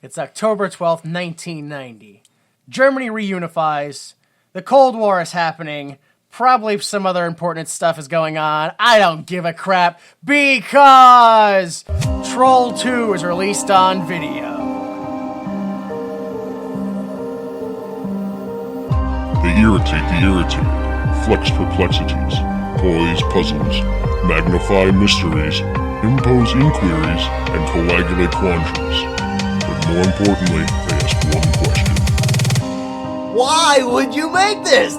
It's October 12th, 1990. Germany reunifies. The Cold War is happening. Probably some other important stuff is going on. I don't give a crap because Troll 2 is released on video. They irritate the irritated, flex perplexities, poise puzzles, magnify mysteries, impose inquiries, and coagulate quandaries. But more importantly, they ask one question. Why would you make this?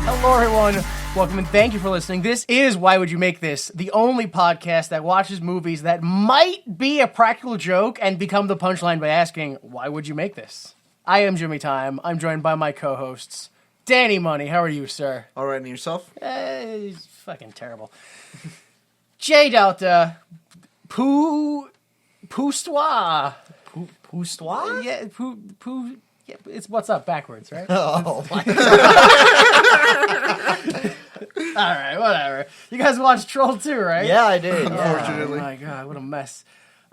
Hello, everyone. Welcome and thank you for listening. This is Why Would You Make This, the only podcast that watches movies that might be a practical joke and become the punchline by asking, why would you make this? I am Jimmy Time. I'm joined by my co-hosts, Danny Money. How are you, sir? All right, and yourself? He's fucking terrible. J Delta, Poustois. Poustois? Yeah, yeah, it's what's up backwards, right? Oh my god. All right, whatever. You guys watched Troll 2, right? Yeah, I did. Unfortunately. Oh my god, what a mess.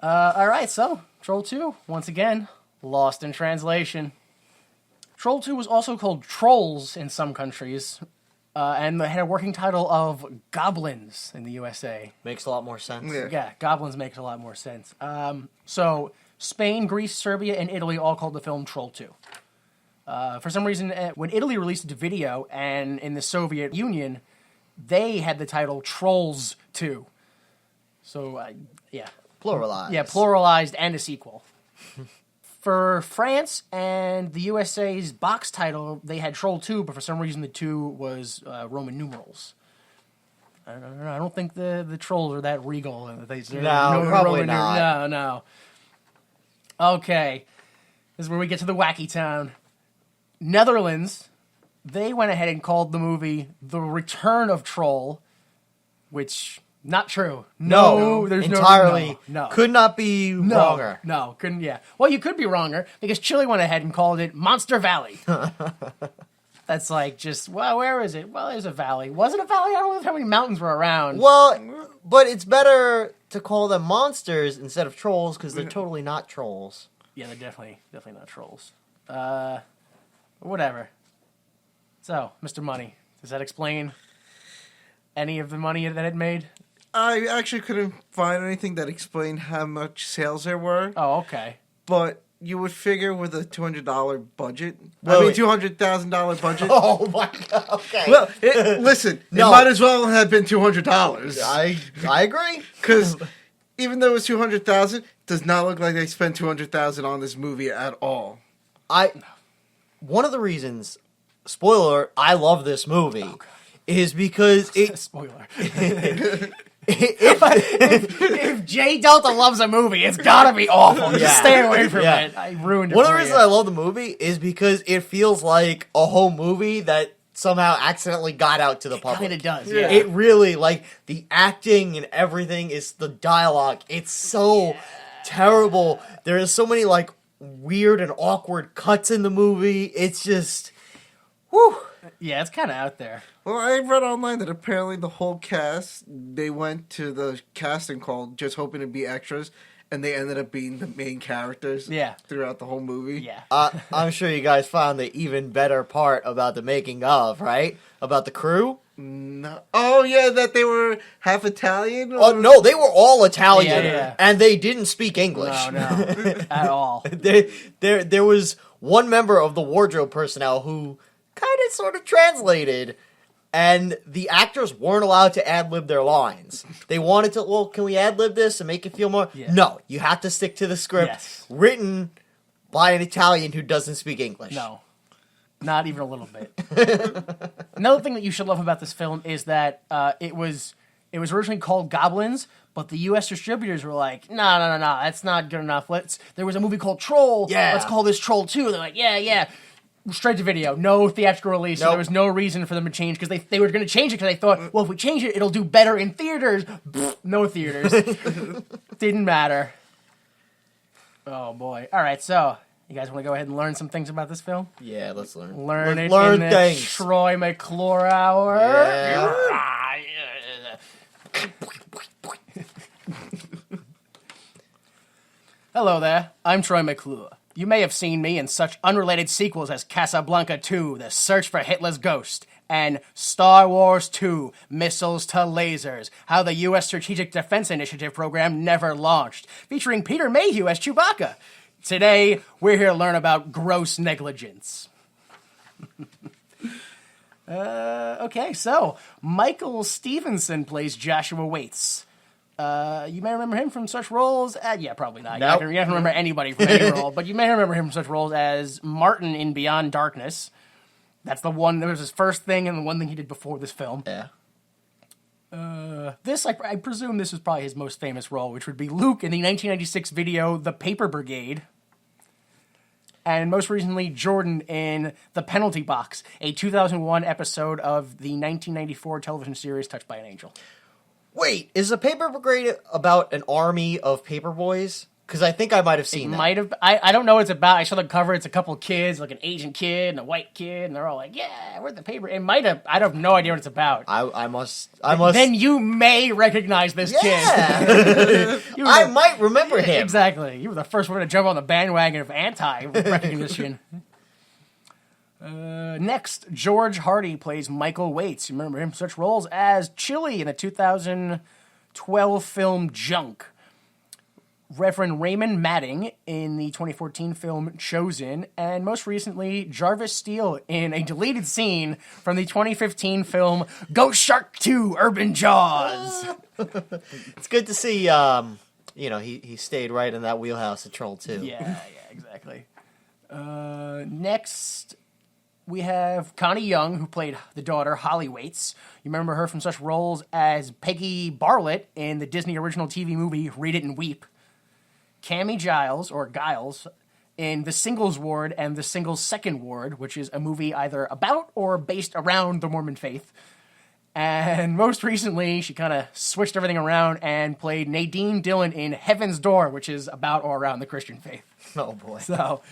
All right, so Troll 2, once again, lost in translation. Troll 2 was also called Trolls in some countries, and they had a working title of Goblins in the USA. Makes a lot more sense. Yeah, Goblins makes a lot more sense. So Spain, Greece, Serbia, and Italy all called the film Troll 2. For some reason, when Italy released it to video, and in the Soviet Union, they had the title Trolls 2. So, yeah. Pluralized. Yeah, pluralized and a sequel. For France and the USA's box title, they had Troll 2, but for some reason the 2 was Roman numerals. I don't think the trolls are that regal. No, probably not. No. Okay. This is where we get to the wacky town. Netherlands, they went ahead and called the movie The Return of Troll, which, not true. No, there's entirely no. Could not be wronger. No, couldn't, yeah. Well, you could be wronger, because Chile went ahead and called it Monster Valley. That's like just, well, where is it? Well, there's a valley. Was it a valley? I don't know how many mountains were around. Well, but it's better to call them monsters instead of trolls, because they're totally not trolls. Yeah, they're definitely not trolls. Whatever. So, Mr. Money, does that explain any of the money that it made? I actually couldn't find anything that explained how much sales there were. Oh, okay. But you would figure with a $200 budget. Wait. $200,000 budget. Oh my god, okay. Well, listen, No. it might as well have been $200. I agree. Because even though it was $200,000, does not look like they spent $200,000 on this movie at all. One of the reasons, spoiler, I love this movie, is because it... Spoiler. if J Delta loves a movie, it's gotta be awful. Just Yeah. stay away from Yeah. it. I ruined it One of the for reasons you. I love the movie is because it feels like a home movie that somehow accidentally got out to the public. Kind of does, Yeah. yeah. It really, like, the acting and everything is the dialogue. It's so terrible. There is so many, like, weird and awkward cuts in the movie. It's just, whew. Yeah, it's kind of out there. Well, I read online that apparently the whole cast, they went to the casting call just hoping to be extras, and they ended up being the main characters throughout the whole movie. Yeah. I'm sure you guys found the even better part about the making of, right? About the crew? No. Oh, yeah, that they were half Italian? Oh, no, they were all Italian, Yeah. and they didn't speak English. No, at all. There was one member of the wardrobe personnel who kind of sort of translated, and the actors weren't allowed to ad-lib their lines. They wanted to, well, can we ad-lib this and make it feel more? Yeah. No, you have to stick to the script written by an Italian who doesn't speak English. No. Not even a little bit. Another thing that you should love about this film is that it was originally called Goblins, but the U.S. distributors were like, no, that's not good enough. There was a movie called Troll. Yeah. Let's call this Troll 2. They're like, yeah. Straight to video. No theatrical release. So Nope. there was no reason for them to change because they were going to change it because they thought, well, if we change it, it'll do better in theaters. No theaters. Didn't matter. Oh, boy. All right, so You guys want to go ahead and learn some things about this film? Yeah, let's learn. Learn it learn in things. the Troy McClure Hour. Yeah. Hello there, I'm Troy McClure. You may have seen me in such unrelated sequels as Casablanca 2, The Search for Hitler's Ghost, and Star Wars 2, Missiles to Lasers, How the U.S. Strategic Defense Initiative program never launched, featuring Peter Mayhew as Chewbacca. Today, we're here to learn about gross negligence. Okay, so Michael Stevenson plays Joshua Waits. You may remember him from such roles. Yeah, probably not. Nope. You don't remember anybody from any role, but you may remember him from such roles as Martin in Beyond Darkness. That's the one that was his first thing and the one thing he did before this film. Yeah. I presume this is probably his most famous role, which would be Luke in the 1996 video The Paper Brigade. And most recently, Jordan in The Penalty Box, a 2001 episode of the 1994 television series Touched by an Angel. Wait, is the Paper Brigade about an army of paper boys? Because I think I might have seen that. Might have. I don't know what it's about. I saw the cover. It's a couple of kids, like an Asian kid and a white kid, and they're all like, "Yeah, we're the paper." It might have. I have no idea what it's about. I must. Then you may recognize this kid. Yeah. I might remember him. Exactly. You were the first one to jump on the bandwagon of anti-recognition. Next, George Hardy plays Michael Waits. You remember him from such roles as Chili in the 2012 film Junk. Reverend Raymond Madding in the 2014 film Chosen, and most recently, Jarvis Steele in a deleted scene from the 2015 film Ghost Shark 2 Urban Jaws. It's good to see, he stayed right in that wheelhouse of Troll 2. Yeah, exactly. Next, we have Connie Young, who played the daughter, Holly Waits. You remember her from such roles as Peggy Bartlett in the Disney original TV movie Read It and Weep. Cammie Giles in The Singles Ward and The Singles Second Ward, which is a movie either about or based around the Mormon faith. And most recently, she kind of switched everything around and played Nadine Dillon in Heaven's Door, which is about or around the Christian faith. Oh, boy. So,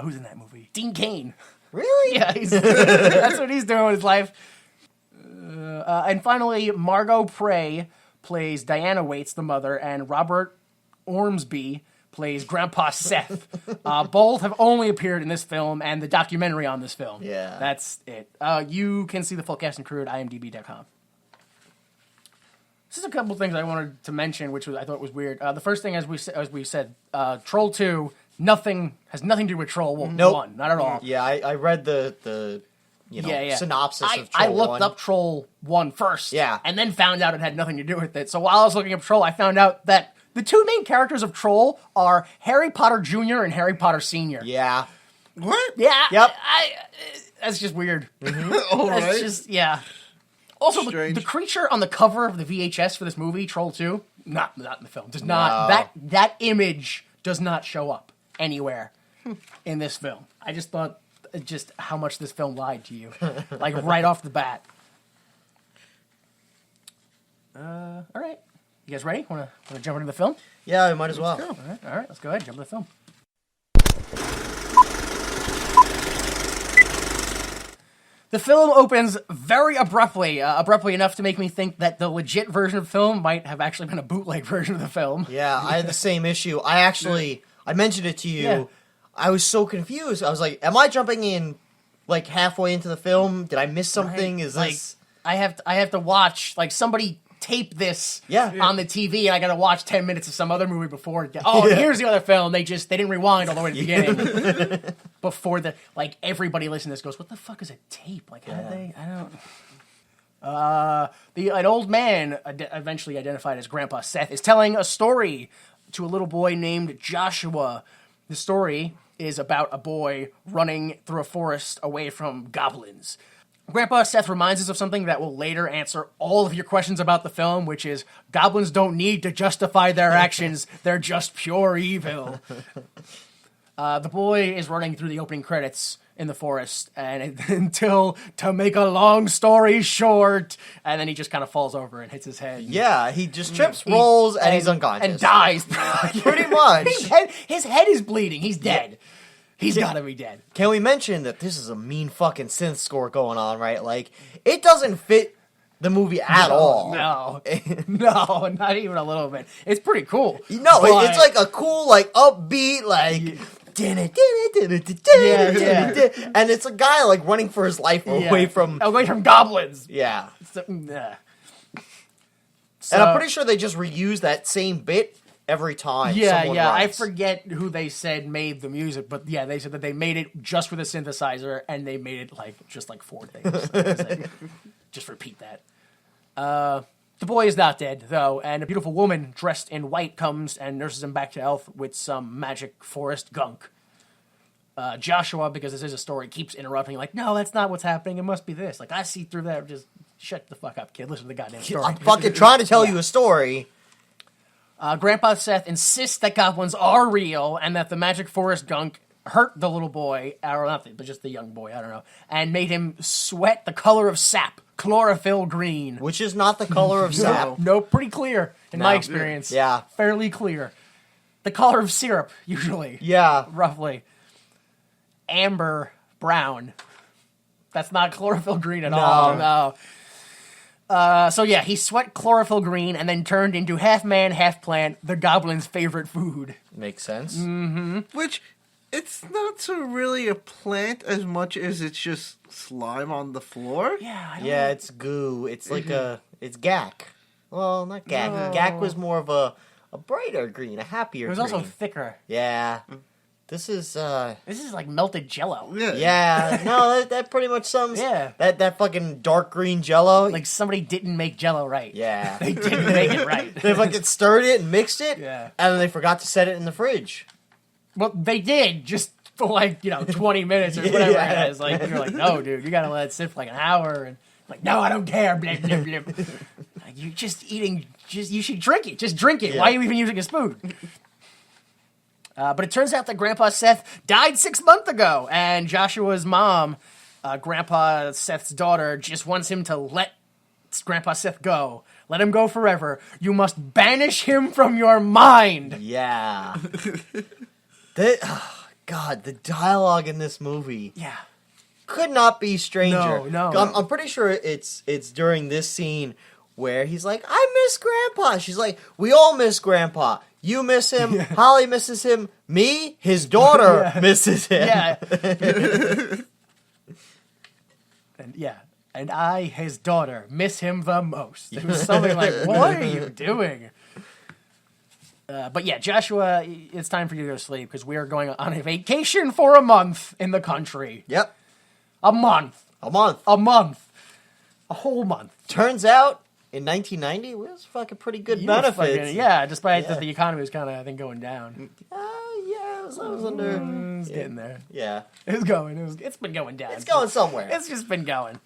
who's in that movie? Dean Cain. Really? Yeah, that's what he's doing with his life. And finally, Margot Prey plays Diana Waits, the mother, and Robert Ormsby plays Grandpa Seth. Both have only appeared in this film and the documentary on this film. Yeah. That's it. You can see the full cast and crew at imdb.com. This is a couple things I wanted to mention, which I thought was weird. The first thing, as we said, Troll 2, has nothing to do with Troll 1. Nope. Not at all. Yeah, I read the synopsis of Troll 1. I looked up Troll 1 first. Yeah. And then found out it had nothing to do with it. So while I was looking up Troll, I found out that the two main characters of Troll are Harry Potter Jr. and Harry Potter Sr. Yeah. What? Yeah. Yep. That's just weird. All That's right. just, yeah. Also, Strange. the creature on the cover of the VHS for this movie, Troll 2, not in the film, does not, that image does not show up anywhere in this film. I just thought just how much this film lied to you, like right off the bat. All right. You guys ready? Want to jump into the film? Yeah, I might as well. All right, let's go ahead and jump into the film. The film opens very abruptly enough to make me think that the legit version of the film might have actually been a bootleg version of the film. Yeah, I had the same issue. I mentioned it to you. Yeah. I was so confused. I was like, am I jumping in like halfway into the film? Did I miss something? Right. Is like, this... I have to watch, like, somebody tape this on the TV, and I gotta watch 10 minutes of some other movie before it here's the other film. They didn't rewind all the way to the beginning. Before everybody listening to this goes, what the fuck is a tape? Like, how did they, I don't... An old man, eventually identified as Grandpa Seth, is telling a story to a little boy named Joshua. The story is about a boy running through a forest away from goblins. Grandpa Seth reminds us of something that will later answer all of your questions about the film, which is goblins don't need to justify their actions. They're just pure evil. The boy is running through the opening credits in the forest, and until, to make a long story short, and then he just kind of falls over and hits his head. Yeah, he just trips, rolls, and he's unconscious. And dies. Pretty much. His head is bleeding. He's dead. He's gotta be dead. Can we mention that this is a mean fucking synth score going on, right? Like, it doesn't fit the movie at all. No, not even a little bit. It's pretty cool. No, it's like a cool, like, upbeat, like... And it's a guy, like, running for his life away from goblins. Yeah. So, and I'm pretty sure they just reuse that same bit every time. Yeah. Runs. I forget who they said made the music, but yeah, they said that they made it just with a synthesizer, and they made it just 4 things. Just repeat that. The boy is not dead, though, and a beautiful woman dressed in white comes and nurses him back to health with some magic forest gunk. Joshua, because this is a story, keeps interrupting, like, no, that's not what's happening, it must be this. Like, I see through that, just shut the fuck up, kid, listen to the goddamn story. I'm fucking trying to tell you a story. Grandpa Seth insists that goblins are real, and that the magic forest gunk hurt the little boy, or nothing, but just the young boy, I don't know, and made him sweat the color of sap. Chlorophyll green. Which is not the color of sap. No, pretty clear in my experience. Yeah. Fairly clear. The color of syrup, usually. Yeah. Roughly. Amber brown. That's not chlorophyll green at all. No. So yeah, he sweat chlorophyll green and then turned into half man, half plant, the goblin's favorite food. Makes sense. Mm-hmm. Which, it's not so really a plant as much as it's just slime on the floor. Yeah, it's goo. It's like it's gack. Well, not gack. No. Gack was more of a brighter green, a happier green. It was also thicker. Yeah. This is like melted Jello. Yeah. No, that pretty much sums. Yeah. That fucking dark green Jello. Like somebody didn't make Jello right. Yeah. They didn't make it right. They fucking stirred it and mixed it. Yeah. And then they forgot to set it in the fridge. Well, they did, just for 20 minutes or whatever it is. Like, you're like, no, dude, you gotta let it sit for like an hour. And like, no, I don't care. Blah, blah, blah. Like, you're just eating. You should drink it. Just drink it. Yeah. Why are you even using a spoon? But it turns out that Grandpa Seth died 6 months ago, and Joshua's mom, Grandpa Seth's daughter, just wants him to let Grandpa Seth go. Let him go forever. You must banish him from your mind. Yeah. God, the dialogue in this movie. Yeah. Could not be stranger. No. I'm pretty sure it's during this scene where he's like, I miss Grandpa. She's like, we all miss Grandpa. You miss him. Yeah. Holly misses him. Me, his daughter, misses him. Yeah. And I, his daughter, miss him the most. It was something like, what are you doing? But yeah, Joshua, it's time for you to go to sleep because we are going on a vacation for a month in the country. Yep. A month. A month. A month. A whole month. Turns out, in 1990, it was fucking pretty good benefits. Despite that the economy was kind of, I think, going down. It was under... It was getting there. Yeah. It was going. It's been going down. It's going somewhere. It's just been going.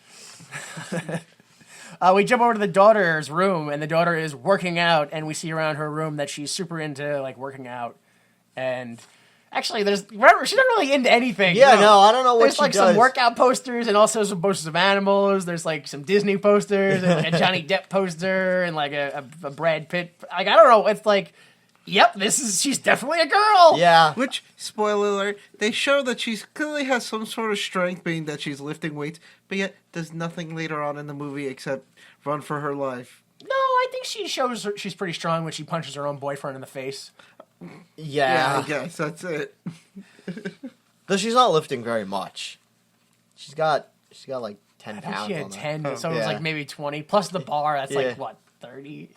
We jump over to the daughter's room, and the daughter is working out, and we see around her room that she's super into, like, working out. And... Actually, she's not really into anything. Yeah, no, I don't know what there's, like, some workout posters and also some posters of animals. There's, like, some Disney posters and a Johnny Depp poster and, like, a Brad Pitt. Like, I don't know. It's like, yep, she's definitely a girl. Yeah. Which, spoiler alert, they show that she's clearly has some sort of strength, being that she's lifting weights, but yet there's nothing later on in the movie except run for her life. No, I think she shows she's pretty strong when she punches her own boyfriend in the face. Yeah, I guess that's it. Though she's not lifting very much. She's got like 10 pounds. She had 10, so it was like maybe 20 plus the bar. That's like what, 30.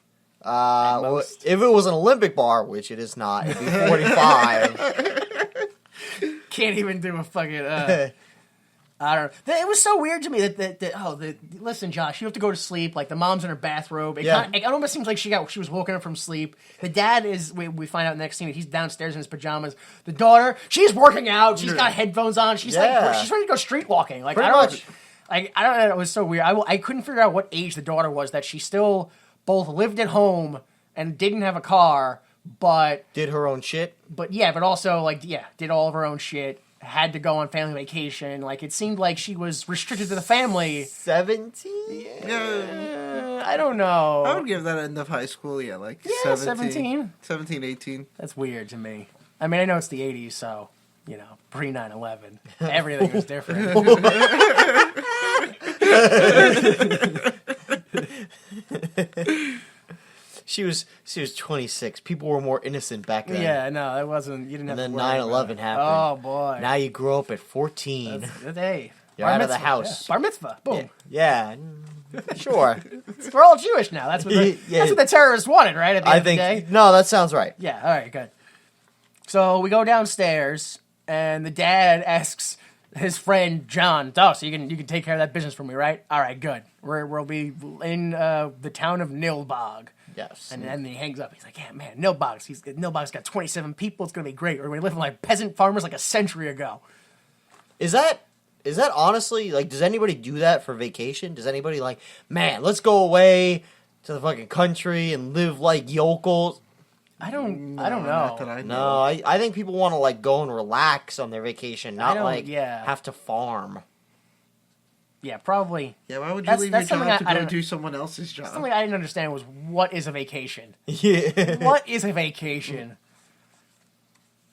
Well, if it was an Olympic bar, which it is not, it'd be 45. Can't even do a fucking. I don't know. It was so weird to me listen, Josh, you have to go to sleep. Like, the mom's in her bathrobe. It almost seems like she was woken up from sleep. The dad is, we find out next scene, he's downstairs in his pajamas. The daughter, she's working out. She's got headphones on. She's like, she's ready to go street walking. Like, I don't know. It was so weird. I couldn't figure out what age the daughter was, that she still both lived at home and didn't have a car, but... Did her own shit? But also, did all of her own shit. had to go on family vacation. Like, it seemed like she was restricted to the family. 17? Yeah. I don't know. I would give that end of high school, like 17. 17, 18. That's weird to me. I mean, I know it's the 80s, so, pre 9/11. Everything was different. She was 26. People were more innocent back then. Yeah, no, it wasn't. You didn't have to And worry then about 9/11 it. happened. Oh, boy. Now you grow up at 14. Hey. You're out of the house. Yeah. Bar mitzvah. Boom. Yeah. Sure. We're all Jewish now. That's what the terrorists wanted, right? At the end of the day. No, that sounds right. Yeah, all right, good. So we go downstairs, and the dad asks his friend John, so you can take care of that business for me, right? All right, good. We'll be in the town of Nilbog. Yes. And then he hangs up. He's like, yeah, man, Nilbog's got 27 people. It's going to be great. We're going to live like peasant farmers like a century ago. Is that honestly, like, does anybody do that for vacation? Does anybody like, man, let's go away to the fucking country and live like yokels? I don't know. Not that I know. No, I think people want to like go and relax on their vacation, not have to farm. Yeah, probably. Yeah, why would you leave your job to go do someone else's job? Something I didn't understand was, what is a vacation? Yeah. What is a vacation?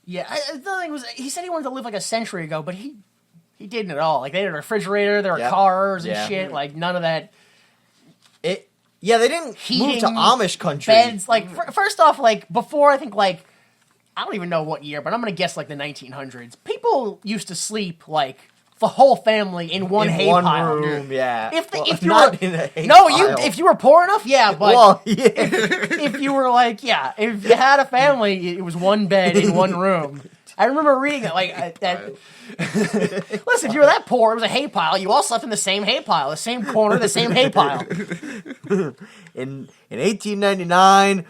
Yeah, the thing was, he said he wanted to live like a century ago, but he didn't at all. Like, they had a refrigerator, there were cars and shit, like, none of that. Yeah, they didn't move to Amish country. Beds, like, first off, like, before, I think, like, I don't even know what year, but I'm going to guess, like, the 1900s. People used to sleep, like, the whole family in one hay pile. Room, yeah. If you were poor enough, yeah, but if you were like, if you had a family, it was one bed in one room. I remember reading it like that. Listen, if you were that poor, it was a hay pile. You all slept in the same hay pile, the same corner, the same hay pile. In 1899,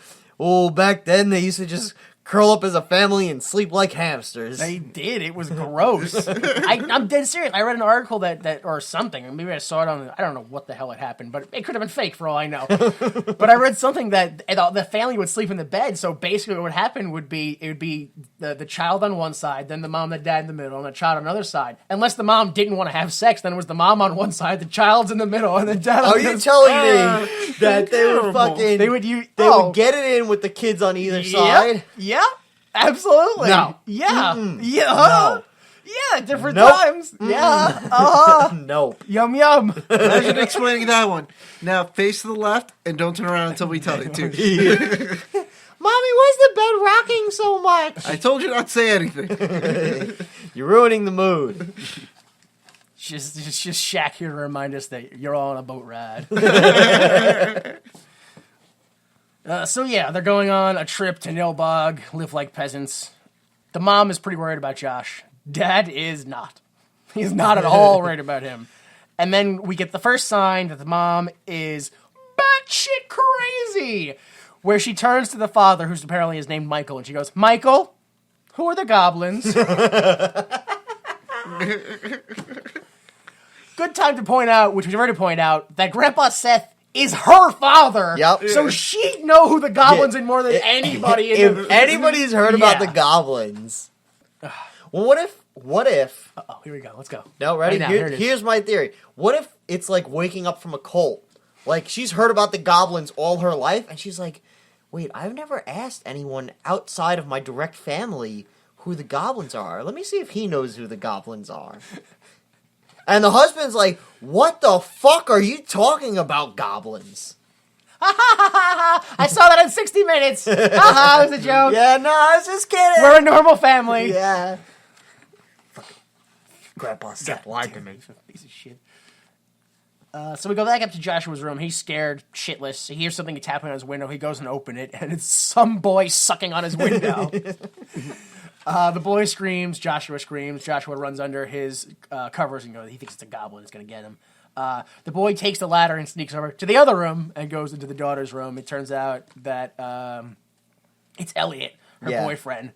back then they used to just curl up as a family and sleep like hamsters. They did. It was gross. I'm dead serious. I read an article that or something. Maybe I saw it on. I don't know what the hell had happened, but it could have been fake for all I know. But I read something that the family would sleep in the bed. So basically, what would happen would be the child on one side, then the mom, the dad in the middle, and the child on the other side. Unless the mom didn't want to have sex, then it was the mom on one side, the child's in the middle, and the dad. Are you telling me that they would fucking they would get it in with the kids on either side? Yeah, absolutely. No. Yeah. Yeah. No. Yeah, different times. Yeah. Nope. Yum yum. Imagine explaining that one. Now face to the left and don't turn around until we tell you to. Mommy, why's the bed rocking so much? I told you not to say anything. You're ruining the mood. Just Shaq here to remind us that you're all on a boat ride. So yeah, they're going on a trip to Nilbog, live like peasants. The mom is pretty worried about Josh. Dad is not. He's not at all worried about him. And then we get the first sign that the mom is batshit crazy, where she turns to the father, who's apparently is named Michael, and she goes, "Michael, who are the goblins?" Good time to point out, which we've already pointed out, that Grandpa Seth is her father. Yep. So she'd know who the goblins are more than anybody. If anybody's heard about the goblins. Well, what if... Uh-oh, here we go. Let's go. No, ready? Right now, here's my theory. What if it's like waking up from a cult? Like, she's heard about the goblins all her life, and she's like, wait, I've never asked anyone outside of my direct family who the goblins are. Let me see if he knows who the goblins are. And the husband's like, what the fuck are you talking about, goblins? I saw that in 60 Minutes. It was a joke. Yeah, no, I was just kidding. We're a normal family. Yeah. Grandpa Seth lied to me. Piece of shit. So we go back up to Joshua's room. He's scared shitless. He hears something tapping on his window. He goes and open it, and it's some boy sucking on his window. The boy screams. Joshua screams. Joshua runs under his covers and goes. He thinks it's a goblin. It's going to get him. The boy takes the ladder and sneaks over to the other room and goes into the daughter's room. It turns out that it's Elliot, her boyfriend.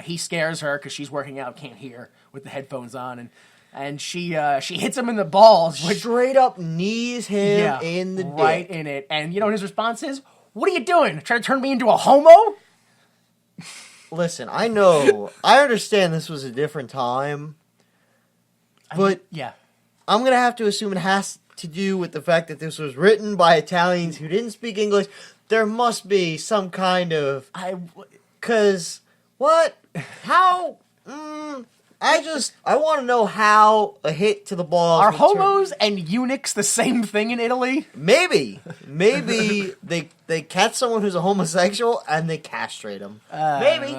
He scares her because she's working out, can't hear, with the headphones on, and she hits him in the balls. Which, straight up knees him in the right dick. in it. And you know what his response is? What are you doing? Trying to turn me into a homo? Listen, I understand this was a different time, but yeah, I'm gonna have to assume it has to do with the fact that this was written by Italians who didn't speak English. There must be some kind of what? How? I want to know how a hit to the balls. Are homos and eunuchs the same thing in Italy? Maybe they catch someone who's a homosexual and they castrate him. Maybe.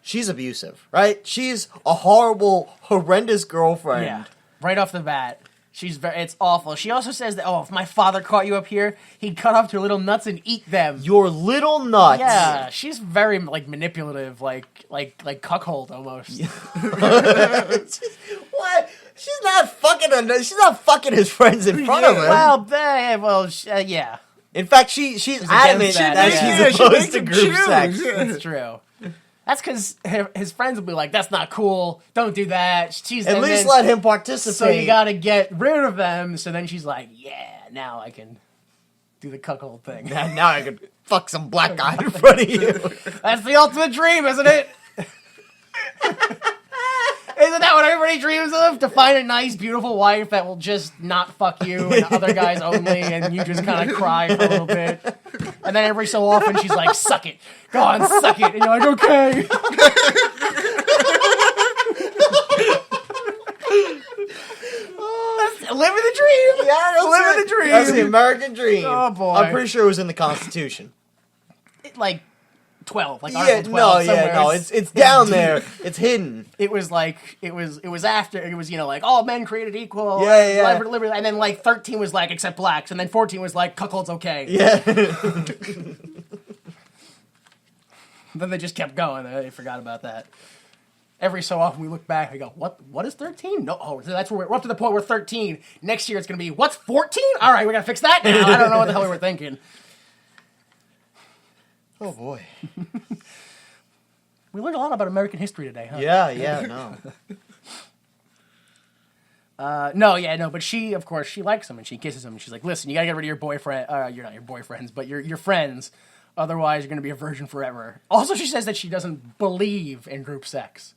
She's abusive, right? She's a horrible, horrendous girlfriend. Yeah, right off the bat. It's awful. She also says that, if my father caught you up here, he'd cut off your little nuts and eat them. Your little nuts. Yeah, she's very, manipulative, like cuckold almost. What? She's not fucking his friends in front of him. Yeah. In fact, she's adamant that she's opposed to group sex. That's true. That's because his friends will be like, that's not cool, don't do that. At least let him participate. So you gotta get rid of them. So then she's like, yeah, now I can do the cuckold thing. Now I can fuck some black guy in front of you. That's the ultimate dream, isn't it? Isn't that what everybody dreams of? To find a nice, beautiful wife that will just not fuck you and other guys only, and you just kind of cry for a little bit. And then every so often she's like, suck it. Go on, suck it. And you're like, okay. Living the dream. Yeah, living the dream. That's the American dream. Oh, boy. I'm pretty sure it was in the Constitution. 12, Article 12. No, it's down there. It's hidden. It was after, all men created equal. Yeah. Liberty, and then 13 was except blacks, and then 14 was cuckold's okay. Yeah. Then they just kept going. They forgot about that. Every so often we look back and we go, what is 13? No, that's where we're up to the point where 13. Next year it's going to be, what's 14? All right, we got to fix that now. I don't know what the hell we were thinking. Oh, boy. We learned a lot about American history today, huh? Yeah, no. But she, of course, she likes him and she kisses him and she's like, listen, you gotta get rid of your boyfriend, you're not your boyfriends, but your friends, otherwise you're gonna be a virgin forever. Also, she says that she doesn't believe in group sex.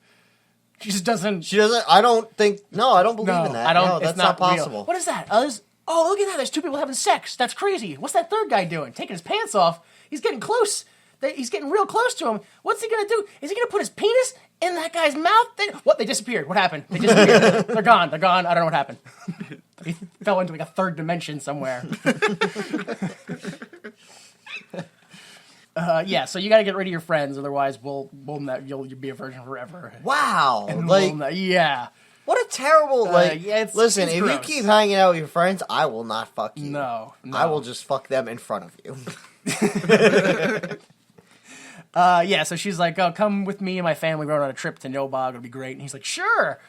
She just doesn't. I don't believe in that. That's not possible. Real. What is that? Look at that, there's two people having sex. That's crazy. What's that third guy doing? Taking his pants off. He's getting close. He's getting real close to him. What's he gonna do? Is he gonna put his penis in that guy's mouth? What? They disappeared. What happened? They disappeared. They're gone. I don't know what happened. He fell into a third dimension somewhere. So you gotta get rid of your friends, otherwise you'll be a virgin forever. Wow. Yeah. What a terrible, listen, it's if gross. you keep hanging out with your friends, I will not fuck you. No. I will just fuck them in front of you. So she's like, oh, come with me and my family. We're going on a trip to Nobog. It'll be great. And he's like, sure.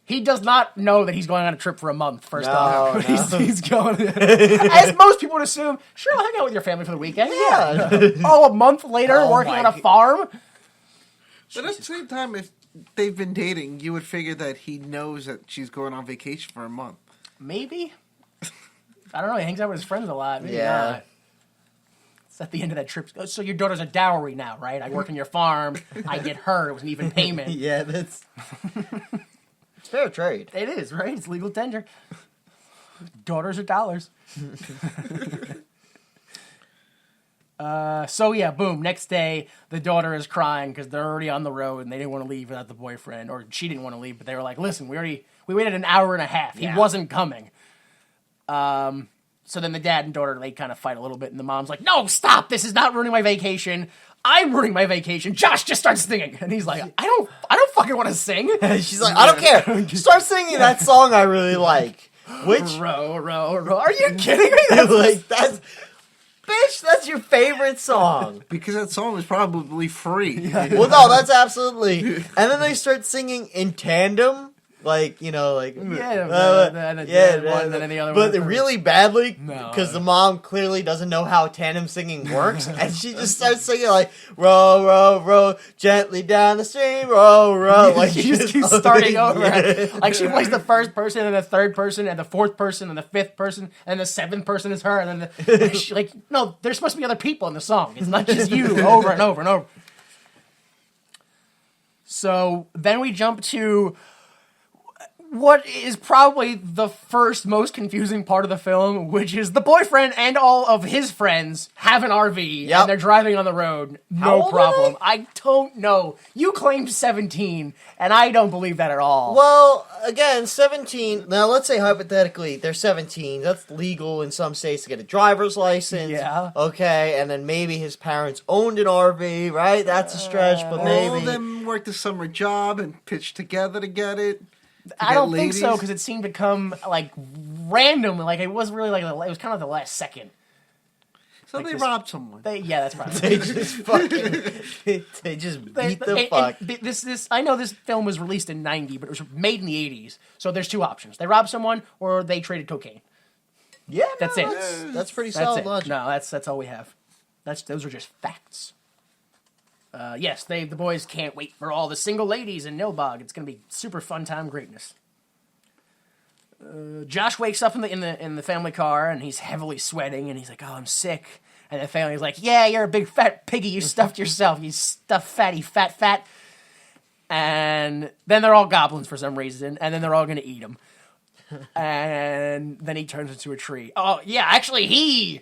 He does not know that he's going on a trip for a month, first off. He's going, as most people would assume, sure, I'll hang out with your family for the weekend. Yeah. A month later, working on a farm? But at the same time, if they've been dating, you would figure that he knows that she's going on vacation for a month. Maybe. I don't know. He hangs out with his friends a lot. Maybe not. It's at the end of that trip. So your daughter's a dowry now, right? I work in your farm. I get her. It was an even payment. Yeah, that's... It's fair trade. It is, right? It's legal tender. Daughters are dollars. Boom. Next day, the daughter is crying because they're already on the road and they didn't want to leave without the boyfriend, or she didn't want to leave, but they were like, "Listen, we waited an hour and a half. He wasn't coming." So then the dad and daughter, they kind of fight a little bit, and the mom's like, "No, stop! This is not ruining my vacation. I'm ruining my vacation. Josh, just start singing." And he's like, "I don't fucking want to sing." She's like, "I don't care. Start singing that song I really like." Which row, row, row. Are you kidding me? That's your favorite song. Because that song was probably free. Well, no, that's absolutely. And then they start singing in tandem. like and then the other but one. really badly No. because the mom clearly doesn't know how tandem singing works, and she just starts singing like row, row, row gently down the stream, row, row. Like she just keeps starting over. Like she plays the first person and the third person and the fourth person and the fifth person and the seventh person is her, and then no, there's supposed to be other people in the song. It's not just you over and over and over. So then we jump to what is probably the first most confusing part of the film, which is the boyfriend and all of his friends have an RV and they're driving on the road. No problem. I don't know. You claimed 17, and I don't believe that at all. Well, again, 17. Now, let's say hypothetically they're 17. That's legal in some states to get a driver's license. Yeah. Okay, and then maybe his parents owned an RV, right? That's a stretch, but maybe. All of them worked a summer job and pitched together to get it. I don't think so, because it seemed to come random. Like it wasn't really it was kind of the last second. So they robbed someone. That's probably. They just fucking. They just beat the fuck. This I know this film was released in '90, but it was made in the '80s. So there's two options: they robbed someone, or they traded cocaine. Yeah, that's it. That's pretty solid logic. No, that's all we have. Those are just facts. Yes, the boys can't wait for all the single ladies in Nilbog. It's gonna be super fun time greatness. Josh wakes up in the family car and he's heavily sweating and he's like, "Oh, I'm sick." And the family's like, "Yeah, you're a big fat piggy. You stuffed yourself. You stuffed fatty, fat." And then they're all goblins for some reason, and then they're all gonna eat him. And then he turns into a tree. Oh yeah, actually he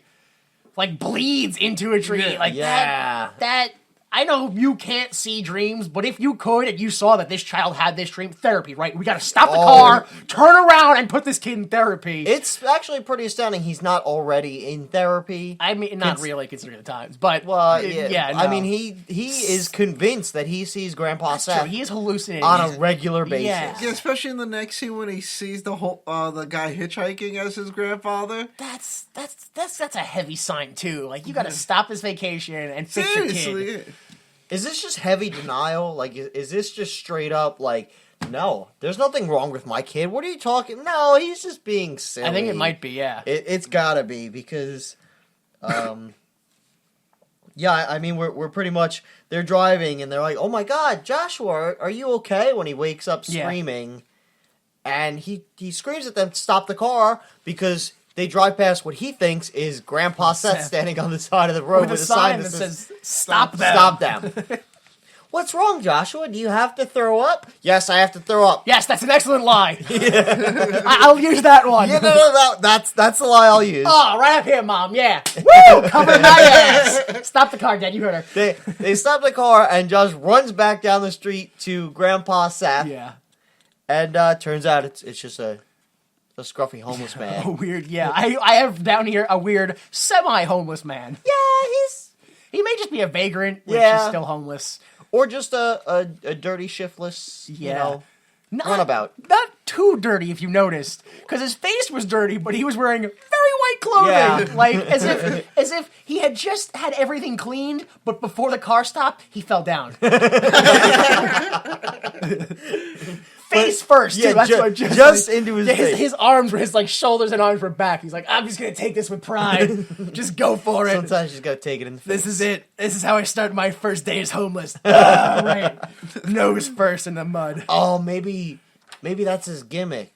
bleeds into a tree. That. I know you can't see dreams, but if you could and you saw that this child had this dream, therapy, right? We gotta stop the car, turn around, and put this kid in therapy. It's actually pretty astounding he's not already in therapy. I mean, not really considering the times, but... Well, yeah. No. I mean, he is convinced that he sees Grandpa Seth. He is hallucinating. On a regular basis. Yeah, especially in the next scene when he sees the guy hitchhiking as his grandfather. That's a heavy sign, too. You gotta stop this vacation and fix your kid. Is this just heavy denial? Is this just straight up no, there's nothing wrong with my kid. What are you talking? No, he's just being silly. I think it might be, yeah. It's gotta be because, yeah. I mean, we're pretty much they're driving and they're like, "Oh my God, Joshua, are you okay?" When he wakes up screaming, and he screams at them to stop the car because they drive past what he thinks is Grandpa Seth standing on the side of the road with a sign that says, "Stop them. Stop them." What's wrong, Joshua? Do you have to throw up? Yes, I have to throw up. Yes, that's an excellent lie. I'll use that one. Yeah, no, that's the lie I'll use. Oh, right up here, Mom. Yeah. Woo! Cover my ass. Stop the car, Dad. You heard her. They stop the car and Josh runs back down the street to Grandpa Seth. Yeah. And turns out it's just a scruffy homeless man. A weird, yeah. I have down here a weird semi-homeless man. Yeah, he may just be a vagrant, which is still homeless. Or just a dirty, shiftless, runabout. Not too dirty, if you noticed, because his face was dirty, but he was wearing very white clothing, as if he had just had everything cleaned, but before the car stopped, he fell down. Face first, too. That's what just into his face. His arms were his shoulders and arms were back. He's like, I'm just gonna take this with pride. Just go for it. Sometimes you just gotta take it in the face. This is it. This is how I start my first day as homeless. Right. Nose first in the mud. Oh, maybe that's his gimmick.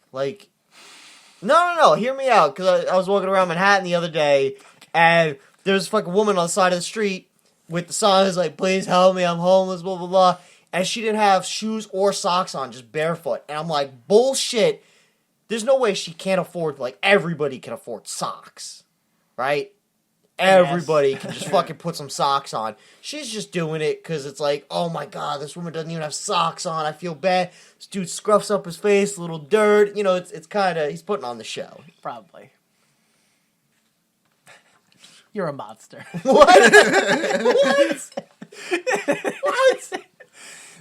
No. Hear me out. Because I was walking around Manhattan the other day, and there's a woman on the side of the street with the signs "Please help me, I'm homeless," blah blah blah. And she didn't have shoes or socks on, just barefoot. And I'm like, bullshit. There's no way she can't afford, everybody can afford socks. Right? Everybody can just fucking put some socks on. She's just doing it because it's oh my God, this woman doesn't even have socks on. I feel bad. This dude scruffs up his face, a little dirt. It's kind of, he's putting on the show. Probably. You're a monster. What? What?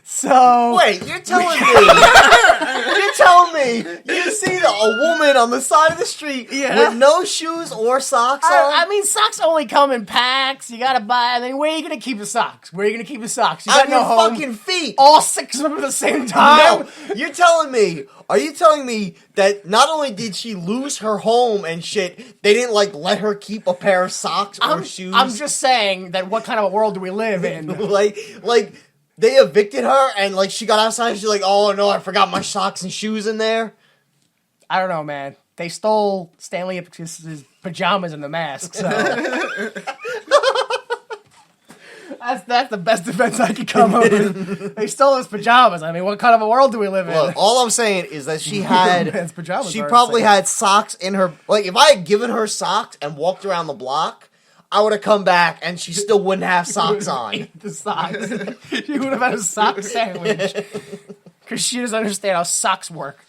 So wait, you're telling me you see a woman on the side of the street with no shoes or socks on? I mean, socks only come in packs. You gotta buy. I mean, where are you gonna keep the socks? Where are you gonna keep the socks? You got on no your home. fucking feet. All 6 of them at the same time. No, you're telling me. Are you telling me that not only did she lose her home and shit, they didn't like let her keep a pair of socks or shoes? I'm just saying that what kind of a world do we live in? like they evicted her and like she got outside and she's like, oh no, I forgot my socks and shoes in there. I don't know, man. They stole Stanley Ipkiss's pajamas and the mask, so that's the best defense I could come up with. They stole his pajamas. I mean, what kind of a world do we live in? Look, all I'm saying is that she had Man's pajamas she are probably insane. had socks in her. Like if I had given her socks and walked around the block, I would have come back and she still wouldn't have socks on. Ate the socks. She would have had a sock sandwich because she doesn't understand how socks work.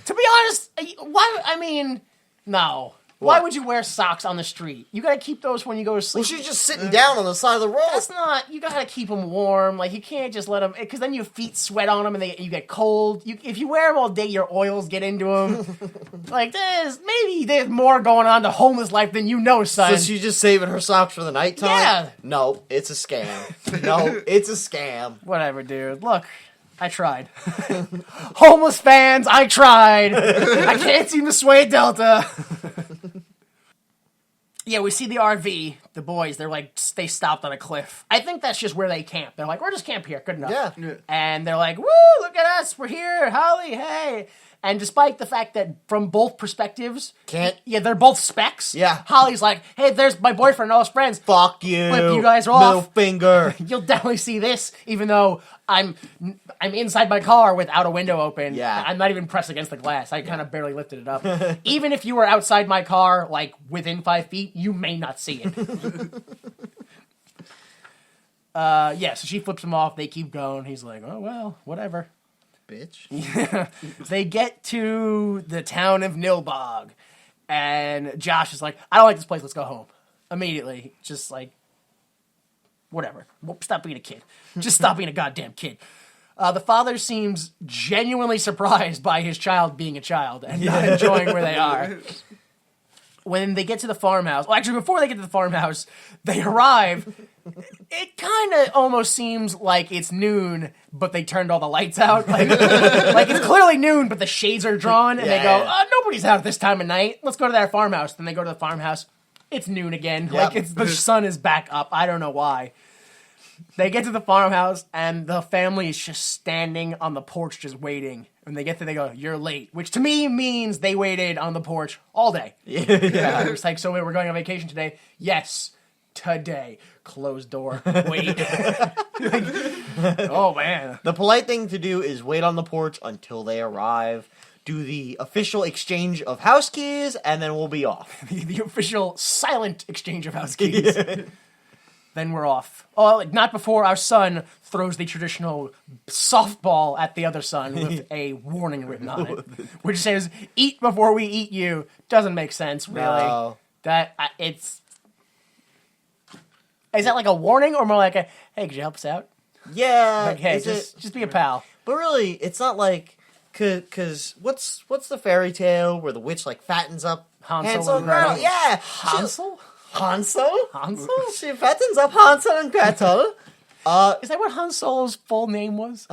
To be honest, why? I mean, no. Why would you wear socks on the street? You gotta keep those when you go to sleep. Well, she's just sitting down on the side of the road. That's not. You gotta keep them warm. Like you can't just let them, because then your feet sweat on them and you get cold. If you wear them all day, your oils get into them. Like there's more going on to homeless life than you know, son. So she's just saving her socks for the nighttime? Yeah. No, it's a scam. No, it's a scam. Whatever, dude. Look, I tried. Homeless fans, I tried. I can't seem to sway Delta. Yeah, we see the RV, the boys, they stopped on a cliff. I think that's just where they camp. They're like, we're just camp here, good enough. Yeah. And they're like, woo, look at us, we're here, Holly, hey. And despite the fact that from both perspectives, they're both specs. Yeah. Holly's like, hey, there's my boyfriend and all his friends. Fuck you. Flip you guys are Middle off. finger. You'll definitely see this, even though I'm inside my car without a window open. Yeah. I'm not even pressed against the glass. I kind of barely lifted it up. Even if you were outside my car, like within 5 feet, you may not see it. So she flips him off. They keep going. He's like, oh, well, whatever. Bitch. They get to the town of Nilbog, and Josh is like, I don't like this place. Let's go home. Immediately. Just like, whatever. Stop being a kid. Just stop being a goddamn kid. The father seems genuinely surprised by his child being a child and not enjoying where they are. When they get to the farmhouse, well, actually, before they get to the farmhouse, they arrive. It kind of almost seems like it's noon, but they turned all the lights out. Like it's clearly noon, but the shades are drawn, and they go, nobody's out at this time of night. Let's go to that farmhouse. Then they go to the farmhouse. It's noon again. Yep. Like the sun is back up. I don't know why. They get to the farmhouse, and the family is just standing on the porch just waiting. When they get there, they go, you're late. Which to me means they waited on the porch all day. Yeah. It's like, so we're going on vacation today? Yes, today. Closed door. Wait. Oh, man. The polite thing to do is wait on the porch until they arrive, do the official exchange of house keys, and then we'll be off. The official silent exchange of house keys. Then we're off. Oh, not before our son throws the traditional softball at the other son with a warning written on it, which says, eat before we eat you. Doesn't make sense, really. No. Is that like a warning or more like a, hey, could you help us out? Yeah. Like, hey, just be a pal. But really, it's not like, cause what's the fairy tale where the witch like fattens up Hansel and Gretel? Yeah. Hansel? Hansel? Hansel? She fattens up Hansel and Gretel. Is that what Han Solo's full name was?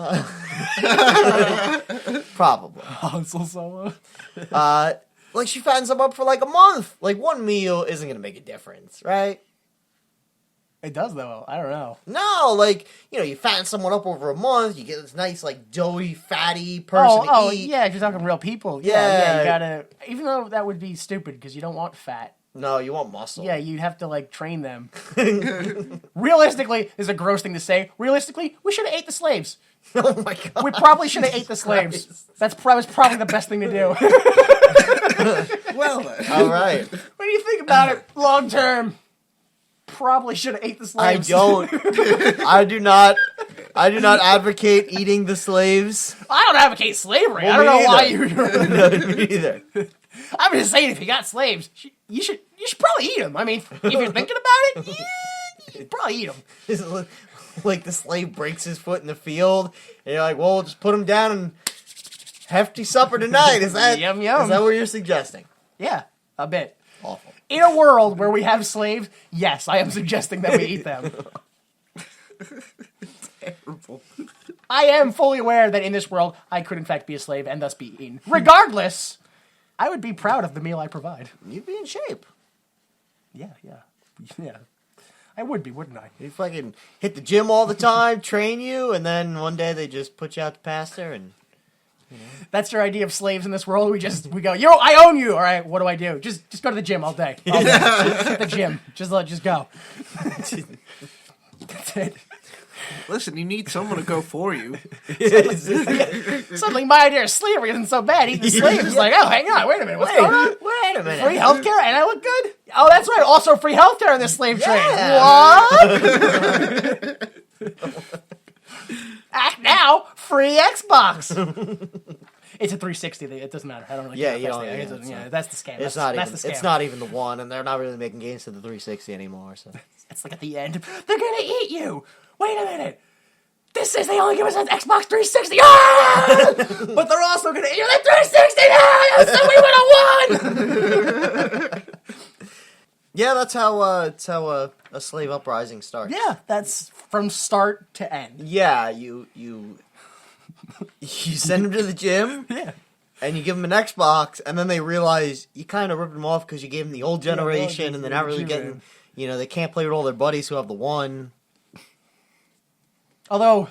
Probably. Hansel Solo? Like she fattens them up for like a month. Like one meal isn't gonna make a difference, right? It does, though. I don't know. No, like, you fatten someone up over a month, you get this nice, like, doughy, fatty person to eat. Yeah, if you're talking real people. Yeah. You gotta, even though that would be stupid, because you don't want fat. No, you want muscle. Yeah, you'd have to, like, train them. Realistically, this is a gross thing to say. Realistically, we should have ate the slaves. Oh my god. We probably should have ate the slaves. That was probably the best thing to do. Well, then. All right. When you think about it, long term, probably should have ate the slaves. I do not advocate eating the slaves. I don't advocate slavery. Well, I don't know me why either. you. No, me either. I'm just saying, if you got slaves, you should probably eat them. I mean, if you're thinking about it, you should probably eat them. like the slave breaks his foot in the field, and you're like, well, just put him down and hefty supper tonight. Is that Yum, yum. Is that what you're suggesting? Yeah, a bit. Awful. In a world where we have slaves, yes, I am suggesting that we eat them. Terrible. I am fully aware that in this world, I could in fact be a slave and thus be eaten. Regardless, I would be proud of the meal I provide. You'd be in shape. Yeah. I would be, wouldn't I? You fucking hit the gym all the time, train you, and then one day they just put you out to pasture and... That's your idea of slaves in this world. We go, I own you. All right, what do I do? Just go to the gym all day. Just hit the gym. Just go. That's it. Listen, you need someone to go for you. Suddenly my idea of slavery isn't so bad. Eating slaves is like, oh, hang on, wait a minute. What's going on? Wait a minute. Free healthcare and I look good? Oh, that's right. Also free healthcare in this slave trade. What? Act now, free Xbox. It's a 360. It doesn't matter. I don't really care. That's the scam. It's not even the one, and they're not really making games to the 360 anymore. So it's like at the end, they're gonna eat you. Wait a minute. This is they only give us an Xbox 360. Ah! But they're also gonna eat you the 360. So we would have won. Yeah, that's how a slave uprising starts. Yeah, that's from start to end. Yeah, you send them to the gym. Yeah. And you give them an Xbox, and then they realize you kind of ripped them off because you gave them the old generation, and they're not really getting, they can't play with all their buddies who have the one. Although,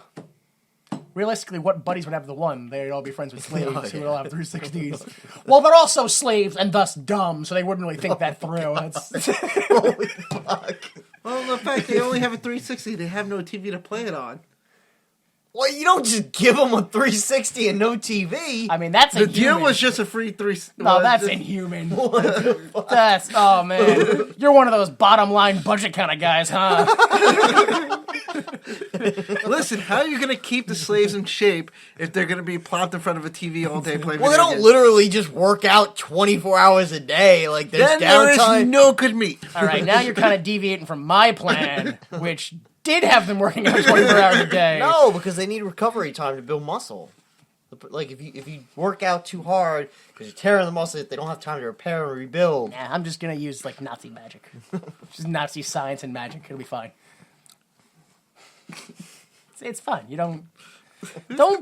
realistically, what buddies would have the one? They'd all be friends with slaves who would all have 360s. Well, they're also slaves and thus dumb, so they wouldn't really think that through. Holy fuck. Well, the fact they only have a 360, they have no TV to play it on. Well, you don't just give them a 360 and no TV. I mean, that's the deal was just a free 360. No, that's inhuman. That's, oh man. You're one of those bottom line budget kind of guys, huh? Listen, how are you going to keep the slaves in shape if they're going to be plopped in front of a TV all day playing Well, they don't literally just work out 24 hours a day. Like, there's downtime. There is no good meat. All right, now you're kind of deviating from my plan, which did have them working out 24 hours a day. No, because they need recovery time to build muscle. Like, if you work out too hard because you're tearing the muscle, they don't have time to repair and rebuild. Nah, I'm just going to use, like, Nazi magic. Just Nazi science and magic. It'll be fine. It's fun. You don't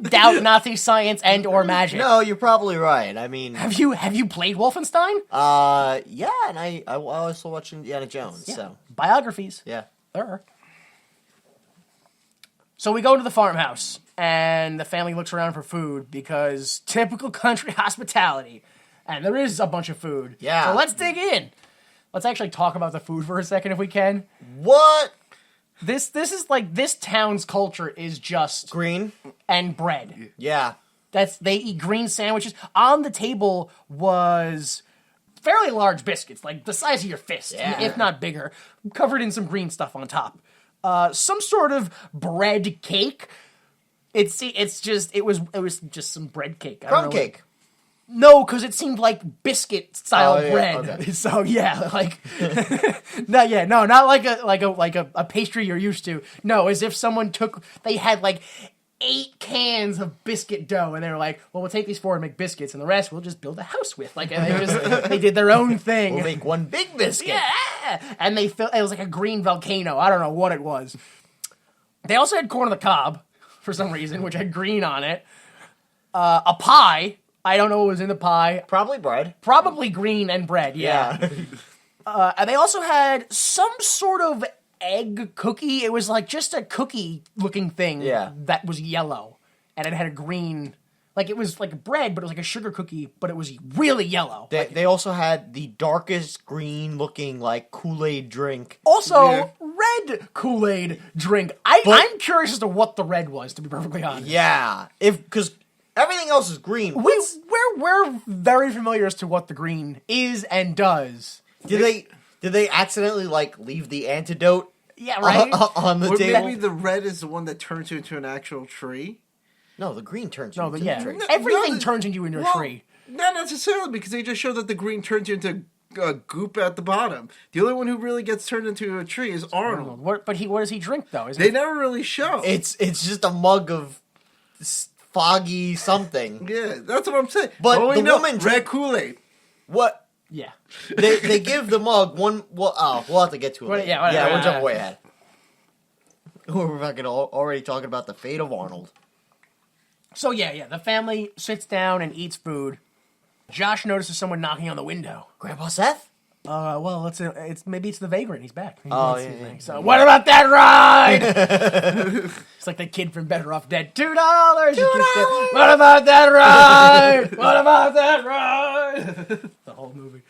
doubt Nazi science and or magic. No, you're probably right. I mean, have you played Wolfenstein? Yeah, and I also watch Indiana Jones. Yeah. So biographies. Yeah, there are. So we go to the farmhouse, and the family looks around for food because typical country hospitality, and there is a bunch of food. Yeah. So let's dig in. Let's actually talk about the food for a second if we can. What? This is like, this town's culture is just green and bread. Yeah. They eat green sandwiches. On the table was fairly large biscuits, like the size of your fist, if not bigger, covered in some green stuff on top. Some sort of bread cake. It was just some bread cake. Crumb cake. No, because it seemed like biscuit style bread. Okay. So like, not like a pastry you're used to. No, as if someone they had like 8 cans of biscuit dough, and they were like, well, we'll take these 4 and make biscuits, and the rest we'll just build a house with. Like, and they did their own thing. We'll make one big biscuit. Yeah, and it was like a green volcano. I don't know what it was. They also had corn on the cob for some reason, which had green on it. A pie. I don't know what was in the pie. Probably bread. Probably green and bread, yeah. And they also had some sort of egg cookie. It was like just a cookie-looking thing that was yellow. And it had a green... Like, it was like bread, but it was like a sugar cookie, but it was really yellow. They also had the darkest green-looking, like, Kool-Aid drink. Also, red Kool-Aid drink. I'm curious as to what the red was, to be perfectly honest. Yeah. Because... everything else is green. We're very familiar as to what the green is and does. Did they accidentally like leave the antidote? Yeah, right. On the table. Maybe the red is the one that turns you into an actual tree. No, the green turns you into a tree. Everything turns you into a tree. Not necessarily, because they just show that the green turns you into goop at the bottom. The only one who really gets turned into a tree is Arnold. What does he drink though? They never really show. It's just a mug of foggy something. Yeah, that's what I'm saying. But the woman red Kool-Aid. What? Yeah. They give the mug one. Well, we'll have to get to it. Later. Yeah, we're jumping way ahead. We're fucking already talking about the fate of Arnold. So the family sits down and eats food. Josh notices someone knocking on the window. Grandpa Seth? Well, maybe it's the vagrant. He's back. Yeah. So what about that ride? It's like the kid from Better Off Dead. $2. What about that ride? What about that ride? The whole movie.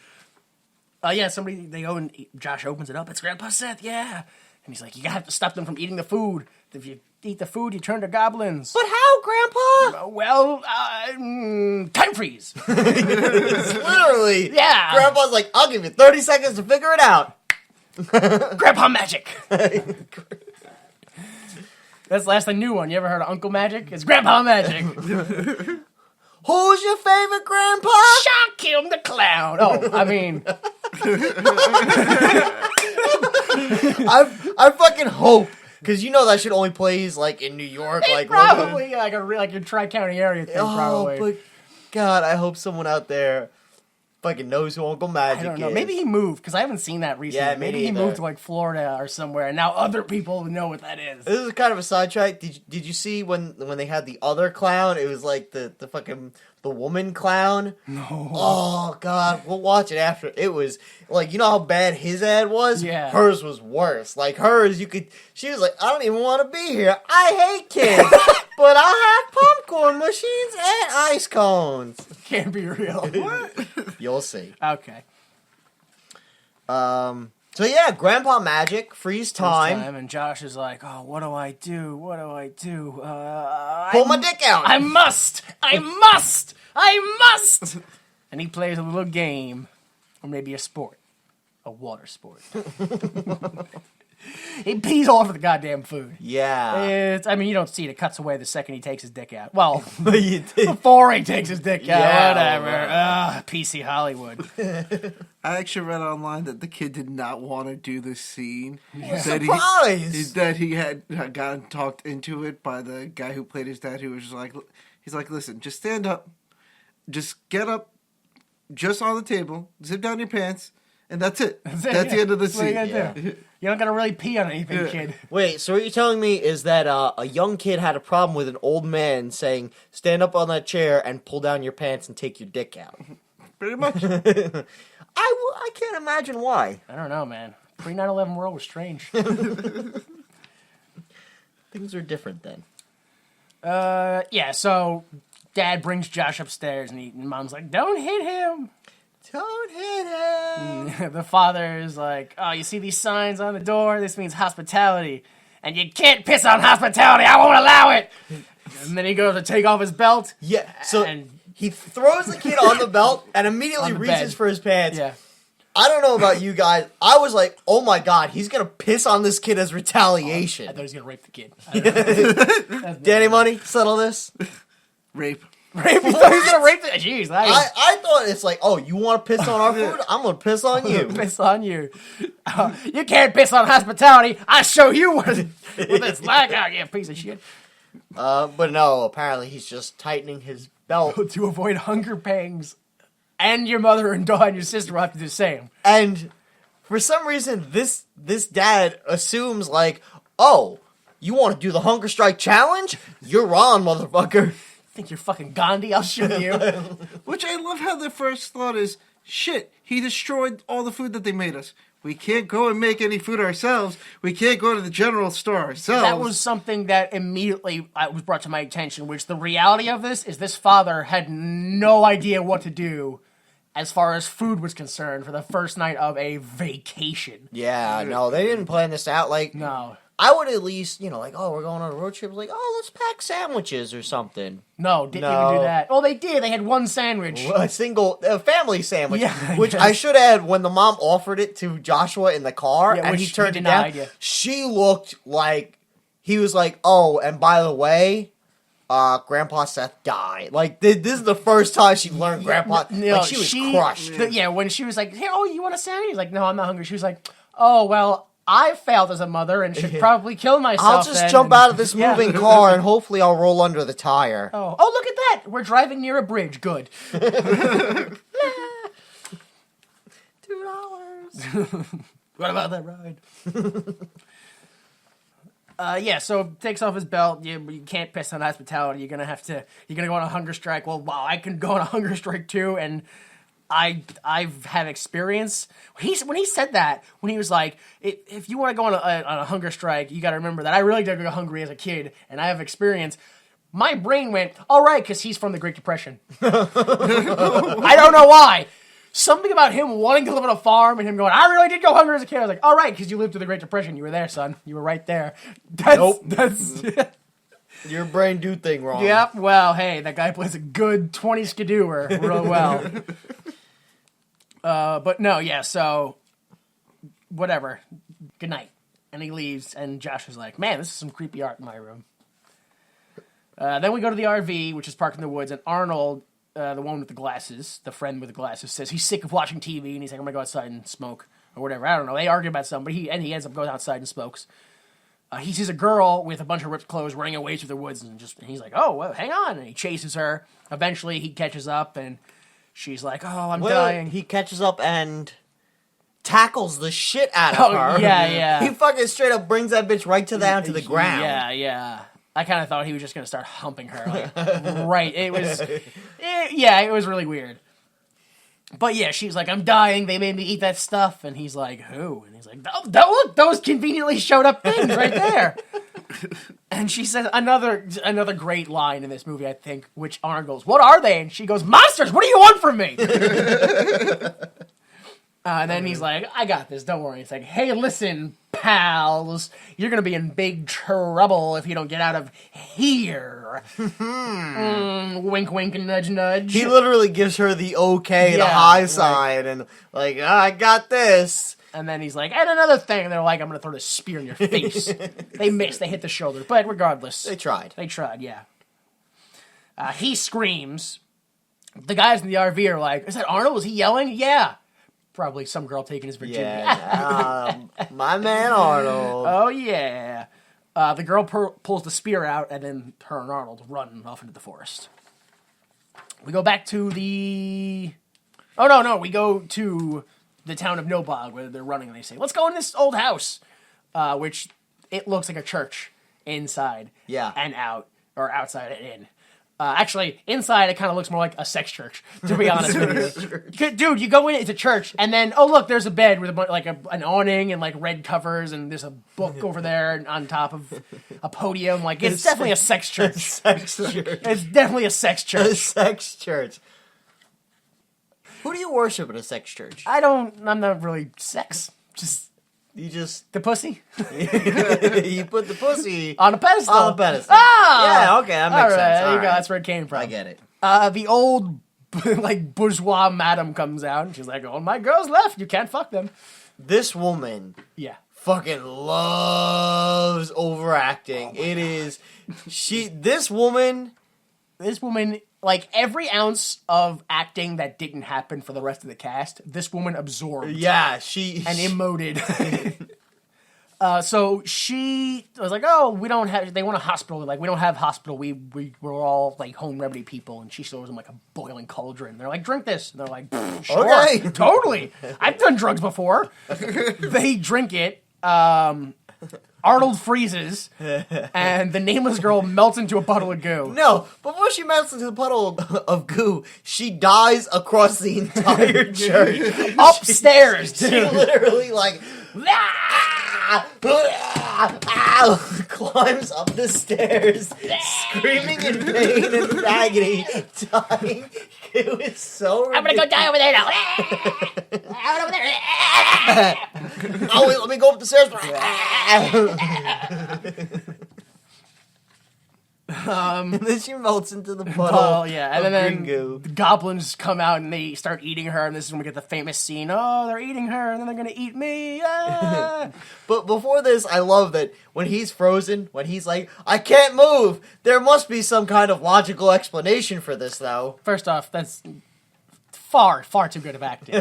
They go and Josh opens it up. It's Grandpa Seth. Yeah. And he's like, you have to stop them from eating the food. If you eat the food, you turn to goblins. But how, Grandpa? Well, time freeze. Literally. Yeah. Grandpa's like, I'll give you 30 seconds to figure it out. Grandpa Magic. That's the last new one. You ever heard of Uncle Magic? It's Grandpa Magic. Who's your favorite grandpa? Shock him the clown. Oh, I mean... I fucking hope, because you know that shit only plays like in New York, like probably like your tri-county area thing. Probably. But God, I hope someone out there fucking knows who Uncle Magic is. I don't know. Maybe he moved because I haven't seen that recently. Yeah, maybe he moved to like Florida or somewhere, and now other people know what that is. This is kind of a sidetrack. Did you see when they had the other clown? It was like the fucking the woman clown. No. Oh God, we'll watch it after. It was like, you know how bad his ad was. Yeah. Hers was worse. Like hers, she was like, I don't even want to be here. I hate kids, but I'll have popcorn machines and ice cones. Can't be real. What? You'll see. Okay. So yeah, Grandpa Magic, freeze time. And Josh is like, oh, what do I do? What do I do? Pull my dick out. I must! And he plays a little game, or maybe a sport. A water sport. He pees all over the goddamn food. Yeah. You don't see it. It cuts away the second he takes his dick out. Well, you did. before he takes his dick out. Yeah, Whatever. PC Hollywood. I actually read online that the kid did not want to do this scene. Surprise! That he had gotten talked into it by the guy who played his dad, who was just like, he's like, listen, just stand up. Just get up, just on the table, zip down your pants, and that's it. That's the end of the scene. You don't gotta really pee on anything, kid. Wait, so what you're telling me is that a young kid had a problem with an old man saying, stand up on that chair and pull down your pants and take your dick out? Pretty much. I can't imagine why. I don't know, man. Pre-9/11 world was strange. Things are different then. So Dad brings Josh upstairs, and Mom's like, don't hit him. Don't hit him. The father is like, oh, you see these signs on the door? This means hospitality. And you can't piss on hospitality. I won't allow it. And then he goes to take off his belt. Yeah, so he throws the kid on the belt and immediately reaches for his pants. Yeah. I don't know about you guys. I was like, oh my God, he's going to piss on this kid as retaliation. I thought he was going to rape the kid. Danny Money, settle this. Rape. He's gonna rape the. Jeez, I thought it's like, oh, you want to piss on our food? I'm gonna piss on you. Piss on you. You can't piss on hospitality. I show you what it's like. Oh, yeah, piece of shit. But no, apparently he's just tightening his belt to avoid hunger pangs, and your mother and daughter and your sister will have to do the same. And for some reason, this dad assumes like, oh, you want to do the hunger strike challenge? You're on, motherfucker. Think you're fucking Gandhi? I'll shoot you. Which I love how their first thought is, shit, he destroyed all the food that they made us. We can't go and make any food ourselves. We can't go to the general store ourselves. That was something that immediately was brought to my attention, which the reality of this is this father had no idea what to do as far as food was concerned for the first night of a vacation. Yeah, no, they didn't plan this out. Like, no. I would at least, like, oh, we're going on a road trip. Like, oh, let's pack sandwiches or something. No, didn't even do that. Oh, they did. They had one sandwich. A single family sandwich. Yeah, which I should add when the mom offered it to Joshua in the car and he turned it down. Yeah. She looked like, he was like, oh, and by the way, Grandpa Seth died. Like, this is the first time she learned Grandpa... No, like, she was crushed. When she was like, hey, oh, you want a sandwich? He's like, no, I'm not hungry. She was like, oh, well, I failed as a mother and should probably kill myself. I'll just jump out of this moving car and hopefully I'll roll under the tire. Oh, look at that. We're driving near a bridge. Good. $2. What about that ride? So takes off his belt. You can't piss on hospitality. You're gonna go on a hunger strike. Well, wow, I can go on a hunger strike too, and I've had experience. When he said that, when he was like, if you want to go on a hunger strike, you got to remember that I really did go hungry as a kid, and I have experience. My brain went, all right, because he's from the Great Depression. I don't know why. Something about him wanting to live on a farm and him going, I really did go hungry as a kid. I was like, all right, because you lived through the Great Depression. You were there, son. You were right there. That's Your brain do thing wrong. Yep. Well, hey, that guy plays a good 20 skidooer real well. But no, yeah, so whatever. Good night. And he leaves, and Josh is like, man, this is some creepy art in my room. Then we go to the RV, which is parked in the woods, and Arnold, the one with the glasses, the friend with the glasses, says he's sick of watching TV, and he's like, I'm going to go outside and smoke, or whatever. I don't know. They argue about something, but he ends up going outside and smokes. He sees a girl with a bunch of ripped clothes running away through the woods, and he's like, oh, well, hang on. And he chases her. Eventually, he catches up, and she's like, oh, I'm dying. He catches up and tackles the shit out of her. Yeah. He fucking straight up brings that bitch right down to the ground. Yeah. I kind of thought he was just going to start humping her. Like, right. It was really weird. But yeah, she's like, I'm dying. They made me eat that stuff. And he's like, who? And he's like, look, those conveniently showed up things right there. And she says another great line in this movie, I think, which Arnold goes, what are they? And she goes, monsters, what do you want from me? And then he's like, I got this, don't worry. It's like, hey, listen, pals, you're going to be in big trouble if you don't get out of here. Wink, wink, and nudge, nudge. He literally gives her the okay, the high sign, and like, I got this. And then he's like, and another thing, and they're like, I'm going to throw this spear in your face. They missed, they hit the shoulder, but regardless. They tried, yeah. He screams. The guys in the RV are like, is that Arnold? Was he yelling? Yeah. Probably some girl taking his virginity. Yeah, my man Arnold. Oh, yeah. The girl pulls the spear out, and then her and Arnold run off into the forest. We go back to the... Oh, no. We go to the town of Nobog, where they're running, and they say, let's go in this old house, which it looks like a church inside and out, or outside and in. Actually, inside, it kind of looks more like a sex church, to be honest with you. Dude, you go in, it's a church, and then, oh, look, there's a bed with an awning and, like, red covers, and there's a book over there on top of a podium. Like, it's definitely a sex church. It's definitely a sex church. A sex church. Who do you worship in a sex church? I'm not really sex. You just... The pussy? You put the pussy... On a pedestal. On a pedestal. Ah! Yeah, okay, that makes sense. There you All go, right. that's where it came from. I get it. The old, like, bourgeois madam comes out, and she's like, oh, my girls left, you can't fuck them. This woman... Yeah. Fucking loves overacting. This woman, like, every ounce of acting that didn't happen for the rest of the cast, this woman absorbed. Yeah, and emoted. So she was like, oh, they want a hospital. Like, we don't have hospital. We're all, like, home remedy people. And she shows them, like, a boiling cauldron. They're like, drink this. And they're like, sure, okay. Totally. I've done drugs before. They drink it. Arnold freezes, and the nameless girl melts into a puddle of goo. No, before she melts into the puddle of goo, she dies across the entire church. Upstairs, She literally, like, climbs up the stairs, screaming in pain and agony, dying. It was so ridiculous. I'm gonna go die over there now. Out over there. Oh, wait, let me go up the stairs. And then she melts into the puddle. Oh, yeah. And of then green goo. the goblins come out and they start eating her. And this is when we get the famous scene. Oh, they're eating her and then they're going to eat me. Ah! But before this, I love that when he's frozen, when he's like, I can't move, there must be some kind of logical explanation for this, though. First off, that's far too good of acting.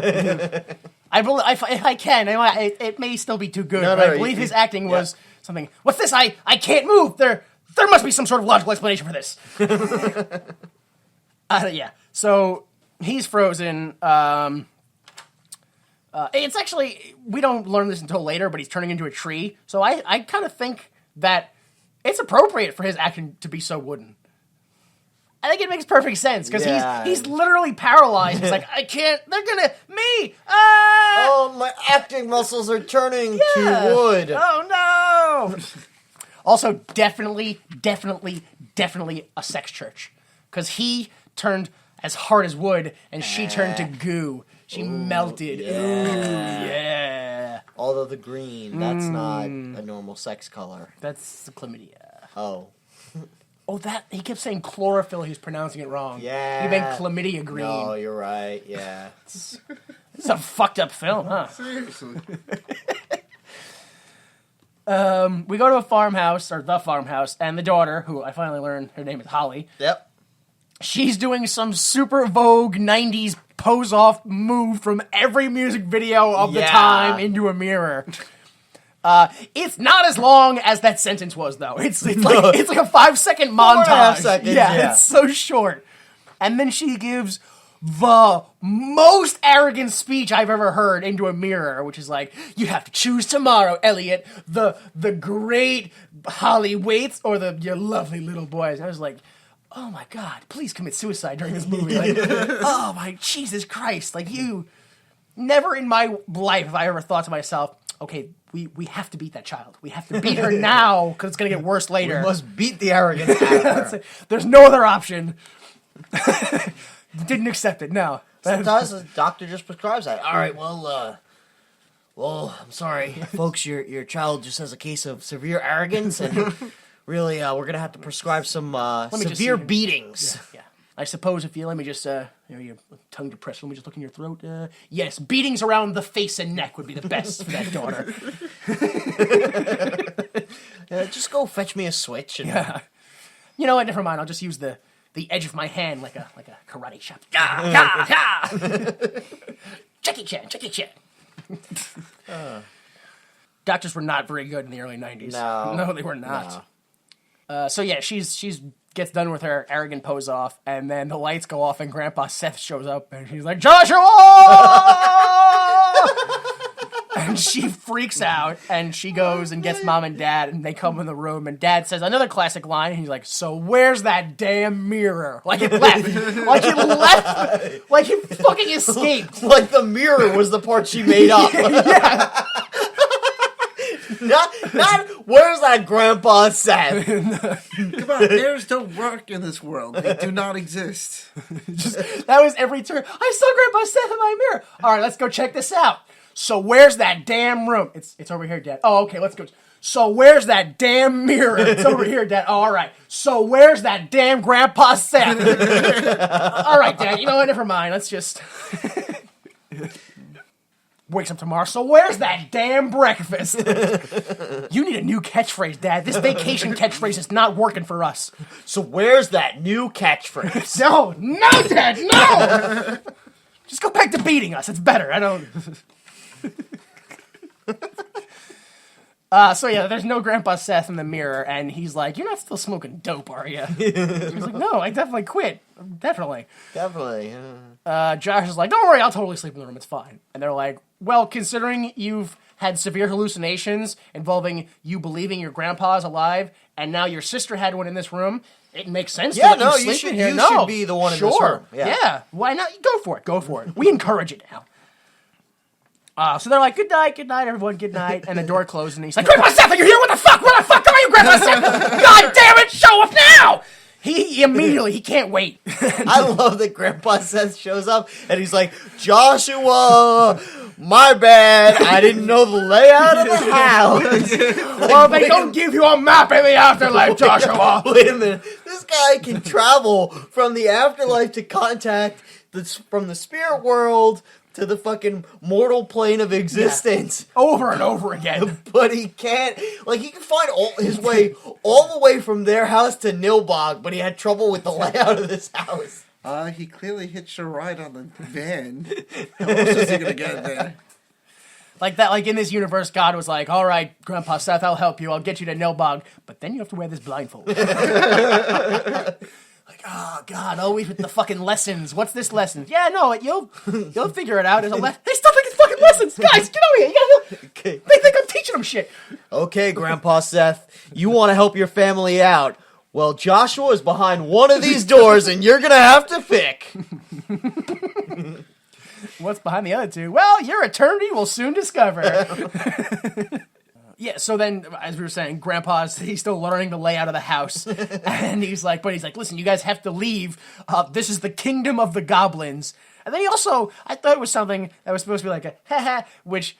I believe, if I can, it may still be too good. No, but no, I believe his acting was something. What's this? I can't move. There must be some sort of logical explanation for this. Yeah. So he's frozen. It's actually, we don't learn this until later, but he's turning into a tree. So I kind of think that it's appropriate for his acting to be so wooden. I think it makes perfect sense because he's literally paralyzed. He's like, I can't. They're gonna me. Ah! Oh, my acting muscles are turning to wood. Oh no! Also, definitely a sex church because he turned as hard as wood and she turned to goo. She melted. Yeah. Ooh, yeah. Although the green, that's not a normal sex color. That's chlamydia. Oh. Oh, that he kept saying chlorophyll. He was pronouncing it wrong. Yeah. He meant chlamydia green. No, you're right. Yeah. It's a fucked up film, huh? Seriously. We go to a farmhouse, or the farmhouse, and the daughter, who I finally learned her name is Holly, Yep. she's doing some super vogue 90s pose-off move from every music video of the time into a mirror. It's not as long as that sentence was, though. It's like a 5-second montage. 4.5 seconds, yeah. It's so short. And then she gives the most arrogant speech I've ever heard into a mirror, which is like, you have to choose tomorrow, Elliot. The great Holly waits or your lovely little boys. And I was like, oh my God, please commit suicide during this movie. Like, oh my Jesus Christ. Like never in my life have I ever thought to myself, okay, we have to beat that child. We have to beat her now because it's going to get worse later. We must beat the arrogant actor. There's no other option. Didn't accept it, no. Sometimes the doctor just prescribes that. All right, well, I'm sorry, folks. Your child just has a case of severe arrogance, and really, we're gonna have to prescribe some severe beatings. Yeah. I suppose if you let me just, your tongue depressed, let me just look in your throat. Yes, beatings around the face and neck would be the best for that daughter. Just go fetch me a switch. And... Yeah. You know what? Never mind. I'll just use the edge of my hand like a karate chop. Yeah. Jackie Chan. Doctors were not very good in the early 90s. No, they were not. No. So yeah, she's gets done with her arrogant pose off, and then the lights go off, and Grandpa Seth shows up, and he's like, Joshua! And she freaks out, and she goes and gets Mom and Dad, and they come in the room, and Dad says another classic line, and he's like, so where's that damn mirror? Like it left. Like it fucking escaped. Like the mirror was the part she made up. Yeah. Not where's that Grandpa Seth? Come on, mirrors don't work in this world. They do not exist. That was every turn. I saw Grandpa Seth in my mirror. All right, let's go check this out. So where's that damn room? It's over here, Dad. Oh, okay, let's go. So where's that damn mirror? It's over here, Dad. Oh, all right. So where's that damn Grandpa Seth? All right, Dad. You know what? Never mind. Let's just... Wakes up tomorrow. So where's that damn breakfast? You need a new catchphrase, Dad. This vacation catchphrase is not working for us. So where's that new catchphrase? No, Dad, no! Just go back to beating us. It's better. I don't... So yeah, there's no Grandpa Seth in the mirror, and he's like, you're not still smoking dope, are you? He's like, no, I definitely quit. Definitely. Definitely. Josh is like, don't worry, I'll totally sleep in the room. It's fine. And they're like, well, considering you've had severe hallucinations involving you believing your grandpa's alive, and now your sister had one in this room, it makes sense to let you sleep in here. You should be the one in this room. Yeah. Why not? Go for it. We encourage it now. So they're like, good night, everyone, good night. And the door closed, and he's like, Grandpa Seth, are you here? What the fuck? Where the fuck are you, Grandpa Seth? God damn it, show up now! He immediately, he can't wait. I love that Grandpa Seth shows up, and he's like, Joshua, My bad. I didn't know the layout of the house. Well, they don't give you a map in the afterlife, Joshua. Wait a minute. This guy can travel from the afterlife to contact from the spirit world to the fucking mortal plane of existence. Over and over again. But he can't, like, he can find his way all the way from their house to Nilbog, but he had trouble with the layout of this house. He clearly hitched a ride on the van. How else is he gonna get there? Like that, like in this universe, God was like, all right, Grandpa Seth, I'll help you. I'll get you to Nilbog, but then you have to wear this blindfold. Like, oh, God, always with the fucking lessons. What's this lesson? Yeah, no, you'll figure it out. There's a lesson. They still think it's fucking lessons. Guys, get over here. Okay. They think I'm teaching them shit. Okay, Grandpa Seth, you want to help your family out. Well, Joshua is behind one of these doors, and you're going to have to pick. What's behind the other two? Well, your eternity will soon discover. Yeah, so then, as we were saying, he's still learning the layout of the house. And he's like, listen, you guys have to leave. This is the kingdom of the goblins. And then I thought it was something that was supposed to be like a haha, which,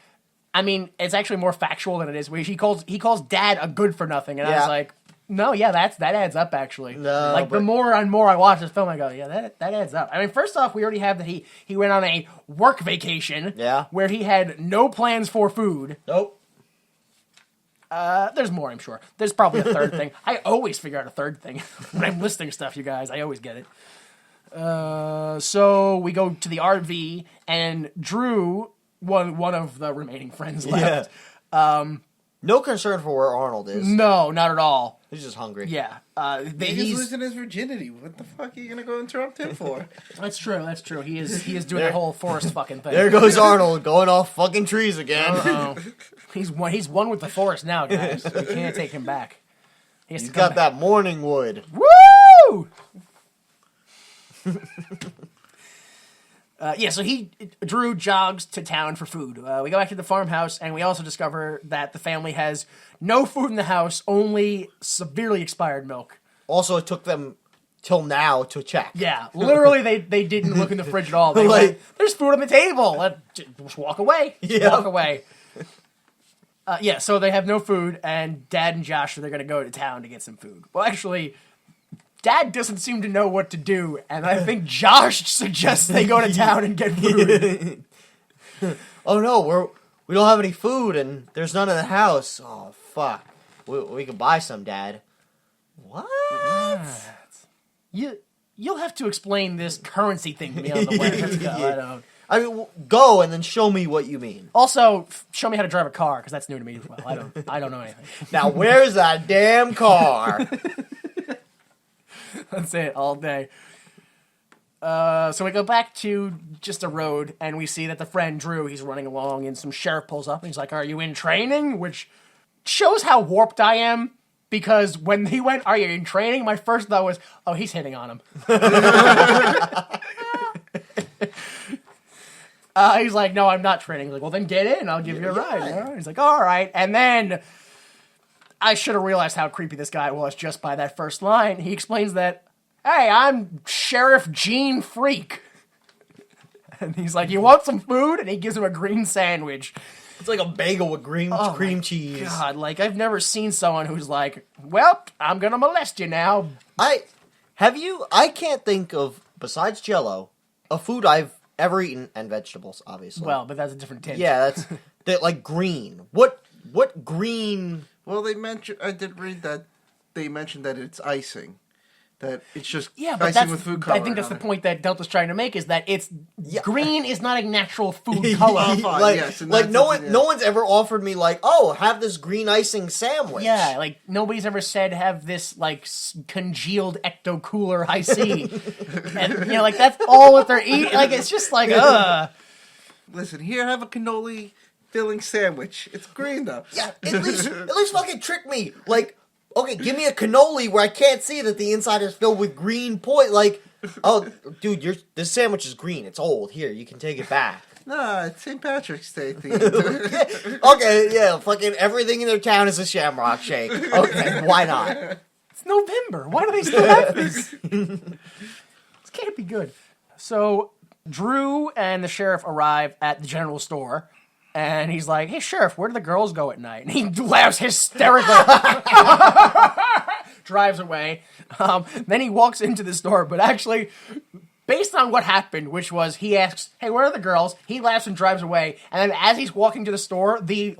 I mean, it's actually more factual than it is. Where he calls Dad a good for nothing. And I was like, no, yeah, that adds up, actually. No, like, the more and more I watch this film, I go, yeah, that adds up. I mean, first off, we already have that he went on a work vacation. Yeah. Where he had no plans for food. Nope. There's more, I'm sure. There's probably a third thing. I always figure out a third thing when I'm listing stuff, you guys. I always get it. So we go to the RV, and Drew, one of the remaining friends left. Yeah. No concern for where Arnold is. No, not at all. He's just hungry. Yeah. He's losing his virginity. What the fuck are you gonna go interrupt him for? That's true. He is doing that whole forest fucking thing. There goes Arnold going off fucking trees again. Uh-oh. He's one with the forest now, guys. We can't take him back. He's got that morning wood. Woo! So Drew jogs to town for food. We go back to the farmhouse, and we also discover that the family has no food in the house, only severely expired milk. Also, it took them till now to check. Yeah, literally, they didn't look in the fridge at all. They were like, there's food on the table. Just walk away. Walk away. So they have no food, and Dad and Josh they're going to go to town to get some food. Well, actually, Dad doesn't seem to know what to do, and I think Josh suggests they go to town and get food. Oh no, we don't have any food, and there's none in the house. Oh fuck, we can buy some, Dad. What? You'll have to explain this currency thing to me on the way. Let's go. I don't. I mean, go and then show me what you mean. Also, show me how to drive a car, because that's new to me as well. I don't know anything. Now, where's that damn car? That's it, all day. So we go back to just a road, and we see that the friend Drew, he's running along, and some sheriff pulls up, and he's like, "Are you in training?" Which shows how warped I am, because when he went, "Are you in training?" my first thought was, oh, he's hitting on him. He's like, "No, I'm not training." He's like, "Well, then get in. I'll give you a ride." He's like, "All right." And then I should have realized how creepy this guy was just by that first line. He explains that, "Hey, I'm Sheriff Gene Freak." And he's like, "You want some food?" And he gives him a green sandwich. It's like a bagel with cream cheese. God, like, I've never seen someone who's like, "Well, I'm gonna molest you now." I can't think of, besides Jell-O, a food I've ever eaten, and vegetables, obviously. Well, but that's a different tint. Yeah, they're like green. What green? Well, I did read that they mentioned that it's icing. That it's just Yeah, but icing with food coloring. I think that's the on it. point that Delta's trying to make, is that it's green is not a natural food color. Fine, Like, yes, and like that's no something, one, no one's ever offered me like, oh, have this green icing sandwich. Yeah, like nobody's ever said have this like congealed ecto cooler high C, and like that's all that they're eating. Like it's just like Listen, here, have a cannoli filling sandwich. It's green though. Yeah, at least fucking trick me. Like, okay, give me a cannoli where I can't see that the inside is filled with green Like, oh, dude, this sandwich is green. It's old. Here, you can take it back. Nah, it's St. Patrick's Day themed. Okay, yeah, fucking everything in their town is a Shamrock Shake. Okay, why not? it's November. Why do they still have this? This can't be good. So Drew and the sheriff arrive at the general store, and he's like, "Hey, sheriff, where do the girls go at night?" And he laughs hysterically, drives away. Then he walks into the store, but actually, based on what happened, which was he asks, "Hey, where are the girls?" He laughs and drives away, and then as he's walking to the store, the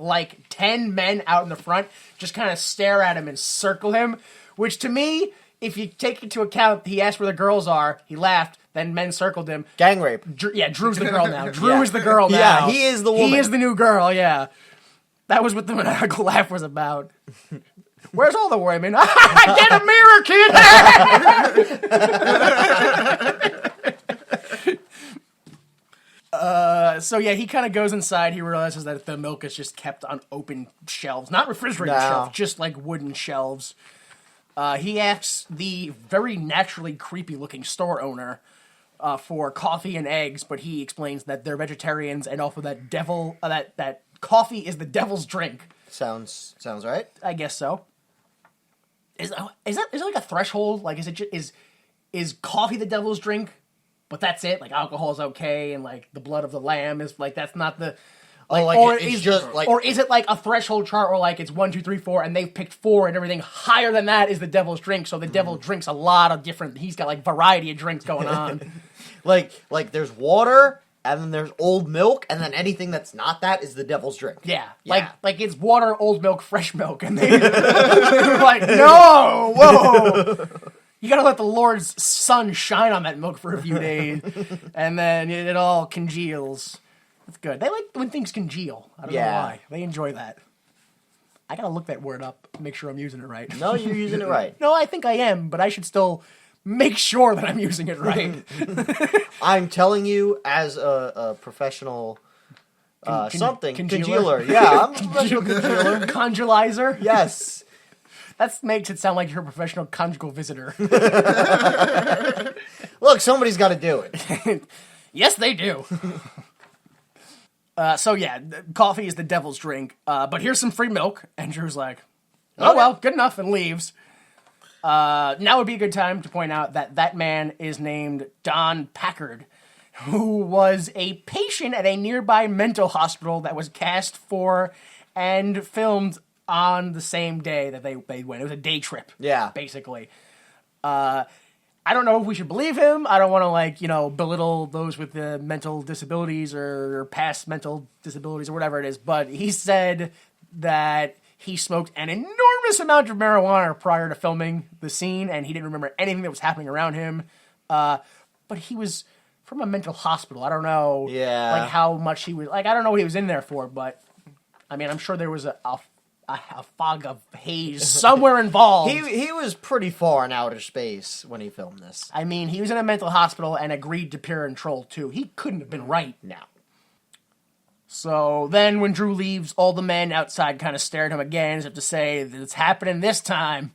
10 men out in the front just kind of stare at him and circle him, which to me, if you take into account he asked where the girls are, he laughed, then men circled him. Gang rape. Drew's the girl now. Drew is the girl now. Yeah, he is the woman. He is the new girl, yeah. That was what the maniacal laugh was about. Where's all the women? Get a mirror, kid! So yeah, he kind of goes inside. He realizes that the milk is just kept on open shelves. Not refrigerated shelves, just wooden shelves. He asks the very naturally creepy-looking store owner for coffee and eggs, but he explains that they're vegetarians and also that that coffee is the devil's drink. Sounds right. I guess so. Is it a threshold? Is coffee the devil's drink? But that's it. Alcohol is okay, and the blood of the lamb is that's not the. Or is it a threshold chart where it's 1, 2, 3, 4, and they've picked 4, and everything higher than that is the devil's drink. So the devil drinks a lot of different. He's got variety of drinks going on. There's water, and then there's old milk, and then anything that's not that is the devil's drink. Yeah. It's water, old milk, fresh milk, and they're no, whoa. You gotta let the Lord's sun shine on that milk for a few days, and then it all congeals. It's good. They like when things congeal. I don't know why. They enjoy that. I gotta look that word up, make sure I'm using it right. No, you're using it right. No, I think I am, but I should still make sure that I'm using it right. I'm telling you, as a professional congealer? Yeah, I'm a professional congealer. Conjulizer? Yes. That makes it sound like you're a professional conjugal visitor. Look, somebody's got to do it. Yes, they do. Coffee is the devil's drink, but here's some free milk. And Drew's like, oh, well, good enough, and leaves. Now would be a good time to point out that man is named Don Packard, who was a patient at a nearby mental hospital that was cast for and filmed on the same day that they went. It was a day trip, basically. I don't know if we should believe him. I don't want to, belittle those with the mental disabilities or past mental disabilities or whatever it is. But he said that he smoked an enormous amount of marijuana prior to filming the scene, and he didn't remember anything that was happening around him. But he was from a mental hospital. I don't know, how much he was. I don't know what he was in there for, but I'm sure there was a fog of haze somewhere involved. He was pretty far in outer space when he filmed this. He was in a mental hospital and agreed to peer and troll too. He couldn't have been right. No. So then when Drew leaves, all the men outside kind of stare at him again as if to say that it's happening this time.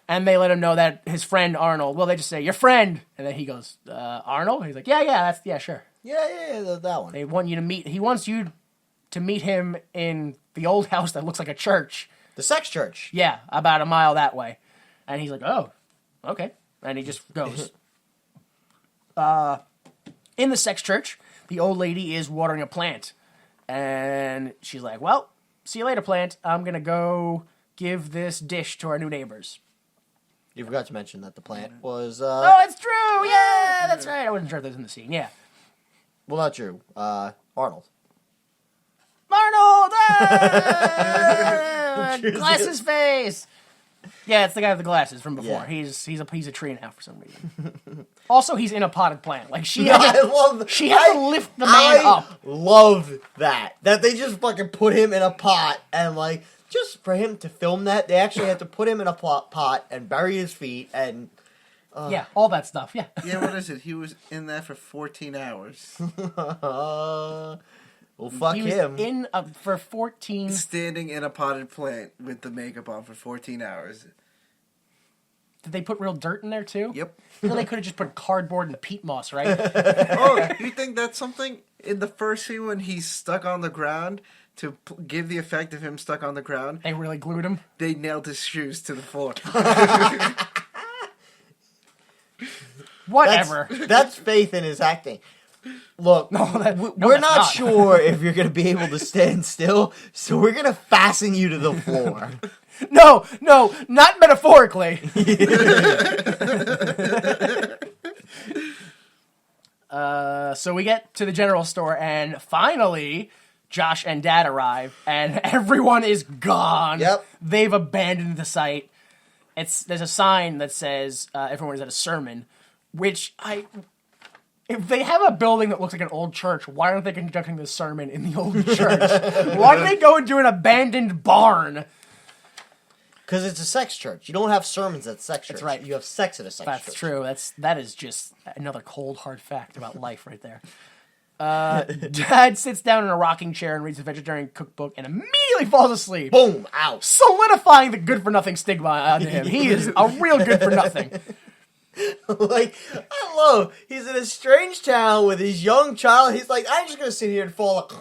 And they let him know that his friend Arnold, they just say, your friend. And then he goes, Arnold? And he's like, yeah, sure. Yeah, that one. He wants you to meet him in the old house that looks like a church. The sex church. Yeah, about a mile that way. And he's like, oh, okay. And he just goes. In the sex church, the old lady is watering a plant. And she's like, well, see you later, plant. I'm going to go give this dish to our new neighbors. You forgot to mention that the plant was... Oh, it's Drew! Yeah, that's right. I wasn't sure if that was in the scene. Yeah. Well, not Drew. Arnold. Arnold! Glasses face! Yeah, it's the guy with the glasses from before. Yeah. He's a tree now for some reason. Also, he's in a potted plant. She had to lift the man up. I love that they just fucking put him in a pot and just for him to film that, they actually had to put him in a pot and bury his feet and... yeah, all that stuff, yeah. Yeah, what is it? He was in that for 14 hours. Well, fuck he was him. For 14... Standing in a potted plant with the makeup on for 14 hours. Did they put real dirt in there, too? Yep. They could have just put cardboard and peat moss, right? Oh, you think that's something? In the first scene when he's stuck on the ground, to give the effect of him stuck on the ground... They really glued him? They nailed his shoes to the floor. Whatever. That's faith in his acting. Look, no, we're that's not not. sure if you're gonna be able to stand still, so we're gonna fasten you to the floor. No, not metaphorically. So we get to the general store, and finally, Josh and Dad arrive, and everyone is gone. Yep. They've abandoned the site. There's a sign that says everyone is at a sermon, which if they have a building that looks like an old church, why aren't they conducting the sermon in the old church? Why do they go into an abandoned barn? Because it's a sex church. You don't have sermons at sex church. That's right. You have sex at a sex church. That's true. That is just another cold, hard fact about life right there. Dad sits down in a rocking chair and reads a vegetarian cookbook and immediately falls asleep. Boom! Out. Solidifying the good-for-nothing stigma onto him. He is a real good-for-nothing. Like, I love. He's in a strange town with his young child. He's like, I'm just gonna sit here and fall.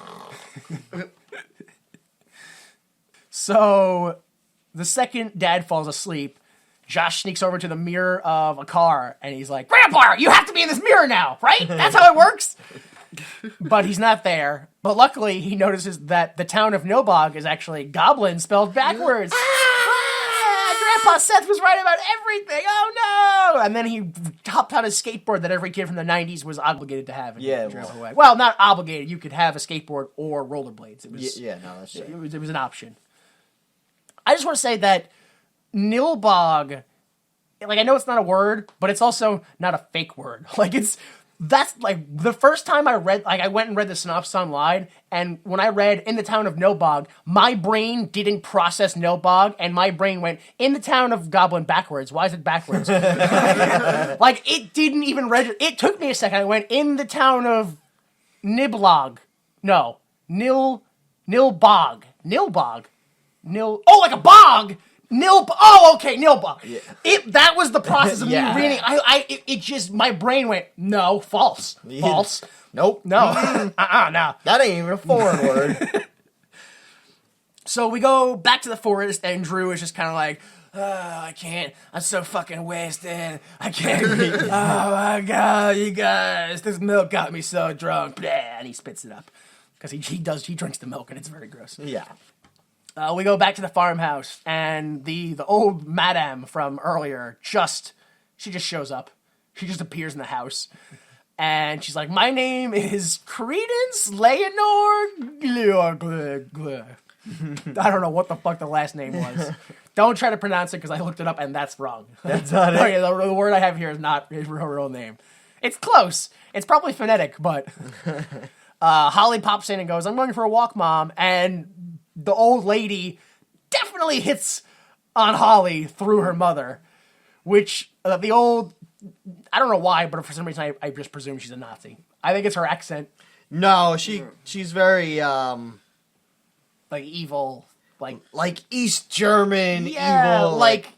So, the second Dad falls asleep, Josh sneaks over to the mirror of a car and he's like, Grandpa, you have to be in this mirror now, right? That's how it works. But he's not there. But luckily, he notices that the town of Nobog is actually Goblin spelled backwards. Grandpa Seth was right about everything. Oh no! And then he hopped on his skateboard that every kid from the 90s was obligated to have. And Yeah, drove well. away. Well, not obligated. You could have a skateboard or rollerblades. It was, Yeah, no, that's right. it was an option. I just want to say that Nilbog, like, I know it's not a word, but it's also not a fake word. That's like the first time I read, like, I went and read the synopsis online, and when I read in the town of Nobog, my brain didn't process Nobog, and my brain went in the town of Goblin backwards. Why is it backwards? Like, it didn't even register. It took me a second. I went in the town of Niblog. No, Nilbog. Oh, like a bog. Oh, okay, Nilbog. Yeah. That was the process of Yeah. me reading. It just, my brain went, no, false. False. Nope. No. No. That ain't even a foreign word. So we go back to the forest, and Drew is just kind of like, I can't. I'm so fucking wasted. I can't. Oh my god, you guys. This milk got me so drunk. Blah, and he spits it up. Because he drinks the milk, and it's very gross. Yeah. We go back to the farmhouse, and the old madame from earlier she just shows up. She just appears in the house. And she's like, my name is Credence Leonore I don't know what the fuck the last name was. Don't try to pronounce it because I looked it up and that's wrong. That's not it. Okay, the word I have here is not his real name. It's close. It's probably phonetic, but Holly pops in and goes, I'm going for a walk, Mom. And the old lady definitely hits on Holly through her mother, which I don't know why, but for some reason I just presume she's a Nazi. I think it's her accent. No, she's very Like evil, like East German yeah, evil. like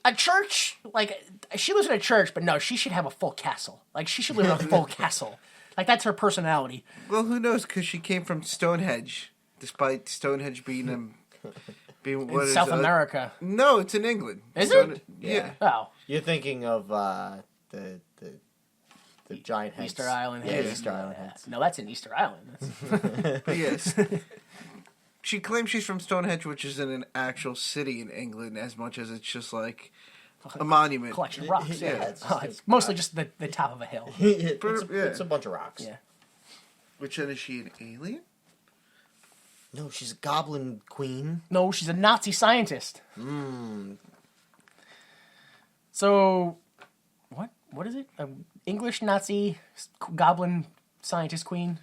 a church. Like she lives in a church, but no, she should have a full castle. Like she should live in a full castle. Like that's her personality. Well, who knows? Because she came from Stonehenge, despite Stonehenge being In South America. No, it's in England. Is it? Yeah. Oh, You're thinking of the giant heads. Easter Island. Yeah, heads. Easter Island heads. No, that's in Easter Island. That's... Yes. She claims she's from Stonehenge, which isn't an actual city in England, as much as it's just like a monument. collection of rocks. Yeah, Yeah, it's mostly just the top of a hill. It's a bunch of rocks. Yeah. Which then is she an alien? No, she's a goblin queen. No, she's a Nazi scientist. So, what is it? English Nazi goblin scientist queen?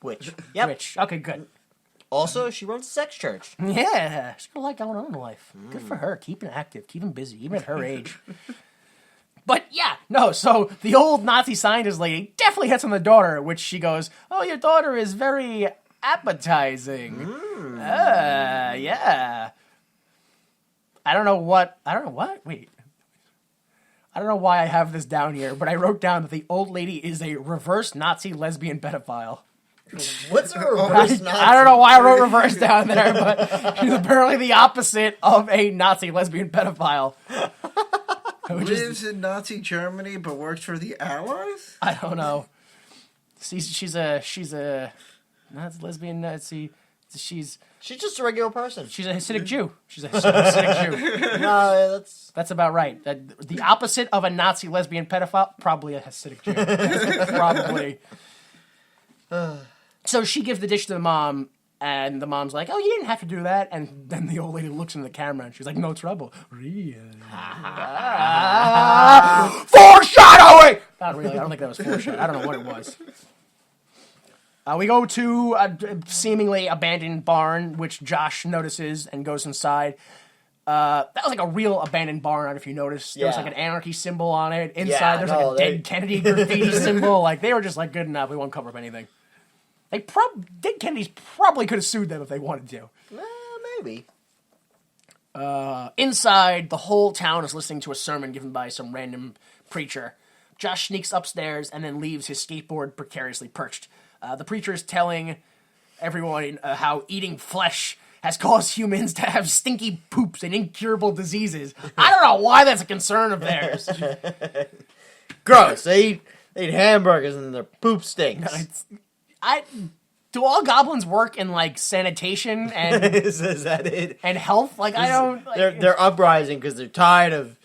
Witch. Yep. Witch. Okay, good. Also, she runs a sex church. Yeah, she's got a lot going on in life. Good for her. Keeping active, keeping busy, even at her age. But yeah, no, so the old Nazi scientist lady definitely hits on the daughter, which she goes, oh, your daughter is very appetizing. Yeah. I don't know what, wait. I don't know why I have this down here, but I wrote down that the old lady is a reverse Nazi lesbian pedophile. What's a reverse Nazi? I don't know why I wrote reverse down there, but she's apparently the opposite of a Nazi lesbian pedophile. Lives in Nazi Germany but works for the Allies? I don't know. She's a not lesbian Nazi. She's just a regular person. a Hasidic Jew. She's a Hasidic Jew. No, That's about right. The opposite of a Nazi lesbian pedophile, probably a Hasidic Jew. Probably. So she gives the dish to the mom, and the mom's like, "Oh, you didn't have to do that." And then the old lady looks into the camera, and she's like, "No trouble." Really? Foreshadowing! Not really. I don't think that was foreshadowing. I don't know what it was. We go to a seemingly abandoned barn, which Josh notices and goes inside. That was like a real abandoned barn. I don't know if you noticed. There was like an anarchy symbol on it. Inside, there's like a dead Kennedy graffiti symbol. Like, they were just like, good enough. We won't cover up anything. Dead Kennedys probably could have sued them if they wanted to. Maybe. Inside, the whole town is listening to a sermon given by some random preacher. Josh sneaks upstairs and then leaves his skateboard precariously perched. The preacher is telling everyone how eating flesh has caused humans to have stinky poops and incurable diseases. I don't know why that's a concern of theirs. Gross. They eat hamburgers and their poop stinks. Do all goblins work in like sanitation and Is that it? and health? Like, I don't. Like, They're uprising because they're tired of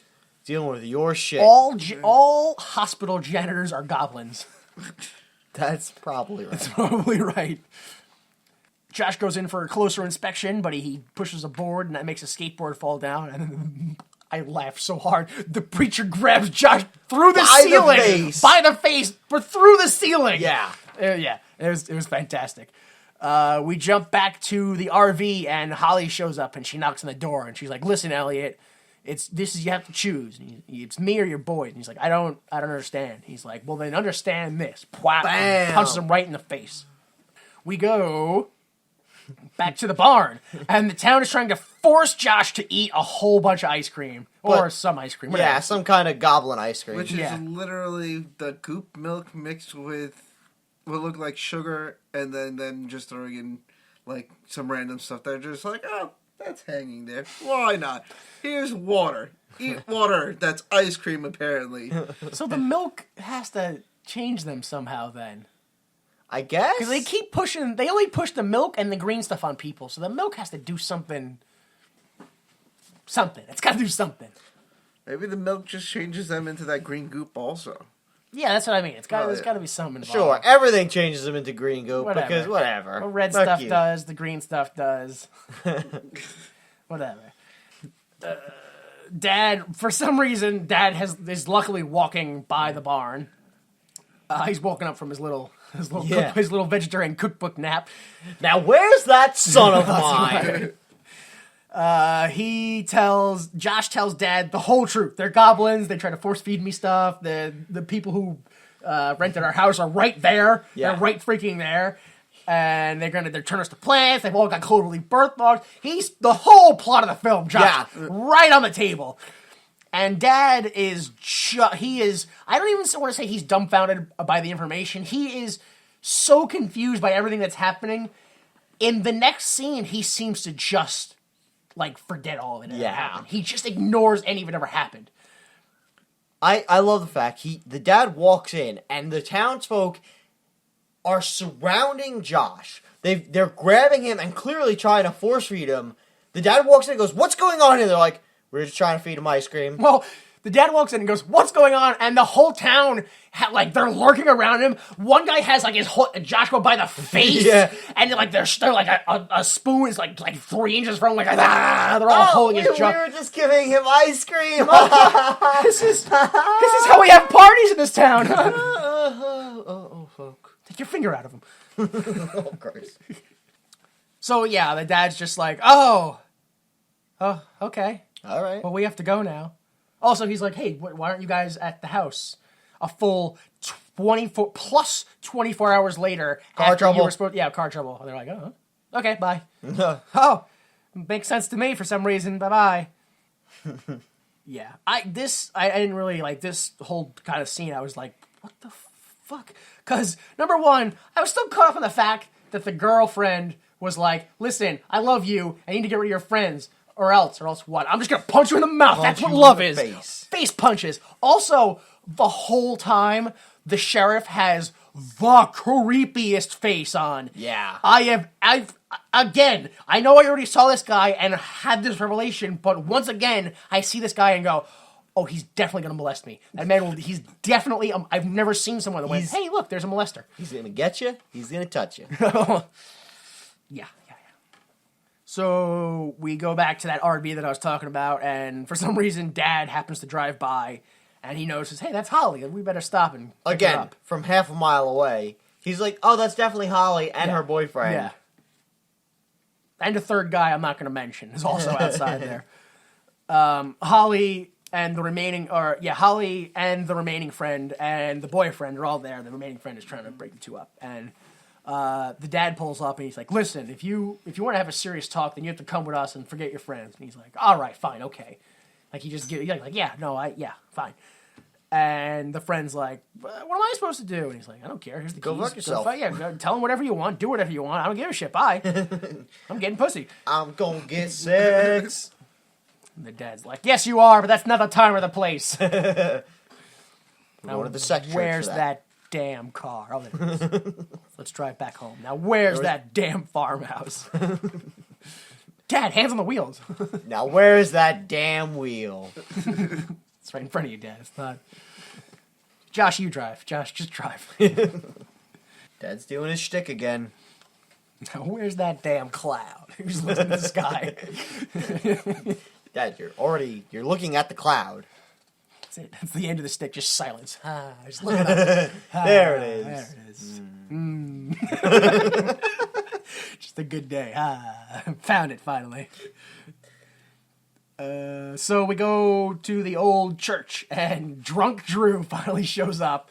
dealing with your shit. all hospital janitors are goblins. That's probably right. That's probably right. Josh goes in for a closer inspection, but he pushes a board and that makes a skateboard fall down. And then I laughed so hard. The preacher grabs Josh through the ceiling, by the face, but through the ceiling. Yeah, it was fantastic. We jump back to the RV and Holly shows up and she knocks on the door and she's like, "Listen, Elliot, you have to choose. It's me or your boys." And he's like, I don't understand. He's like, "Well, then understand this." Pwap, and punches him right in the face. We go back to the barn, and the town is trying to force Josh to eat a whole bunch of ice cream. Or some ice cream. Whatever. Yeah, some kind of goblin ice cream. Which is literally the goop milk mixed with what looked like sugar, and then them just throwing in like some random stuff. They're just like, oh, that's hanging there. Why not? Here's water. Eat water. That's ice cream, apparently. So the milk has to change them somehow then. I guess. Because they keep pushing, they only push the milk and the green stuff on people. So the milk has to do something. It's got to do something. Maybe the milk just changes them into that green goop also. Yeah, that's what I mean. There's got to be something involved. Sure, everything changes them into green goop Whatever. because whatever. The red stuff does, the green stuff does. Whatever. Dad, for some reason, is luckily walking by the barn. He's woken up from his little vegetarian cookbook nap. Now, where's that son of mine? Josh tells Dad the whole truth. They're goblins. They try to force feed me stuff. The people who rented our house are right there. Yeah. They're right freaking there. And they're turn us to plants. They've all got clearly birthmarks. He's the whole plot of the film, Josh, right on the table. And Dad is I don't even want to say he's dumbfounded by the information. He is so confused by everything that's happening. In the next scene, he seems to just forget all of it ever happened. He just ignores any of it ever happened. I love the fact the dad walks in and the townsfolk are surrounding Josh. They're grabbing him and clearly trying to force feed him. The dad walks in and goes, "What's going on here?" They're like, "We're just trying to feed him ice cream." Well, the dad walks in and goes, "What's going on?" And the whole town, they're lurking around him. One guy has Josh go by the face, and they're like a spoon is like 3 inches from him, they're all holding his jaw. We were just giving him ice cream. This is how we have parties in this town. Oh, fuck. Take your finger out of him. Oh, gross. So yeah, the dad's just like, oh, okay. All right. Well, we have to go now. Also, he's like, "Hey, why aren't you guys at the house?" A full 24 hours later. Car trouble. You were car trouble. They're like, "Oh, okay, bye." Oh, makes sense to me for some reason. Bye-bye. Yeah. I didn't really like this whole kind of scene. I was like, what the fuck? Because, number one, I was still caught up in the fact that the girlfriend was like, "Listen, I love you. I need to get rid of your friends. Or else what? I'm just going to punch you in the mouth." That's what love is. Face punches. Also, the whole time, the sheriff has the creepiest face on. Yeah. Again, I know I already saw this guy and had this revelation, but once again, I see this guy and go, oh, he's definitely going to molest me. That man, he's definitely, I've never seen someone that went, hey, look, there's a molester. He's going to get you. He's going to touch you. Yeah. So we go back to that RV that I was talking about, and for some reason, Dad happens to drive by, and he notices, hey, that's Holly. We better stop and pick her Again, up. from half a mile away, he's like, oh, that's definitely Holly and her boyfriend. Yeah. And a third guy I'm not going to mention is also outside there. Holly and the remaining friend and the boyfriend are all there. The remaining friend is trying to break the two up, and the dad pulls up and he's like, "Listen, if you want to have a serious talk, then you have to come with us and forget your friends." And he's like, "All right, fine, okay." Like he just fine. And the friend's like, "What am I supposed to do?" And he's like, "I don't care. Here's the Go keys. fuck yourself." Go tell him whatever you want. Do whatever you want. I don't give a shit. Bye. I'm getting pussy." I'm going to get sex. And the dad's like, "Yes, you are, but that's not the time or the place." We're going to the sex church Where's for that damn car? Oh, there it is. Let's drive back home. Now, where's that damn farmhouse? Dad, hands on the wheels. Now, where's that damn wheel? It's right in front of you, Dad. It's not. Josh, you drive. Josh, just drive. Dad's doing his shtick again. Now, where's that damn cloud? Who's looking at the sky? Dad, you're looking at the cloud. That's it. That's the end of the stick. Just silence. Just look at it. There it is. There it is. Just a good day. Found it finally. So we go to the old church, and drunk Drew finally shows up.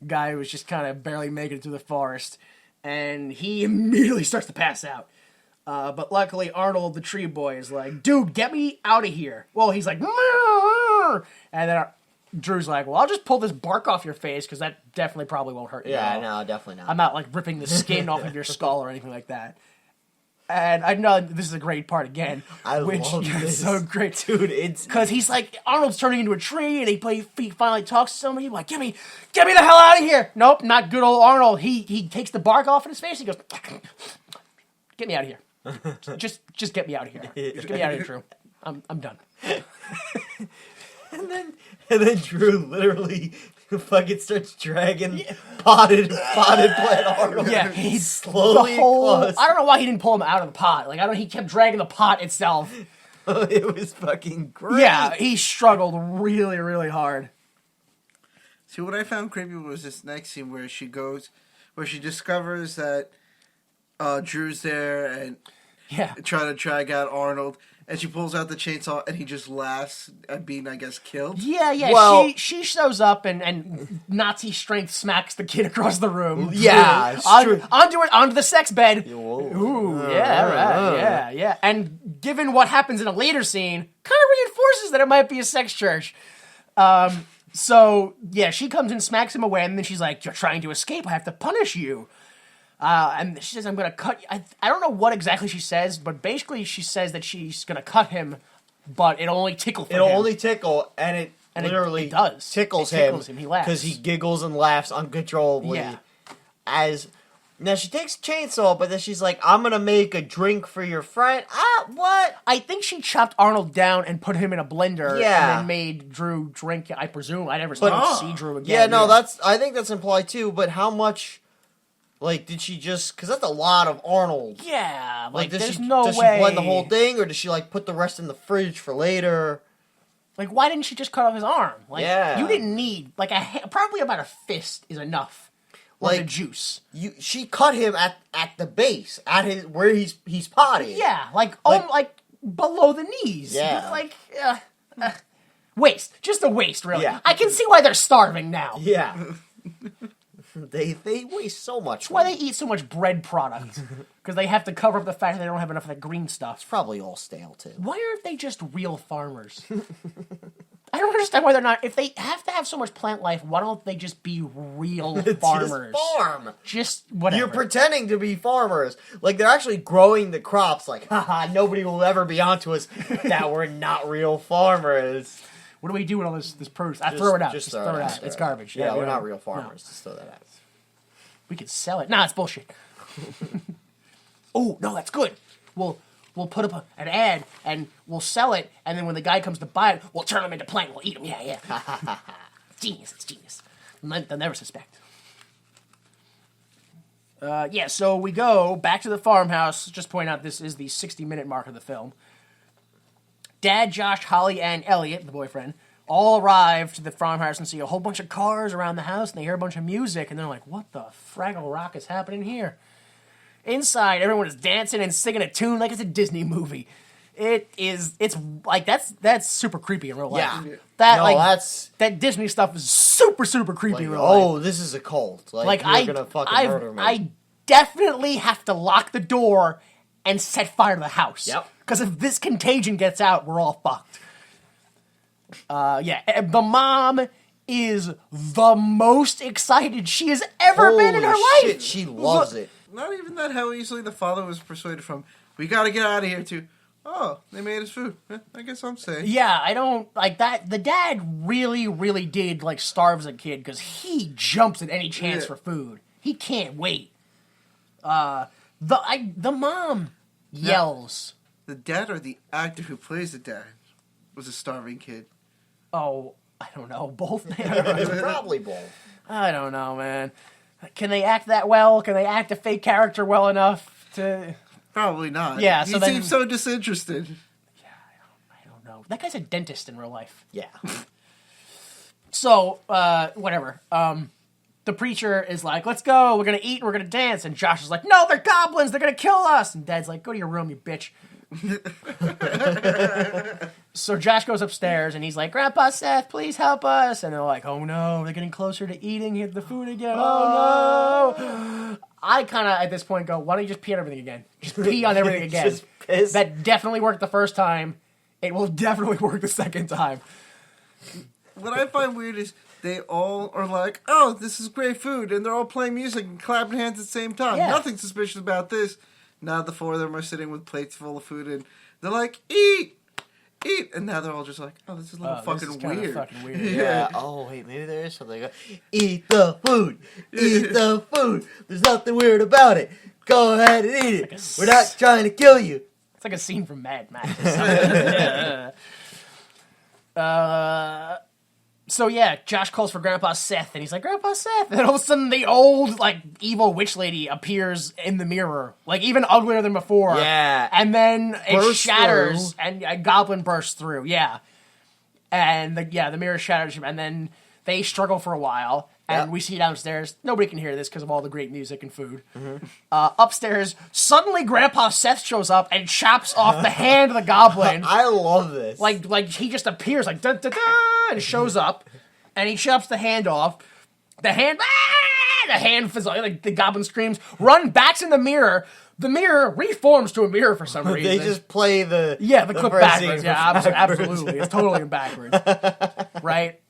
Guy who was just kind of barely making it through the forest, and he immediately starts to pass out. But luckily, Arnold, the tree boy, is like, "Dude, get me out of here." Well, he's like, "Murr!" And then Drew's like, "Well, I'll just pull this bark off your face, because that definitely probably won't hurt you." Yeah, at all. no, definitely not. I'm not like ripping the skin off of your skull or anything like that." And I know this is a great part again, which love is this. so great, Dude, it's... because he's like, Arnold's turning into a tree, and he finally talks to somebody, like, get me the hell out of here. Nope, not good old Arnold. He takes the bark off in his face, and he goes, "Get me out of here. Just get me out of here. Just get me out of here, Drew. I'm done." And then Drew literally fucking starts dragging potted plant Arnold. Yeah, he slowly I don't know why he didn't pull him out of the pot. Like, he kept dragging the pot itself. It was fucking great. Yeah, he struggled really, really hard. See, what I found creepy was this next scene where she discovers that Drew's there and trying to drag out Arnold, and she pulls out the chainsaw, and he just laughs at being, I guess, killed. Yeah. Well, she shows up and Nazi strength smacks the kid across the room. Yeah, onto the sex bed. Whoa. Ooh, right, yeah. And given what happens in a later scene, kind of reinforces that it might be a sex church. So yeah, she comes and smacks him away, and then she's like, "You're trying to escape. I have to punish you." And she says, "I'm going to cut you." I don't know what exactly she says, but basically she says that she's going to cut him, but it'll only tickle for him. It'll only tickle, and it literally it does. tickles It tickles him. He laughs. because he giggles and laughs uncontrollably. Yeah. Now she takes a chainsaw, but then she's like, "I'm going to make a drink for your friend." What? I think she chopped Arnold down and put him in a blender Yeah. and then made Drew drink it, I presume. I never see Drew again. Yeah, no, I think that's implied too, but how much... Like, did she just... Because that's a lot of Arnold. Yeah, like does there's she, no does way. she blend the whole thing, or does she, like, put the rest in the fridge for later? Like, why didn't she just cut off his arm? Like, Yeah. you didn't need... Like, probably about a fist is enough. Like, the juice. She cut him at the base, at his where he's potty. Yeah, like below the knees. Yeah. Like, waist. Just the waist, really. Yeah. I can see why they're starving now. Yeah. They waste so much. That's why they eat so much bread product. Because they have to cover up the fact that they don't have enough of that green stuff. Probably all stale, too. Why aren't they just real farmers? I don't understand why they're not. If they have to have so much plant life, why don't they just be real farmers? Just farm. Just whatever. You're pretending to be farmers. Like, they're actually growing the crops. Like, haha, nobody will ever be onto us that we're not real farmers. What do we do with all this produce? Throw it out. Just throw it out. It's garbage. Yeah, we're no. not real farmers. Just throw that out. We could sell it. Nah, it's bullshit. Oh, no, that's good. We'll put up an ad, and we'll sell it, and then when the guy comes to buy it, we'll turn him into plain. We'll eat him. Yeah. It's genius. It's genius. They'll never suspect. So we go back to the farmhouse. Just point out this is the 60-minute mark of the film. Dad, Josh, Holly, and Elliot, the boyfriend, all arrive to the farmhouse and see a whole bunch of cars around the house, and they hear a bunch of music, and they're like, what the Fraggle Rock is happening here? Inside, everyone is dancing and singing a tune like it's a Disney movie. It's like, that's super creepy in real life. Yeah. That Disney stuff is super, super creepy in real life. This is a cult. You're gonna fucking murder me. I definitely have to lock the door and set fire to the house. Yep. Because if this contagion gets out, we're all fucked. The mom is the most excited she has ever been in her shit, life. She loves it. Not even that how easily the father was persuaded from, we gotta get out of here, to, oh, they made us food. I guess I'm safe. Yeah, I don't like that. The dad really, really did like starve as a kid because he jumps at any chance for food. He can't wait. The mom yells. The dad or the actor who plays the dad was a starving kid. Oh, I don't know. Both. It's probably both. I don't know, man. Can they act that well? Can they act a fake character well enough to? Probably not. Yeah, he so then- seems so disinterested. I don't know. That guy's a dentist in real life. Yeah. So, whatever. The preacher is like, let's go, we're gonna eat and we're gonna dance. And Josh is like, no, they're goblins, they're gonna kill us. And Dad's like, go to your room, you bitch. So Josh goes upstairs and he's like, Grandpa Seth, please help us. And they're like, oh no, they're getting closer to eating the food again. Oh no. I kind of, at this point, go, why don't you just pee on everything again? Just pee on everything again. Just piss. That definitely worked the first time. It will definitely work the second time. What I find weird is they all are like, oh, this is great food. And they're all playing music and clapping hands at the same time. Yeah. Nothing suspicious about this. Now the four of them are sitting with plates full of food and they're like, eat! And now they're all just like, oh, this is a little This is fucking kinda weird. fucking weird. Yeah. Oh, wait, maybe there is something. Eat the food. Eat the food. There's nothing weird about it. Go ahead and eat it. We're not trying to kill you. It's like a scene from Mad Max. So yeah, Josh calls for Grandpa Seth, and he's like, Grandpa Seth! And all of a sudden, the old, like, evil witch lady appears in the mirror. Like, even uglier than before. Yeah. And then it Bursts shatters, through. and a goblin bursts through, yeah. And, the mirror shatters, and then they struggle for a while, and Yep. we see downstairs. Nobody can hear this because of all the great music and food. Upstairs, suddenly Grandpa Seth shows up and chops off the hand of the goblin. I love this. Like he just appears like da da da and shows up, and he chops the hand off. The hand fizzles. Like the goblin screams, run backs in the mirror. The mirror reforms to a mirror for some reason. they just play the clip first backwards. scene Yeah, backwards. absolutely. It's totally in backwards. Right?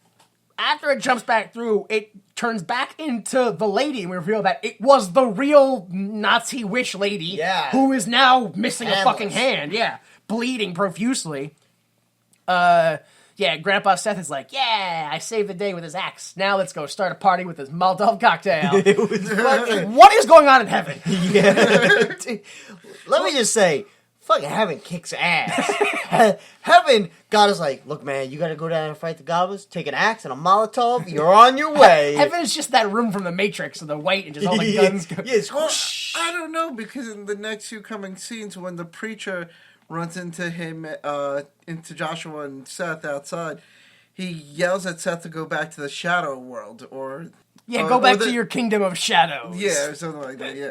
After it jumps back through, it turns back into the lady, and we reveal that it was the real Nazi witch lady Yeah. who is now missing a Handless. fucking hand. Yeah. Bleeding profusely. Grandpa Seth is like, yeah, I saved the day with his axe. Now let's go start a party with his Molotov cocktail. It was fucking... What is going on in heaven? Yeah. Dude, let me just say, fucking heaven kicks ass. Heaven, God is like, look, man, you gotta go down and fight the goblins, take an axe and a Molotov, you're on your way. Heaven is just that room from the Matrix, and the white and just all the guns go. Yes. Well, I don't know, because in the next few coming scenes, when the preacher runs into him, into Joshua and Seth outside, he yells at Seth to go back to the shadow world, or... Yeah, go back or to your kingdom of shadows. Yeah, or something like that, yeah.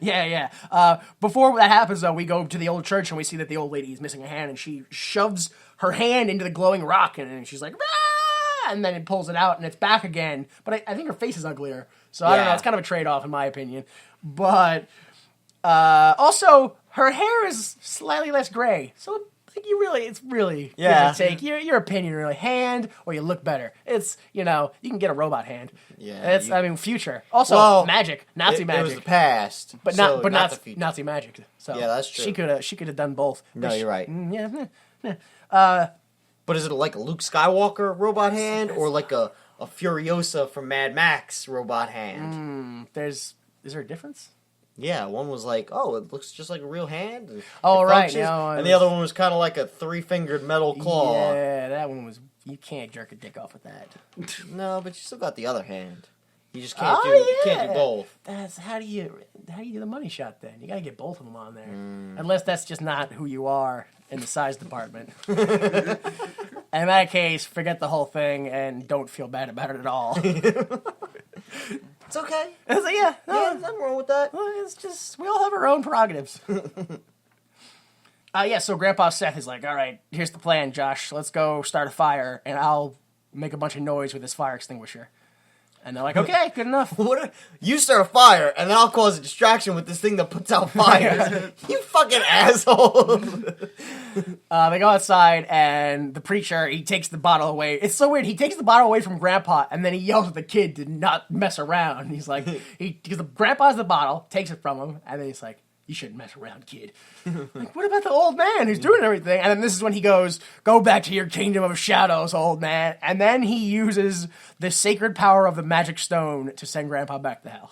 Yeah. Before that happens, though, we go to the old church and we see that the old lady is missing a hand, and she shoves her hand into the glowing rock, and she's like, "Rah!" And then it pulls it out, and it's back again. But I think her face is uglier, so I don't know. Yeah. It's kind of a trade-off, in my opinion. But also, her hair is slightly less gray, so it's really Yeah. give or take your opinion, really. Hand or you look better. It's you can get a robot hand. Yeah, It's future. Also, Well, magic, Nazi It magic. was the past, But so not the future. Nazi magic. So Yeah, that's true. She could have done both. No, you're right. Yeah. But is it like a Luke Skywalker robot hand, or like a a Furiosa from Mad Max robot hand. Is there a difference? Yeah, one was like, oh, it looks just like a real hand. And Oh, it right. functions. No, And the other one was kind of like a 3-fingered metal claw. Yeah, that one was. You can't jerk a dick off with that. No, but you still got the other hand. You just can't can't do both. That's how do you do the money shot then? You gotta get both of them on there, unless that's just not who you are in the size department. In that case, forget the whole thing and don't feel bad about it at all. It's okay. It's like, yeah, Yeah, nothing wrong with that. it's just we all have our own prerogatives. So Grandpa Seth is like, all right, here's the plan, Josh. Let's go start a fire, and I'll make a bunch of noise with this fire extinguisher. And they're like, okay, good enough. You start a fire, and then I'll cause a distraction with this thing that puts out fires. You fucking asshole. They go outside, and the preacher, he takes the bottle away. It's so weird. He takes the bottle away from Grandpa, and then he yells at the kid to not mess around. He's like, because the Grandpa has the bottle, takes it from him, and then he's like, you shouldn't mess around, kid. Like, what about the old man who's doing everything? And then this is when he goes, go back to your kingdom of shadows, old man. And then he uses the sacred power of the magic stone to send Grandpa back to hell.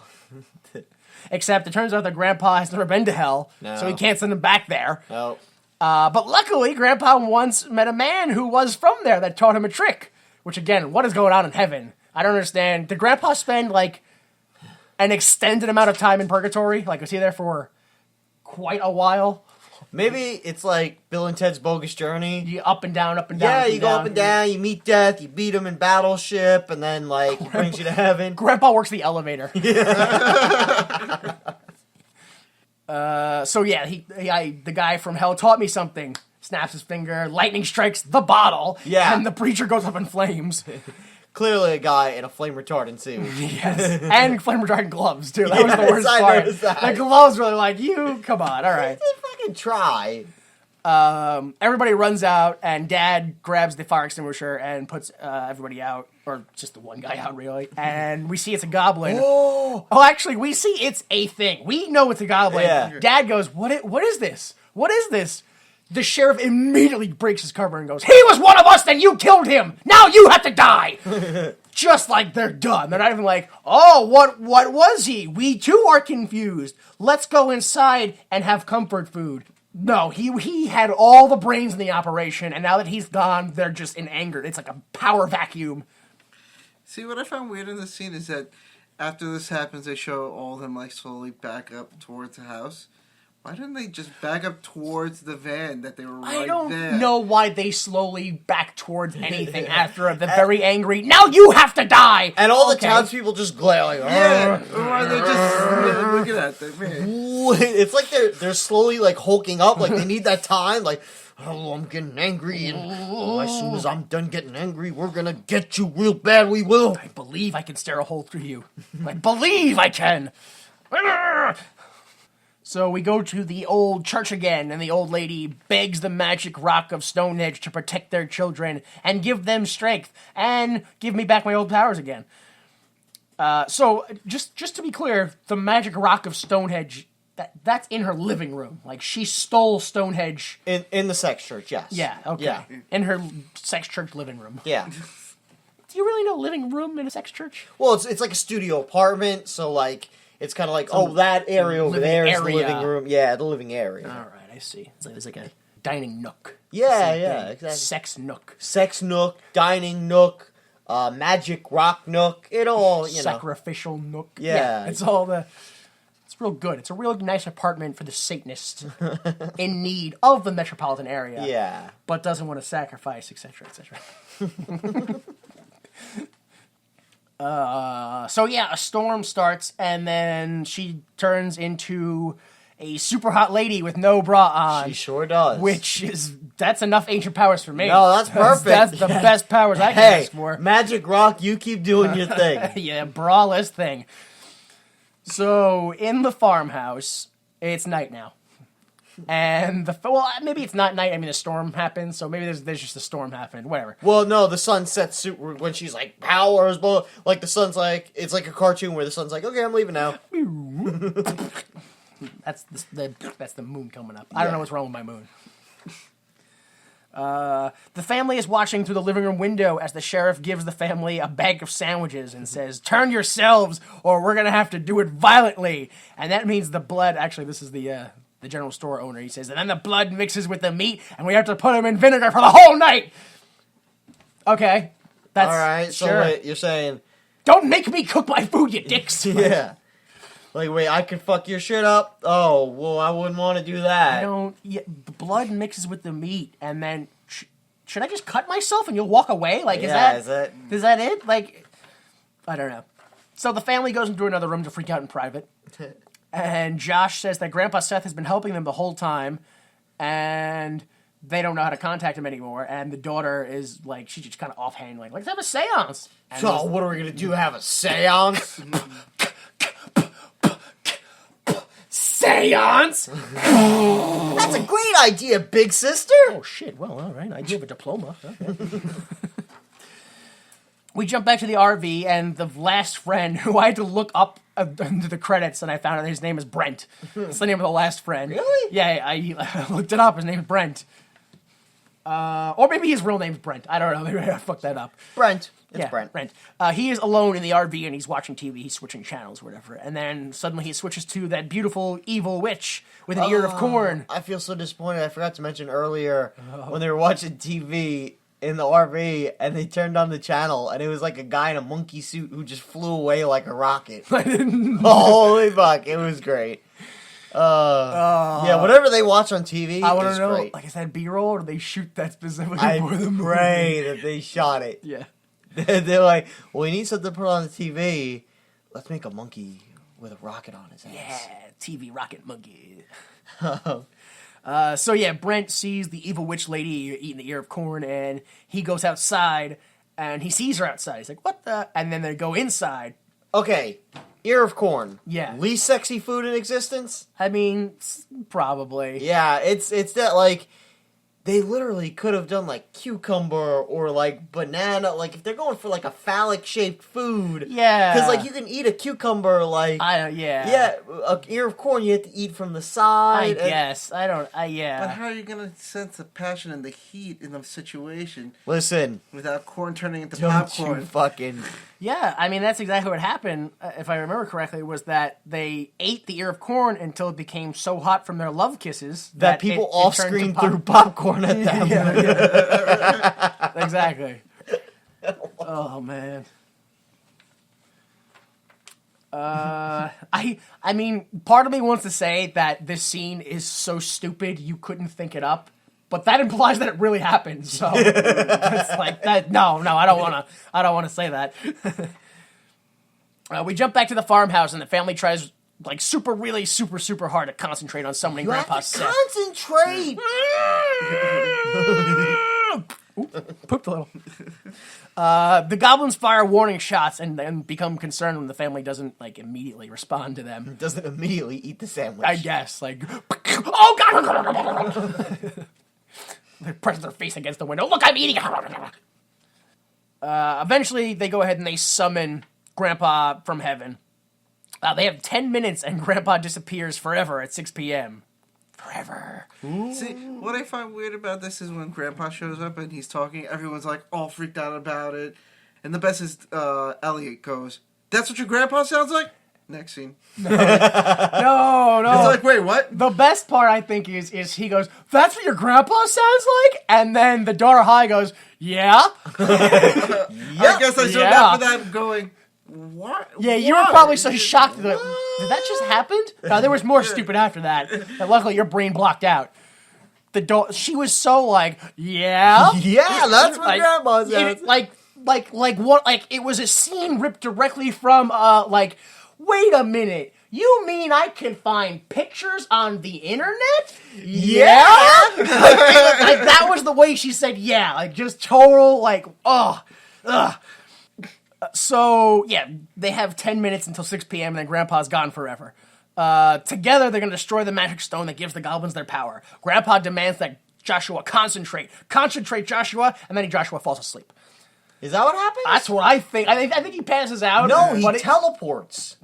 Except it turns out that Grandpa has never been to hell, so he can't send him back there. No. But luckily, Grandpa once met a man who was from there that taught him a trick. Which, again, what is going on in heaven? I don't understand. Did Grandpa spend, like, an extended amount of time in purgatory? Like, was he there for quite a while? Maybe it's like Bill and Ted's Bogus Journey. You up and down, up and down. Yeah, up you go up and down, you meet death, you beat him in Battleship, and then, like, he brings you to heaven. Grandpa works the elevator. The guy from hell taught me something. Snaps his finger, lightning strikes the bottle, and the preacher goes up in flames. Clearly a guy in a flame retardant suit. Yes, and flame retardant gloves, too. That was the worst part. The gloves were like, come on, all right. Fucking try. Everybody runs out, and Dad grabs the fire extinguisher and puts everybody out, or just the one guy out, really. And we see it's a goblin. Oh, actually, we see it's a thing. We know it's a goblin. Yeah. Dad goes, what is this? What is this? The sheriff immediately breaks his cover and goes, he was one of us, then you killed him. Now you have to die. Just like they're done. They're not even like, oh, what was he? We too are confused. Let's go inside and have comfort food. No, he had all the brains in the operation, and now that he's gone, they're just in anger. It's like a power vacuum. See, what I found weird in this scene is that after this happens, they show all of them like slowly back up towards the house. Why didn't they just back up towards the van that they were right there? I don't know why they slowly back towards anything after the very angry, now you have to die! And all the townspeople just glare like, yeah, or they're just looking at them. It's like they're slowly like hulking up, like they need that time, like, oh, I'm getting angry, and as soon as I'm done getting angry, we're gonna get you real bad, we will. I believe I can stare a hole through you. I believe I can! So we go to the old church again, and the old lady begs the magic rock of Stonehenge to protect their children and give them strength and give me back my old powers again. So just to be clear, the magic rock of Stonehenge, that's in her living room. Like, she stole Stonehenge. In the sex church, yes. Yeah, okay. Yeah. In her sex church living room. Yeah. Do you really know living room in a sex church? Well, it's like a studio apartment, so like it's kind of like, that area over there is the living room. Yeah, the living area. All right, I see. It's like a dining nook. Yeah, exactly. Sex nook. Sex nook, dining nook, magic rock nook. It all, Sacrificial nook. Yeah. It's real good. It's a real nice apartment for the Satanist in need of the metropolitan area. Yeah. But doesn't want to sacrifice, etc., etc. A storm starts, and then she turns into a super hot lady with no bra on. She sure does. That's enough ancient powers for me. No, that's perfect. That's the best powers I can ask for. Magic rock, you keep doing your thing. Yeah, braless thing. So, in the farmhouse, it's night now. And maybe it's not night. I mean, a storm happens, so maybe there's just a storm happening. Whatever. Well, no, the sun sets when she's like powers, like the sun's like it's like a cartoon where the sun's like, okay, I'm leaving now. That's the moon coming up. I don't know what's wrong with my moon. The family is watching through the living room window as the sheriff gives the family a bag of sandwiches and says, "Turn yourselves, or we're gonna have to do it violently." And that means the blood. Actually, this is the general store owner. He says, "And then the blood mixes with the meat, and we have to put them in vinegar for the whole night." Okay, that's All right, so sure. wait, you're saying... Don't make me cook my food, you dicks. Yeah. Like, wait, I could fuck your shit up? Oh, well, I wouldn't want to do that. The blood mixes with the meat, and then should I just cut myself and you'll walk away? Like, is that it? Like, I don't know. So the family goes into another room to freak out in private, and Josh says that Grandpa Seth has been helping them the whole time, and they don't know how to contact him anymore. And the daughter is like, she's just kind of offhand, like, let's have a seance. And So, what are we going to do? Have a seance? Seance? That's a great idea, big sister. Oh, shit. Well, all right. I do have a diploma. Okay. We jump back to the RV, and the last friend, who I had to look up into the credits, and I found out his name is Brent. That's the name of the last friend. Really? Yeah, I looked it up. His name is Brent. Or maybe his real name's Brent. I don't know. Maybe I fucked that up. Brent. It's Brent. He is alone in the RV, and he's watching TV. He's switching channels or whatever. And then suddenly he switches to that beautiful evil witch with an ear of corn. I feel so disappointed. I forgot to mention earlier when they were watching TV in the RV and they turned on the channel and it was like a guy in a monkey suit who just flew away like a rocket. Holy fuck, it was great. Yeah, whatever they watch on TV I want is to know, great. like, is that B-roll or do they shoot that specifically I for the movie? pray that they shot it. Yeah. They're like, well, we need something to put on the TV. Let's make a monkey with a rocket on his ass. Yeah, TV rocket monkey. So yeah, Brent sees the evil witch lady eating the ear of corn, and he goes outside, and he sees her outside. He's like, what the? And then they go inside. Okay, ear of corn. Yeah. Least sexy food in existence? I mean, probably. Yeah, it's that, like, they literally could have done, like, cucumber or, like, banana. Like, if they're going for, like, a phallic-shaped food. Yeah. Because, like, you can eat a cucumber, like... Yeah. Yeah, an ear of corn you have to eat from the side. I guess. I don't... yeah. But how are you going to sense the passion and the heat in the situation Listen. without corn turning into Don't popcorn? you fucking... Yeah, I mean, that's exactly what happened, if I remember correctly, was that they ate the ear of corn until it became so hot from their love kisses That people it off-screen turned to threw popcorn at them. Yeah. Exactly. Oh, man. I mean, part of me wants to say that this scene is so stupid you couldn't think it up, but that implies that it really happened. So it's like that. No, I don't want to say that. We jump back to the farmhouse, and the family tries like really super hard to concentrate on summoning You have Grandpa to Seth. concentrate! Pooped a little. The goblins fire warning shots and then become concerned when the family doesn't like immediately respond to them. Doesn't immediately eat the sandwich. I guess, like, oh god! They press their face against the window. Look, I'm eating. Eventually, they go ahead and they summon Grandpa from heaven. They have 10 minutes, and Grandpa disappears forever at 6 p.m. Forever. See, what I find weird about this is when Grandpa shows up and he's talking, everyone's like all freaked out about it. And the best is Elliot goes, "That's what your grandpa sounds like?" Next scene. No. It's like, wait, what? The best part, I think, is he goes, "That's what your grandpa sounds like?" And then the daughter High goes, "Yeah." I guess I showed up for that going, what? Yeah, you were probably so shocked. Like, did that just happen? No, there was more stupid after that. And luckily, your brain blocked out. She was so like, "Yeah." Yeah, that's what Like, Grandma says. It was a scene ripped directly from, wait a minute. You mean I can find pictures on the internet? Yeah? like, that was the way she said yeah. Like, just total, like, ugh. So, yeah, they have 10 minutes until 6 p.m. and then Grandpa's gone forever. Together, they're going to destroy the magic stone that gives the goblins their power. Grandpa demands that Joshua concentrate. Concentrate, Joshua, and then Joshua falls asleep. Is that what happens? That's what I think. I think he passes out. No, he teleports.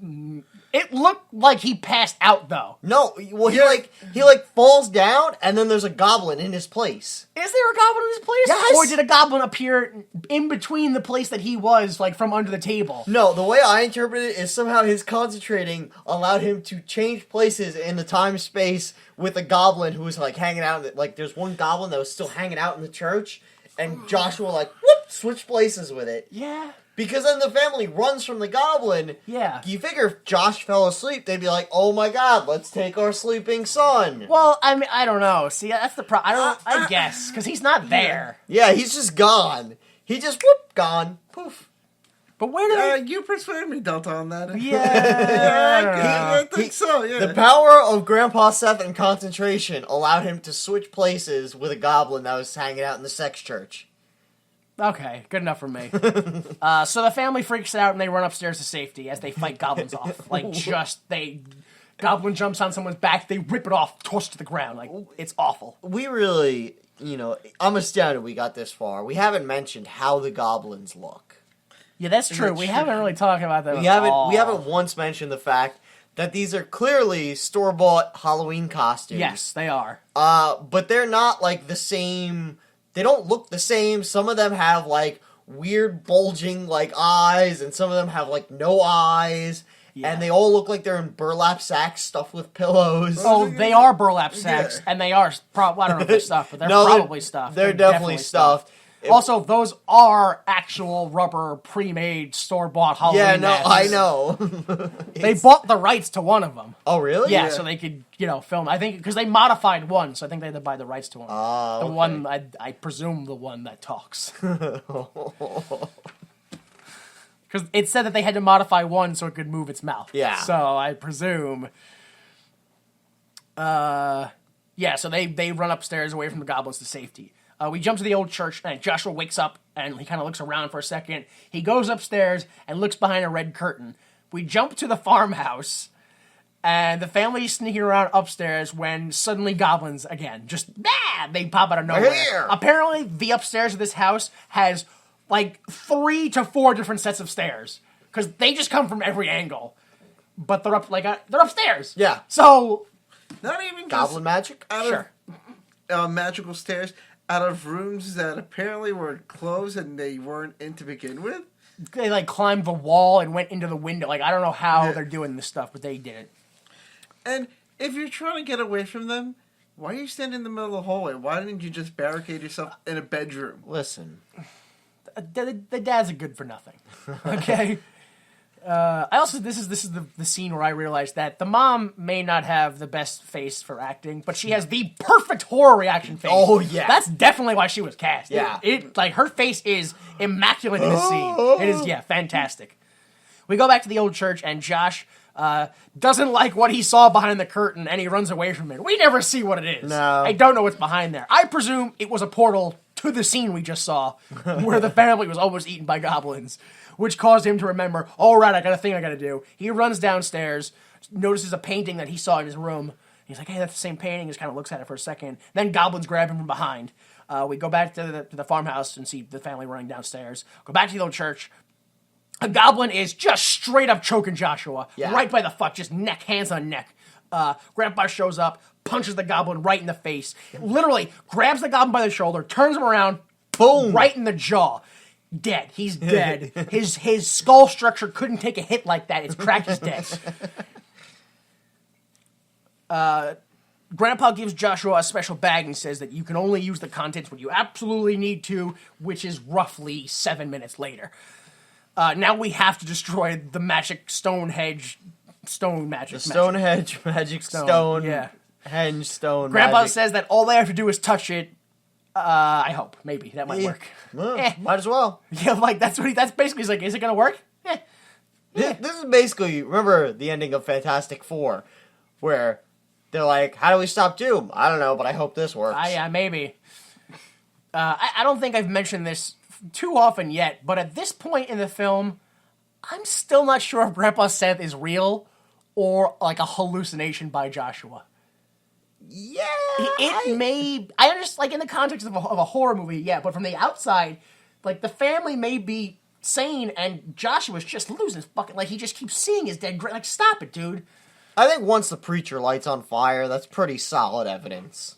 It looked like he passed out, though. No, well, he falls down, and then there's a goblin in his place. Is there a goblin in his place? Yes! Or did a goblin appear in between the place that he was, like, from under the table? No, the way I interpret it is somehow his concentrating allowed him to change places in the time-space with a goblin who was, like, hanging out. Like, there's one goblin that was still hanging out in the church, and Joshua, like, whoop, switched places with it. Yeah. Because then the family runs from the goblin. Yeah. You figure if Josh fell asleep, they'd be like, "Oh my God, let's take our sleeping son." Well, I mean, I don't know. See, that's the problem. I guess because he's not there. Yeah, he's just gone. He just whoop gone, poof. But where did You persuade me, Delta, on that. Yeah. I think so, yeah. The power of Grandpa Seth and concentration allowed him to switch places with a goblin that was hanging out in the sex church. Okay, good enough for me. So the family freaks out and they run upstairs to safety as they fight goblins off. Goblin jumps on someone's back, they rip it off, toss it to the ground. Like, it's awful. We really, I'm astounded we got this far. We haven't mentioned how the goblins look. Yeah, that's true. We haven't really talked about that. We haven't once mentioned the fact that these are clearly store-bought Halloween costumes. Yes, they are. But they're not like the same. They don't look the same. Some of them have like weird bulging like eyes, and some of them have like no eyes. Yeah. And they all look like they're in burlap sacks stuffed with pillows. Oh, they are burlap sacks, and they are. I don't know if they're stuffed, but they're probably stuffed. They're definitely stuffed. Also, those are actual rubber, pre-made, store-bought Halloween masks. I know. They bought the rights to one of them. Oh, really? Yeah, so they could, film. I think, because they modified one, so I think they had to buy the rights to one. Oh, the okay. one, I presume the one that talks. Because it said that they had to modify one so it could move its mouth. Yeah. So I presume... so they run upstairs away from the goblins to safety. We jump to the old church, and Joshua wakes up, and he kind of looks around for a second. He goes upstairs and looks behind a red curtain. We jump to the farmhouse, and the family's sneaking around upstairs when suddenly goblins, again, just, they pop out of nowhere. Here. Apparently, the upstairs of this house has, like, 3 to 4 different sets of stairs, because they just come from every angle. But they're they're upstairs. Yeah. So... Not even Goblin magic? Sure. Magical stairs out of rooms that apparently were closed and they weren't in to begin with. They climbed the wall and went into the window. I don't know how they're doing this stuff, but they did it. And if you're trying to get away from them, why are you standing in the middle of the hallway? Why didn't you just barricade yourself in a bedroom? Listen. The dads are good for nothing. Okay. This is the scene where I realized that the mom may not have the best face for acting, but she has the perfect horror reaction face. Oh, yeah. That's definitely why she was cast. Yeah. Her face is immaculate in this scene. It is, fantastic. We go back to the old church, and Josh doesn't like what he saw behind the curtain, and he runs away from it. We never see what it is. No. I don't know what's behind there. I presume it was a portal to the scene we just saw, where the family was almost eaten by goblins, which caused him to remember, all right, I got a thing I got to do. He runs downstairs, notices a painting that he saw in his room. He's like, hey, that's the same painting. Just kind of looks at it for a second. Then goblins grab him from behind. We go back to the farmhouse and see the family running downstairs. Go back to the old church. A goblin is just straight up choking Joshua. Yeah. Right by the fuck, just hands on neck. Grandpa shows up, punches the goblin right in the face. Literally grabs the goblin by the shoulder, turns him around, boom, right in the jaw. Dead. He's dead. His skull structure couldn't take a hit like that. It's cracked. He's dead. Grandpa gives Joshua a special bag and says that you can only use the contents when you absolutely need to, which is roughly 7 minutes later. Now we have to destroy the magic Stonehenge stone magic. The Stonehenge magic stone. Yeah. Henge stone Grandpa magic. says that all they have to do is touch it. I hope. Maybe. That might work. Well, might as well. Yeah, that's basically, he's like, is it gonna work? This is basically, remember the ending of Fantastic Four, where they're like, how do we stop Doom? I don't know, but I hope this works. Yeah, maybe. I don't think I've mentioned this too often yet, but at this point in the film, I'm still not sure if Grandpa Seth is real or like a hallucination by Joshua. Yeah. It may... I understand, like, in the context of a horror movie, yeah, but from the outside, like, the family may be sane, and Joshua's just losing his fucking, like, he just keeps seeing his dead like, stop it, dude. I think once the preacher lights on fire, that's pretty solid evidence.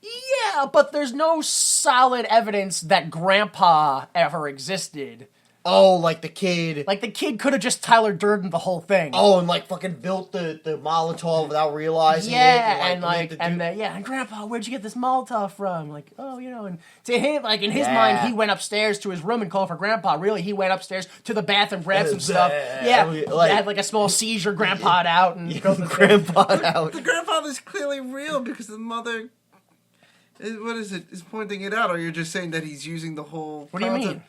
Yeah, but there's no solid evidence that Grandpa ever existed. Oh, like the kid. Like, the kid could have just Tyler Durden the whole thing. Oh, and like fucking built the Molotov without realizing it. And Grandpa, where'd you get this Molotov from? Like, oh, and to him, like, in his mind, he went upstairs to his room and called for Grandpa. Really, he went upstairs to the bathroom, grabbed some stuff. Yeah, had like a small seizure, Grandpa'd out, and Grandpa'd out. The grandfather's clearly real because the mother, is pointing it out, or you're just saying that he's using the whole What do you mean?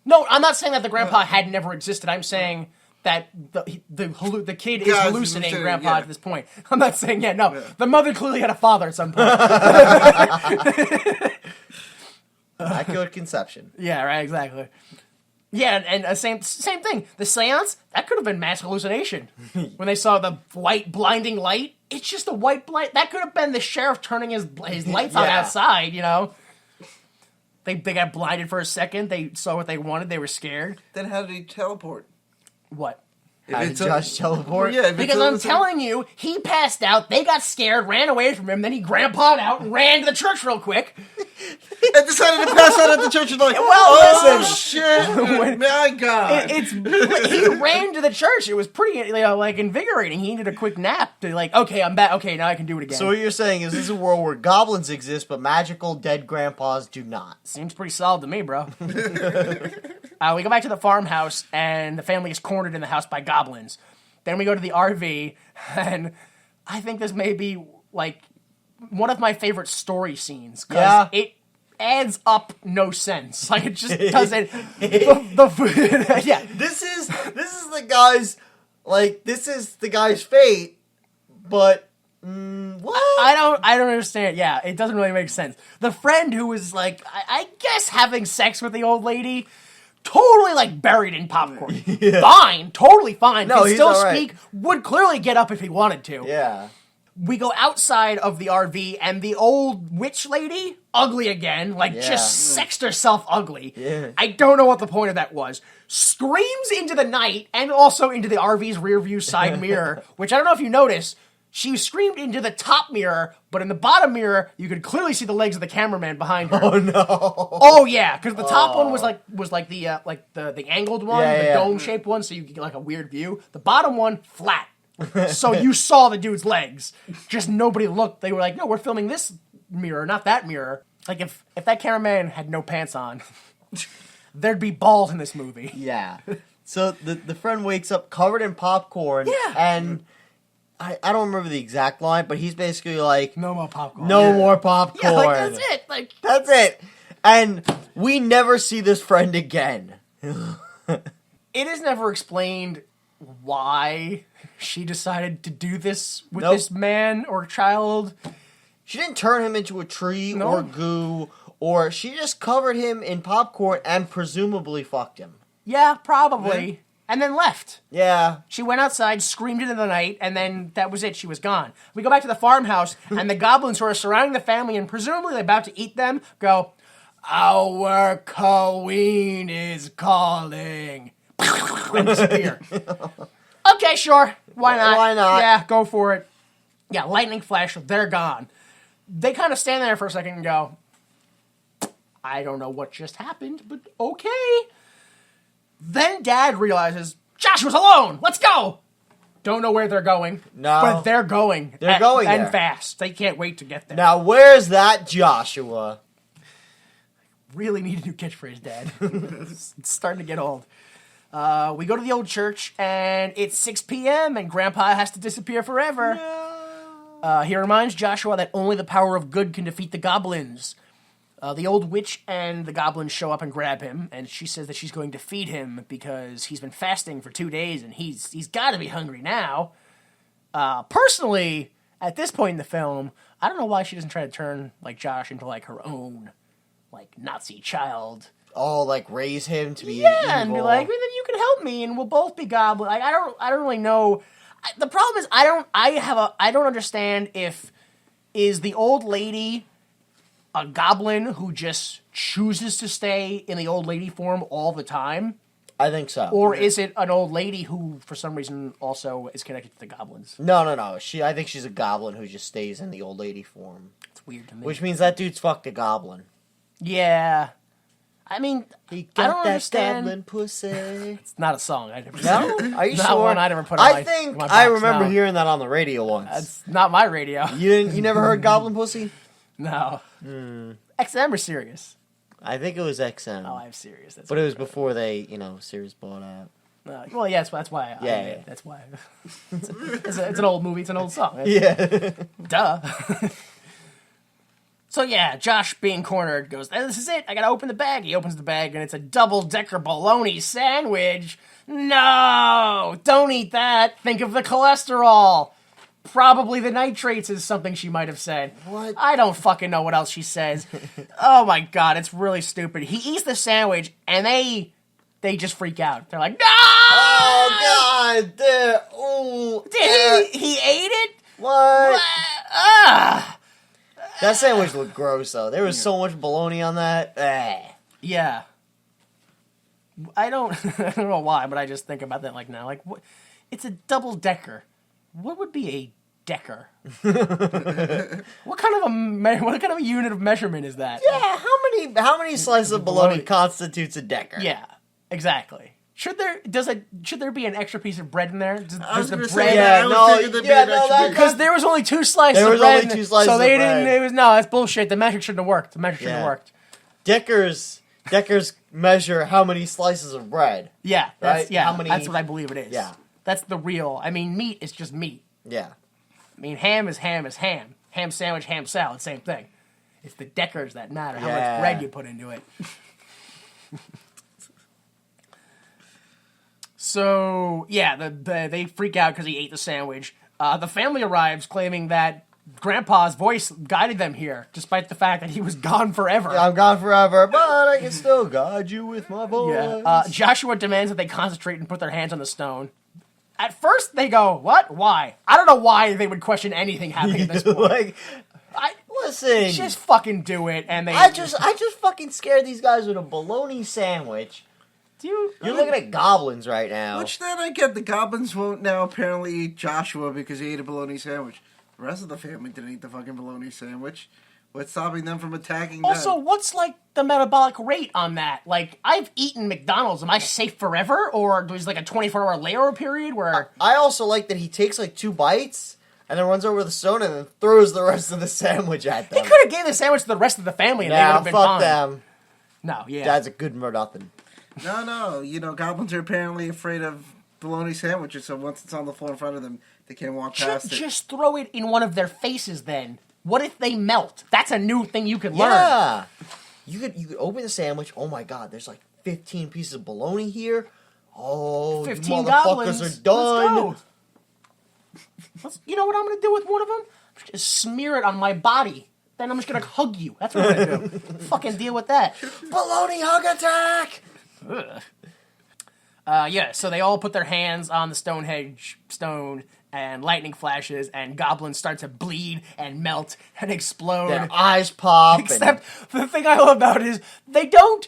No, I'm not saying that the grandpa had never existed. I'm saying that the kid is hallucinating Grandpa at this point. I'm not saying, the mother clearly had a father at some point. Accurate conception. Yeah, right, exactly. Yeah, and same thing. The seance, that could have been mass hallucination. When they saw the white blinding light, it's just a white blind. That could have been the sheriff turning his lights on outside, They got blinded for a second. They saw what they wanted. They were scared. Then how did he teleport? What? How did Josh teleport? Yeah, because I'm telling you, he passed out. They got scared, ran away from him. Then he grandpa'd out and ran to the church real quick. And decided to pass out at the church and like, listen, shit, my God. He ran to the church. It was pretty invigorating. He needed a quick nap to okay, I'm back. Okay, now I can do it again. So what you're saying is this is a world where goblins exist, but magical dead grandpas do not. Seems pretty solid to me, bro. We go back to the farmhouse, and the family is cornered in the house by goblins. Then we go to the RV, and I think this may be, one of my favorite story scenes. Because it adds up no sense. Like, it just doesn't... yeah. This is the guy's... this is the guy's fate, but... what? I don't understand. Yeah, it doesn't really make sense. The friend who was, I guess having sex with the old lady... Totally, buried in popcorn. Yeah. Fine. Totally fine. No, he'd still right. speak. Would clearly get up if he wanted to. Yeah. We go outside of the RV, and the old witch lady, ugly again, just sexed herself ugly. Yeah. I don't know what the point of that was. Screams into the night, and also into the RV's rear view side mirror, which I don't know if you noticed. She screamed into the top mirror, but in the bottom mirror, you could clearly see the legs of the cameraman behind her. Oh no! Oh yeah, because the top one was the angled one, the dome-shaped one, so you get a weird view. The bottom one, flat. So you saw the dude's legs. Just nobody looked. They were like, no, we're filming this mirror, not that mirror. If that cameraman had no pants on, there'd be balls in this movie. Yeah. So the friend wakes up covered in popcorn. Yeah. And I don't remember the exact line, but he's basically like, no more popcorn. No more popcorn. Yeah, that's it. That's it. And we never see this friend again. It is never explained why she decided to do this with this man or child. She didn't turn him into a tree or goo, or she just covered him in popcorn and presumably fucked him. Yeah, probably. Yeah. And then left. Yeah. She went outside, screamed into the night, and then that was it. She was gone. We go back to the farmhouse, and the goblins who are surrounding the family and presumably about to eat them go, our queen is calling. And disappear. Okay, sure. Why not? Why not? Yeah, go for it. Yeah, lightning flash, they're gone. They kind of stand there for a second and go, I don't know what just happened, but okay. Then Dad realizes, Joshua's alone! Let's go! Don't know where they're going. No. But they're going. They're going and there. fast. They can't wait to get there. Now, where's that Joshua? Really need a new catchphrase, Dad. It's starting to get old. We go to the old church, and it's 6 p.m., and Grandpa has to disappear forever. No. He reminds Joshua that only the power of good can defeat the goblins. The old witch and the goblins show up and grab him, and she says that she's going to feed him because he's been fasting for 2 days, and he's got to be hungry now. Personally, at this point in the film, I don't know why she doesn't try to turn Josh into her own Nazi child. Oh, raise him to be evil. And be like, well, then you can help me, and we'll both be goblin. I don't really know. The problem is I don't understand is the old lady a goblin who just chooses to stay in the old lady form all the time? I think so. Or is it an old lady who, for some reason, also is connected to the goblins? No. I think she's a goblin who just stays in the old lady form. It's weird to me. Which means that dude's fucked a goblin. Yeah. I mean, He I got don't that understand. goblin pussy. It's not a song. I never No? Are you not sure? one I never put on I think my I box, remember no. hearing that on the radio once. That's not my radio. You never heard goblin pussy? No. XM or Sirius? I think it was XM. Oh, I have Sirius. That's But it was before they, Sirius bought out. well, yeah, that's why. Yeah. That's why. It's an old movie. It's an old song. Yeah. Duh. So yeah, Josh, being cornered, goes, "This is it. I gotta open the bag." He opens the bag, and it's a double-decker bologna sandwich. No! Don't eat that. Think of the cholesterol. Probably the nitrates is something she might have said. What? I don't fucking know what else she says. Oh my god, it's really stupid. He eats the sandwich, and they just freak out. They're like, "No!" Oh, God. Oh. Did he ate it? What? Ah! That sandwich looked gross, though. There was so much bologna on that. Yeah. I don't know why, but I just think about that now. Like, what? It's a double decker. What would be a decker? What kind of a unit of measurement is that? Yeah, how many slices of bologna constitutes a decker? Yeah, exactly. Should there be an extra piece of bread in there? I was the gonna bread? say Yeah, that. I no, was thinking there'd be yeah, an no, extra that- bit. Because there was only 2 slices There of was bread. only 2 slices so they of didn't. bread. It was no, that's bullshit. The metric shouldn't have worked. The metric shouldn't have Yeah. worked. Deckers measure how many slices of bread. Yeah, Right? yeah. How many- That's what I believe it is. Yeah. That's the real. I mean, meat is just meat. Yeah. I mean, ham is ham is ham. Ham sandwich, ham salad, same thing. It's the deckers that matter, how Yeah. much bread you put into it. So, yeah, they freak out because he ate the sandwich. The family arrives claiming that Grandpa's voice guided them here, despite the fact that he was gone forever. I'm gone forever, but I can still guide you with my voice. Yeah. Joshua demands that they concentrate and put their hands on the stone. At first, they go, "What? Why?" I don't know why they would question anything happening at this point. Like, I, listen, just fucking do it, and they. I just fucking scared these guys with a bologna sandwich. You're looking at goblins right now. Which then I get. The goblins won't now apparently eat Joshua because he ate a bologna sandwich. The rest of the family didn't eat the fucking bologna sandwich. What's stopping them from attacking Also, them? what's like the metabolic rate on that? Like, I've eaten McDonald's. Am I safe forever, or there's like a 24-hour layover period where? I also like that he takes like 2 bites and then runs over to the stone and then throws the rest of the sandwich at He them. could have gave the sandwich to the rest of the family, and they would Nah, have been fuck fine. them. No, yeah. That's a good nothing. No. Goblins are apparently afraid of bologna sandwiches, so once it's on the floor in front of them, they can't walk past it. Just throw it in one of their faces then. What if they melt? That's a new thing you could learn. Yeah. You could open the sandwich. Oh my god, there's like 15 pieces of bologna here. Oh, 15 you motherfuckers goblins. are done. Let's go. You know what I'm going to do with one of them? Just smear it on my body. Then I'm just going to hug you. That's what I'm going to do. Fucking deal with that. Bologna hug attack! Yeah, so they all put their hands on the Stonehenge stone, and lightning flashes, and goblins start to bleed and melt and explode. Their eyes pop. Except the thing I love about it is they don't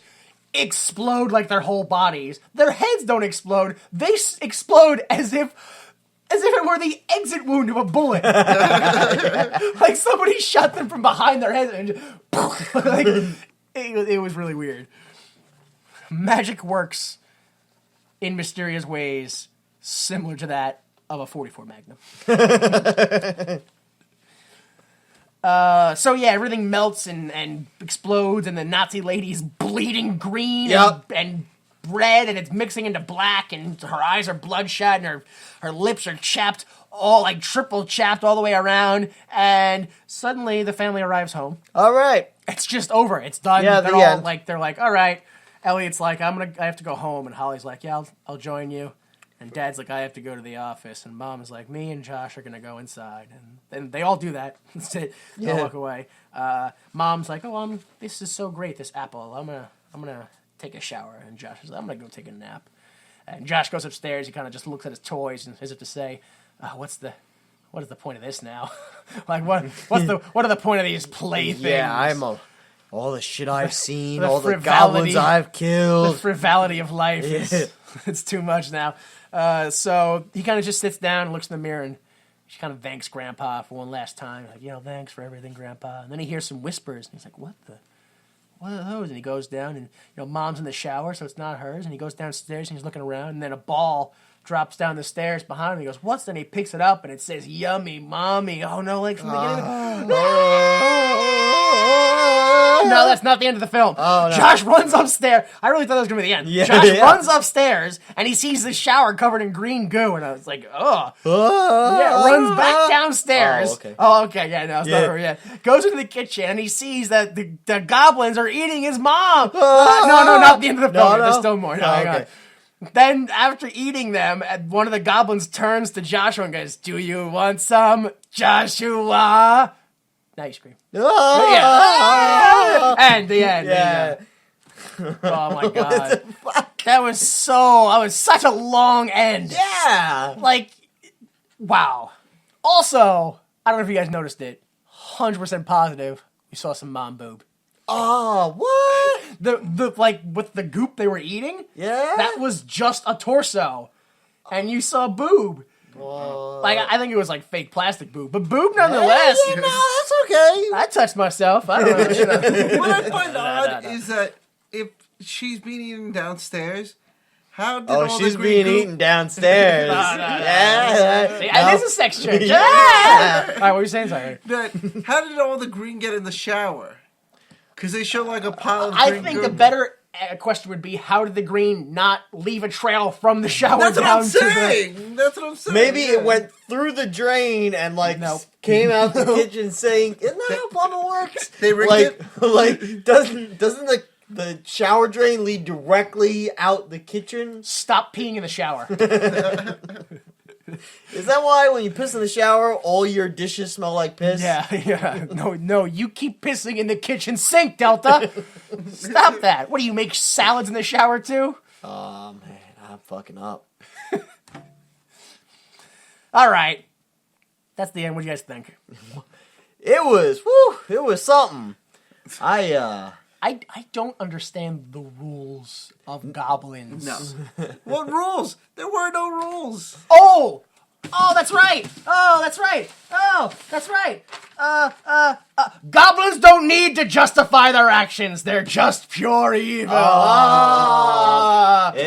explode like their whole bodies. Their heads don't explode. They explode as if it were the exit wound of a bullet. Like somebody shot them from behind their head and just, like, it was really weird. Magic works in mysterious ways similar to that of a 44 Magnum. So yeah, everything melts and explodes, and the Nazi lady's bleeding green Yep. and red, and it's mixing into black, and her eyes are bloodshot, and her lips are chapped, all like triple chapped all the way around, and suddenly the family arrives home. All right. It's just over. It's done. Yeah, they're the all end. like, they're like, all right. Elliot's like, I have to go home, and Holly's like, yeah, I'll join you. And Dad's like, I have to go to the office. And Mom is like, me and Josh are going to go inside. And then they all do that. That's it. They all Yeah. walk away. Mom's like, oh, this is so great, this apple. I'm gonna take a shower. And Josh is like, I'm going to go take a nap. And Josh goes upstairs. He kind of just looks at his toys and as if to say, what is the point of this now? Like, what are the point of these playthings? Yeah, all the shit I've seen, the all the frivolity- goblins I've The killed. frivolity of life is it's too much now. So he kind of just sits down and looks in the mirror and she kind of thanks Grandpa for one last time. Like, thanks for everything, Grandpa. And then he hears some whispers and he's like, what are those? And he goes down and, Mom's in the shower, so it's not hers. And he goes downstairs and he's looking around and then a ball drops down the stairs behind him. He goes, what's that? And he picks it up and it says, yummy, mommy. Oh no, like from the beginning. No, that's not the end of the film. Oh, no. Josh runs upstairs. I really thought that was going to be the end. Yeah, Josh yeah. runs upstairs and he sees the shower covered in green goo. And I was like, oh. Yeah, runs back downstairs. Oh, okay. Yeah, no, it's not her yet. Goes into the kitchen and he sees that the goblins are eating his mom. No, not the end of the film. No. There's still more. No, hang on. Okay. Then, after eating them, one of the goblins turns to Joshua and goes, do you want some, Joshua? Now you scream. Yeah. And the end. Yeah. Oh, my God. That was such a long end. Yeah. Like, wow. Also, I don't know if you guys noticed it, 100% positive, we saw some mom boob. Oh, what? The like with the goop they were eating. Yeah. That was just a torso, and you saw boob. Like I think it was like fake plastic boob, but boob nonetheless. Yeah, no, that's okay. I touched myself. I don't know. What I find odd no. is that if she's being eaten downstairs, how did Oh, all she's the green being eaten downstairs. No. Yeah. See, No. and this is sex change. Yeah. All right, what were you saying, sorry? How did all the green get in the shower? Because they show like a pile of I green think goo. the better question would be, how did the green not leave a trail from the shower That's what down I'm to the... saying. That's what I'm saying. Maybe yeah. it went through the drain and Nope. came out the kitchen saying, "Isn't that how plumbing works?" They rigged it? doesn't the shower drain lead directly out the kitchen? Stop peeing in the shower. Is that why when you piss in the shower, all your dishes smell like piss? Yeah. No, you keep pissing in the kitchen sink, Delta. Stop that. What do you make salads in the shower too? Oh man, I'm fucking up. All right. That's the end. What do you guys think? It was something. I don't understand the rules of goblins. No. What rules? There were no rules. Oh, that's right. Goblins don't need to justify their actions. They're just pure evil. it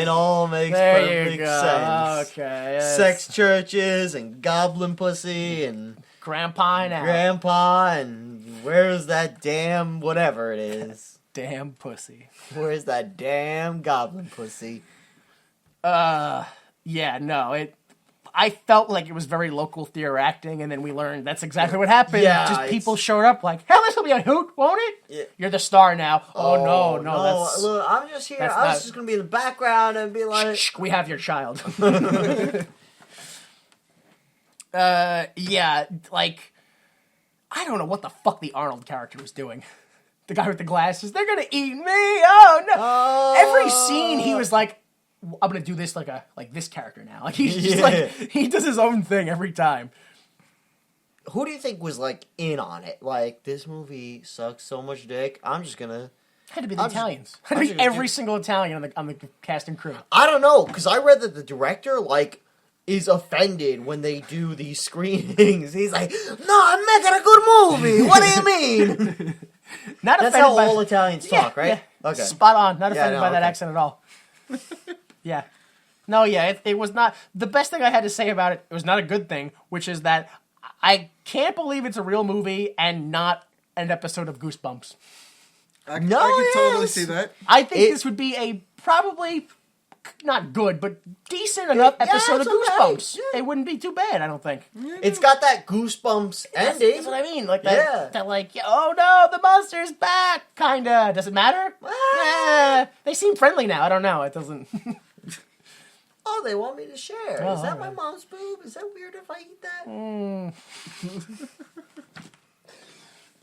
all makes There you perfect go. sense. Okay. Yes. Sex churches and goblin pussy and Grandpa and Al. grandpa and where's that damn whatever it is? Damn pussy. Where's that damn goblin pussy? Yeah, no, I felt like it was very local theater acting, and then we learned that's exactly what happened. Yeah, just it's- people showed up like, hell, this will be a hoot, won't it? Yeah. You're the star now. Oh, no, that's... Look, I'm just here. that's I was not- just gonna be in the background and be like, Shh, we have your child. Yeah, like, I don't know what the fuck the Arnold character was doing. The guy with the glasses, they're gonna eat me, oh no. Every scene he was like, I'm gonna do this like this character now. Like he's just like, he does his own thing every time. who do you think was like in on it? Like, this movie sucks so much dick. I'm just gonna. Had to be the I'm just- Italians. Had I'm to just be gonna every single Italian on the cast and crew. I don't know, because I read that the director is offended when they do these screenings. He's like, "No, I'm making a good movie. What do you mean?" Not That's offended how by all Italians talk, right? Yeah. Okay. Spot on. Not Yeah, offended no, by that okay. accent at all. Yeah. No, yeah, it was not. The best thing I had to say about it, it was not a good thing, which is that I can't believe it's a real movie and not an episode of Goosebumps. I No, can totally yes. see that. I think It- this would be a probably not good, but decent enough Yeah, episode of it's okay. Goosebumps. Yeah. It wouldn't be too bad, I don't think. It's got that Goosebumps ending. That's what I mean. Like that, Yeah. that like, oh no, the monster's back, kinda. Does it matter? They seem friendly now. I don't know. It doesn't. Oh, they want me to share. Oh, Is that my alright. mom's boob? Is that weird if I eat that?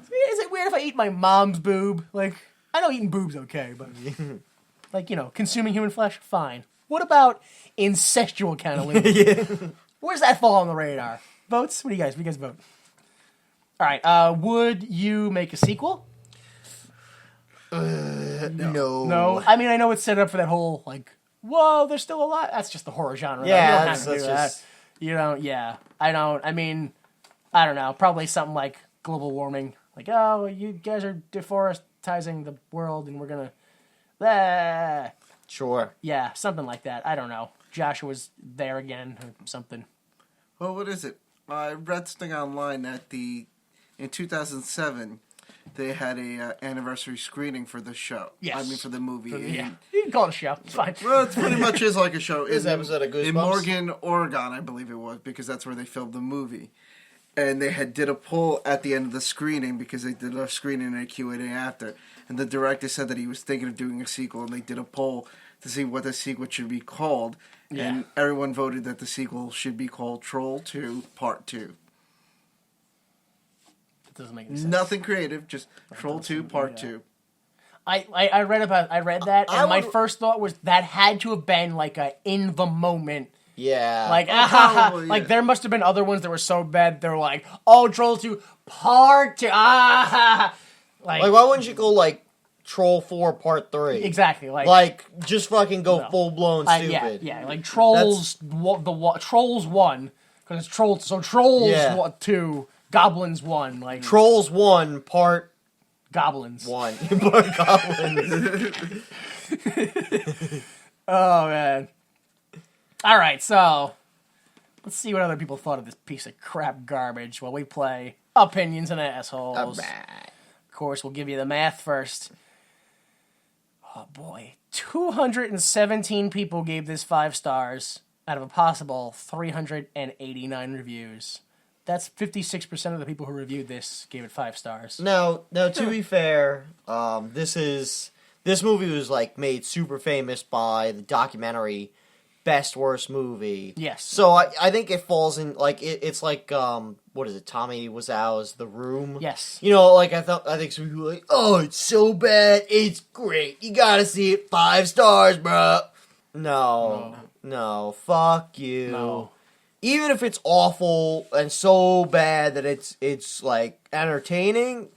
Is it weird if I eat my mom's boob? Like, I know eating boob's okay, but like, consuming human flesh, fine. What about incestual cannibalism? Where's that fall on the radar? Votes? What do you guys vote? All right. Would you make a sequel? No. No. I mean, I know it's set up for that whole like whoa, they're still alive. That's just the horror genre. Yeah, you don't that's have to do just- that. You don't. Yeah, I don't. I mean, I don't know. Probably something like global warming. Like, oh, you guys are deforesting the world, and we're gonna. Sure. Yeah, something like that. I don't know. Joshua's there again or something. Well, what is it? I read something online that in 2007 they had a anniversary screening for the show. Yes. I mean for the movie. Yeah, you can call it a show. It's fine. Well, it pretty much is like a show. This episode of in Goosebumps? Morgan, Oregon, I believe it was, because that's where they filmed the movie. And they did a poll at the end of the screening because they did a screening and a Q&A after. And the director said that he was thinking of doing a sequel, and they did a poll to see what the sequel should be called. Yeah. And everyone voted that the sequel should be called Troll 2 Part 2. It doesn't make any sense. Nothing creative, just Troll 2 Part yeah. 2. I read that, I and my would- first thought was that had to have been like a in the moment. Yeah. Like, probably, like yeah. there must have been other ones that were so bad they were like, oh, Troll 2 Part 2, like why wouldn't you go like Troll 4 Part 3? exactly, Like, just fucking go No. full blown stupid. yeah, like Trolls, Trolls 1, because it's Trolls, so Trolls Yeah. 2, Goblins 1, like Trolls 1 Part Goblins. 1. Part Goblins. Oh, man. All right, so let's see what other people thought of this piece of crap garbage while we play Opinions and Assholes. Alright. Of course, we'll give you the math first. Oh, boy. 217 people gave this 5 stars out of a possible 389 reviews. That's 56% of the people who reviewed this gave it 5 stars. Now, to be fair, this movie was like made super famous by the documentary Best Worst Movie. Yes. So I think it falls in like it's like what is it? Tommy Wiseau's The Room. Yes. You know, like I think some people were like, oh, it's so bad, it's great. You gotta see it, 5 stars, bro. No, fuck you. No. Even if it's awful and so bad that it's like entertaining,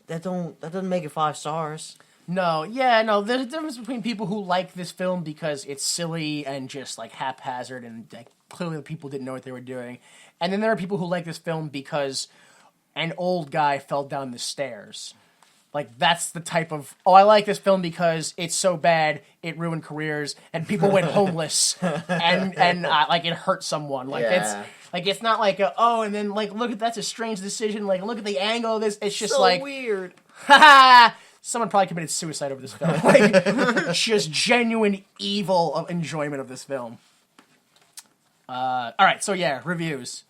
that doesn't make it 5 stars. No, there's a difference between people who like this film because it's silly and just like haphazard and like, clearly the people didn't know what they were doing. And then there are people who like this film because an old guy fell down the stairs. Like, that's the type of, oh, I like this film because it's so bad, it ruined careers, and people went homeless, and like, it hurt someone. Like, Yeah. it's not like, and then, like, look at, that's a strange decision, like, look at the angle of this, it's just So like, weird. ha someone probably committed suicide over this film. Like, just genuine evil of enjoyment of this film. All right, so yeah, reviews.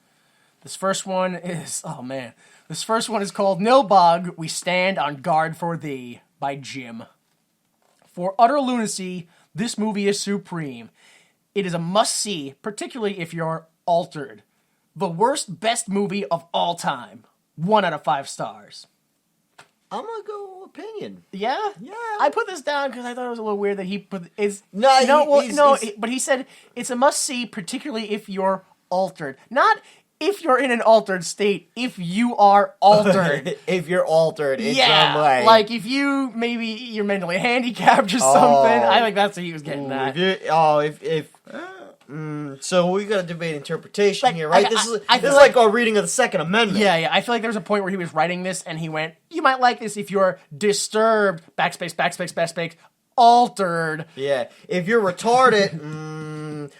This first one is, oh man. This first one is called Nilbog, We Stand on Guard for Thee by Jim. For utter lunacy, this movie is supreme. It is a must-see, particularly if you're altered. The worst, best movie of all time. 1 out of 5 stars. I'm gonna go opinion. Yeah? Yeah. I put this down because I thought it was a little weird that he put is No, but he said it's a must see, particularly if you're altered. Not if you're in an altered state, if you are altered. If you're altered in Yeah, some way. like if you maybe you're mentally handicapped or something. I think that's what he was getting at. So we got to debate interpretation Like, here, right? I This is feel like our reading of the Second Amendment. Yeah. I feel like there was a point where he was writing this and he went, "You might like this if you're disturbed." Backspace. Altered. Yeah. If you're retarded,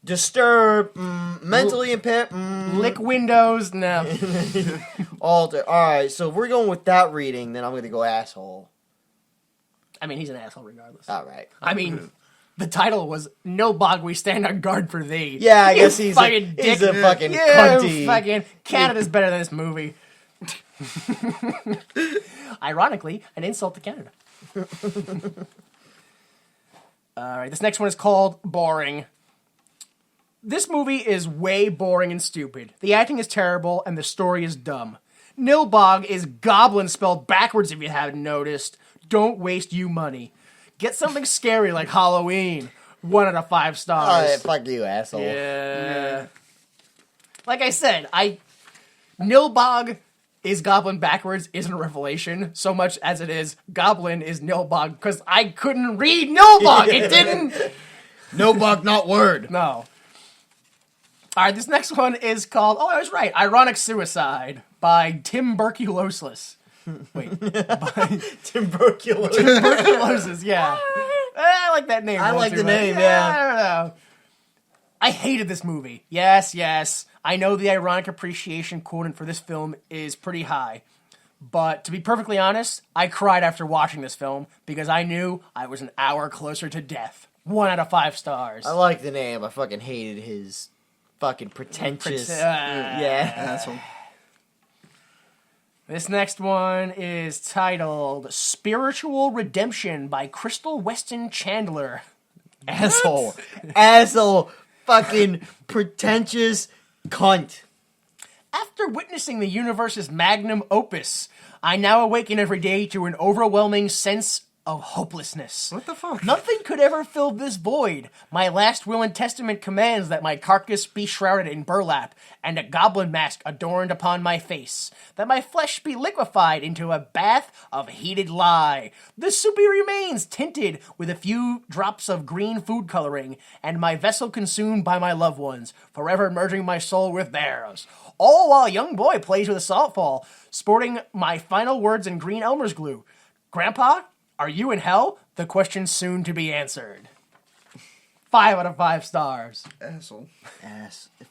disturbed, mentally impaired, Lick windows. No. altered. All right. So if we're going with that reading, then I'm going to go asshole. I mean, he's an asshole regardless. All right. I mean, the title was Nilbog, We Stand on Guard for Thee. Yeah, I You guess he's fucking a dick. fucking Yeah, cunty. fucking Canada's better than this movie. Ironically, an insult to Canada. Alright, this next one is called Boring. This movie is way boring and stupid. The acting is terrible, and the story is dumb. Nilbog is goblin spelled backwards if you haven't noticed. Don't waste you money. Get something scary like Halloween. 1 out of 5 Oh, stars. yeah, fuck you, asshole. Yeah. Like I said, Nilbog is goblin backwards isn't a revelation so much as it is goblin is Nilbog because I couldn't read Nilbog. It didn't. No bug, not word. No. All right, this next one is called, oh, I was right, Ironic Suicide by Tim Berkulosis. Wait. Tuberculosis. Tuberculosis, yeah. I like that name. I though, like too, the but name, yeah. I don't know. I hated this movie. Yes. I know the ironic appreciation quotient for this film is pretty high. But to be perfectly honest, I cried after watching this film because I knew I was an hour closer to death. 1 out of 5 stars. I like the name. I fucking hated his fucking pretentious. Yeah. Asshole. This next one is titled Spiritual Redemption by Crystal Weston Chandler. Asshole. Fucking pretentious cunt. After witnessing the universe's magnum opus, I now awaken every day to an overwhelming sense of hopelessness. What the fuck? Nothing could ever fill this void. My last will and testament commands that my carcass be shrouded in burlap, and a goblin mask adorned upon my face, that my flesh be liquefied into a bath of heated lye. The soupy remains tinted with a few drops of green food coloring, and my vessel consumed by my loved ones, forever merging my soul with theirs. All while a young boy plays with a salt fall, sporting my final words in green Elmer's glue. Grandpa, are you in hell? The question soon to be answered. 5 out of 5 stars. Asshole.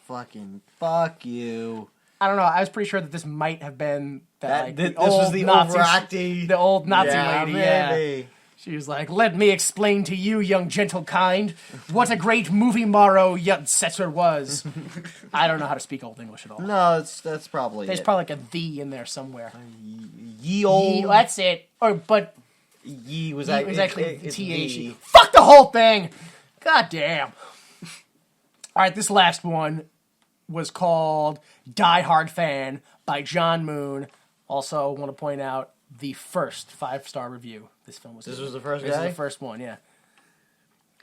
Fucking fuck you. I don't know. I was pretty sure that this might have been This was the overacting. the old Nazi Yeah, lady. maybe. Yeah. She was like, "Let me explain to you, young gentle kind, what a great movie Morrow Yudsetzer was." I don't know how to speak Old English at all. No, that's probably There's it. probably like a "the" in there somewhere. Ye old. That's it. But Ye was, it was actually it's T-H-E. the- Fuck the whole thing! God damn. Alright, this last one was called Die Hard Fan by John Moon. Also, want to point out the first 5-star review this film was. This was the first This guy? is the first one, yeah.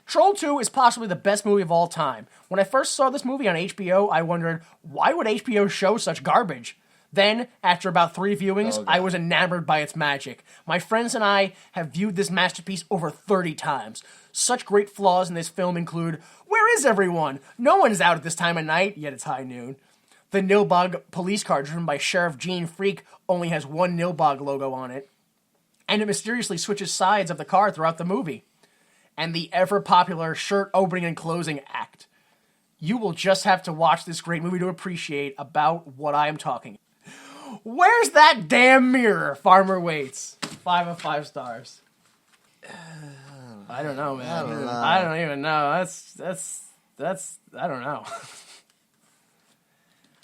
Troll 2 is possibly the best movie of all time. When I first saw this movie on HBO, I wondered, why would HBO show such garbage? Then, after about 3 viewings, I was enamored by its magic. My friends and I have viewed this masterpiece over 30 times. Such great flaws in this film include, where is everyone? No one is out at this time of night, yet it's high noon. The Nilbog police car driven by Sheriff Gene Freak only has one Nilbog logo on it. And it mysteriously switches sides of the car throughout the movie. And the ever-popular shirt opening and closing act. You will just have to watch this great movie to appreciate about what I am talking. Where's that damn mirror? Farmer waits. 5 of 5 stars. I don't know, man. I don't even know. That's. I don't know. I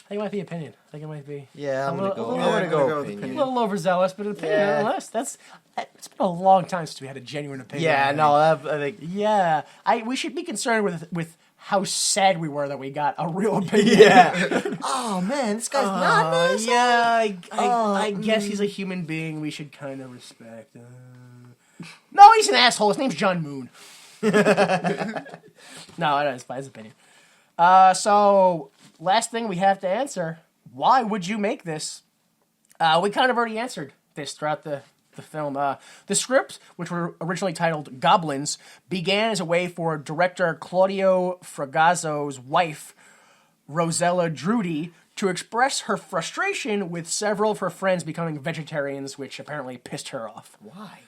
think it might be opinion. I think it might be. Yeah, I'm gonna go. I'm I'm gonna gonna go go with opinion. opinion. A little overzealous, but an opinion Yeah. nonetheless. It's been a long time since we had a genuine opinion. Yeah, no, I think. Yeah, we should be concerned with how sad we were that we got a real opinion. Yeah. Oh man, this guy's not nice. Yeah, I guess he's a human being we should kind of respect. No, he's an asshole. His name's John Moon. No, it's by his opinion. So, last thing we have to answer, why would you make this? We kind of already answered this throughout the film. The script, which were originally titled Goblins, began as a way for director Claudio Fragazzo's wife, Rosella Drudy, to express her frustration with several of her friends becoming vegetarians, which apparently pissed her off. Why?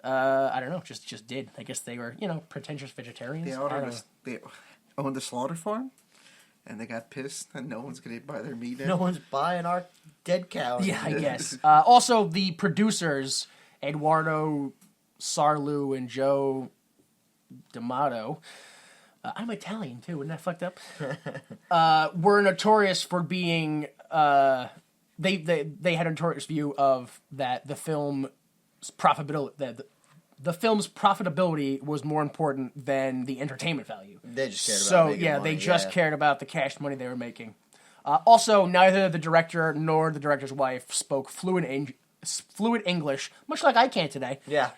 I don't know, just did. I guess they were, pretentious vegetarians. They I don't know. owned a slaughter farm, and they got pissed, and no one's gonna buy their meat. No one's buying our dead cow. Yeah, I guess. Also, the producers, Eduardo Sarlu and Joe D'Amato, I'm Italian too, isn't that fucked up? Were notorious for being, they had a notorious view of that the film's profitability, the film's profitability was more important than the entertainment value. They just cared about So making yeah, money, they just cared about the cash money they were making. Also, neither the director nor the director's wife spoke fluent English, much like I can today. Yeah.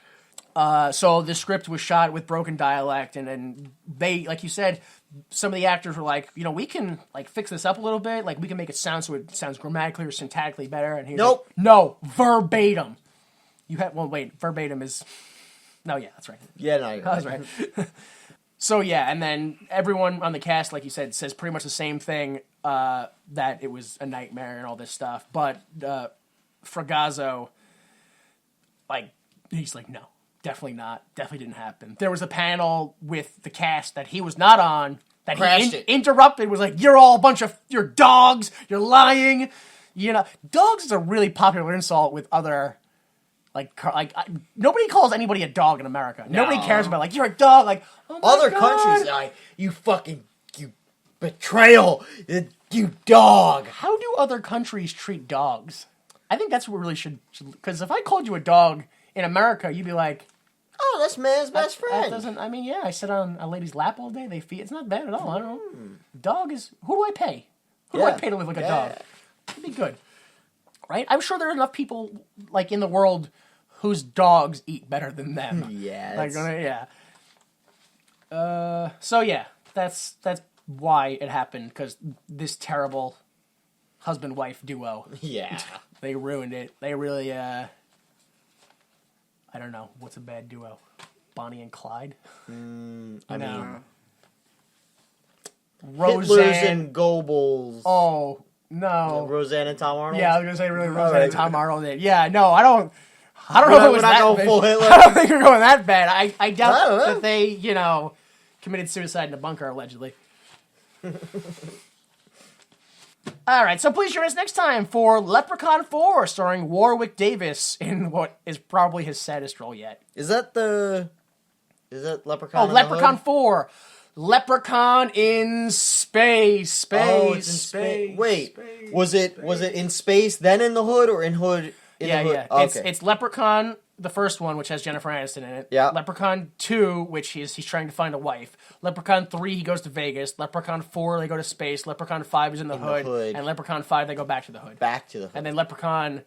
So the script was shot with broken dialect, and they, like you said, some of the actors were like, we can fix this up a little bit, we can make it sound so it sounds grammatically or syntactically better. And he's Nope. like, no, verbatim. Verbatim is. No, yeah, that's right. Yeah, no, you're That's right. right. So yeah, and then everyone on the cast, like you said, says pretty much the same thing, that it was a nightmare and all this stuff. But Fragazzo, like, he's like, no, definitely not. Definitely didn't happen. There was a panel with the cast that he was not on that Crashed he it. interrupted. Was like, you're all a bunch of, you're dogs. You're lying. You know, dogs is a really popular insult with other. Nobody calls anybody a dog in America. Nobody cares about, like, you're a dog. Like, oh my Other God. countries are like, you betrayal, you dog. How do other countries treat dogs? I think that's what we really should. Because if I called you a dog in America, you'd be like, Oh, that's man's best that friend. doesn't. I mean, yeah, I sit on a lady's lap all day. They feed. It's not bad at all. I don't know. Dog is. Who do I pay? Who do I Yeah. pay to live like a Yeah. dog? It'd be good, right? I'm sure there are enough people like in the world whose dogs eat better than them. Yeah, Like, that's- yeah. So yeah, that's why it happened, because this terrible husband-wife duo, Yeah. they ruined it. They really, I don't know, what's a bad duo? Bonnie and Clyde? I No. mean, Roseanne. Hitlers and Goebbels. Oh, no. Roseanne and Tom Arnold. Yeah, I was gonna say really Roseanne Alright. and Tom Arnold did. Yeah, no, I don't know We're if not- it was we're not that going bad. full Hitler? I don't think we're going that bad. I doubt I don't know. that they, committed suicide in a bunker, allegedly. Alright, so please join us next time for Leprechaun 4, starring Warwick Davis in what is probably his saddest role yet. Is that Leprechaun? Oh, in the Leprechaun Hood? 4. Leprechaun in space. Oh, it's in space. Wait, was it in space then in the hood or in hood? In Yeah, the hood? yeah. Okay. It's Leprechaun, the first one, which has Jennifer Aniston in it. Yeah. Leprechaun 2, which he's trying to find a wife. Leprechaun 3, he goes to Vegas. Leprechaun 4, they go to space. Leprechaun 5 is in the hood. And Leprechaun 5, they go back to the hood. Back to the hood. And then Leprechaun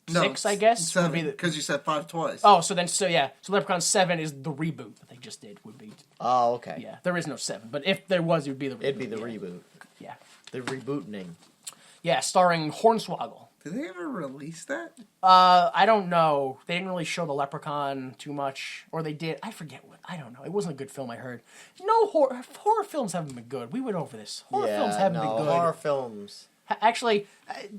6, I guess, would be the... because you said 5 twice. Oh, so Leprechaun 7 is the reboot that they just did, would be... Oh, okay. Yeah, there is no 7, but if there was, it would be the reboot. It'd be the yeah. reboot. Yeah. The rebooting. Yeah, starring Hornswoggle. Did they ever release that? I don't know. They didn't really show the Leprechaun too much, or they did. I forget what. I don't know. It wasn't a good film. I heard. No horror films haven't been good. We went over this. Horror films haven't been good. Horror films. Actually,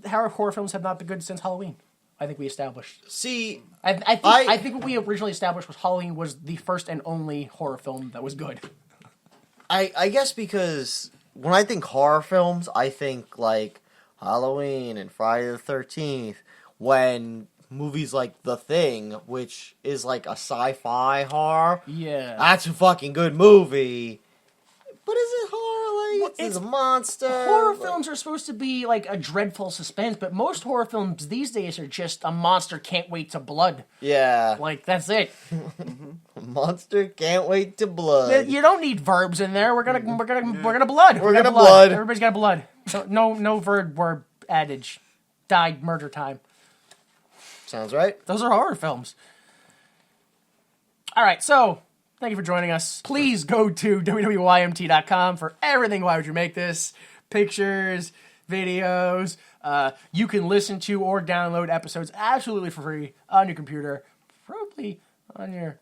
horror films have not been good since Halloween. I think we established. See, I think what we originally established was Halloween was the first and only horror film that was good. I guess because when I think horror films, I think like Halloween and Friday the 13th. When movies like The Thing, which is like a sci-fi horror, Yeah. that's a fucking good movie. But is it horror? Like, it's a monster. Horror like- films are supposed to be like a dreadful suspense, but most horror films these days are just a monster can't wait to blood. Yeah. Like, that's it. Monster can't wait to blood. You don't need verbs in there. We're gonna blood. We're gonna blood. Everybody's got blood. No verb adage. Died murder time. Sounds right. Those are horror films. All right, so thank you for joining us. Please go to www.ymt.com for everything. Why would you make this? Pictures, videos. You can listen to or download episodes absolutely for free on your computer, probably on your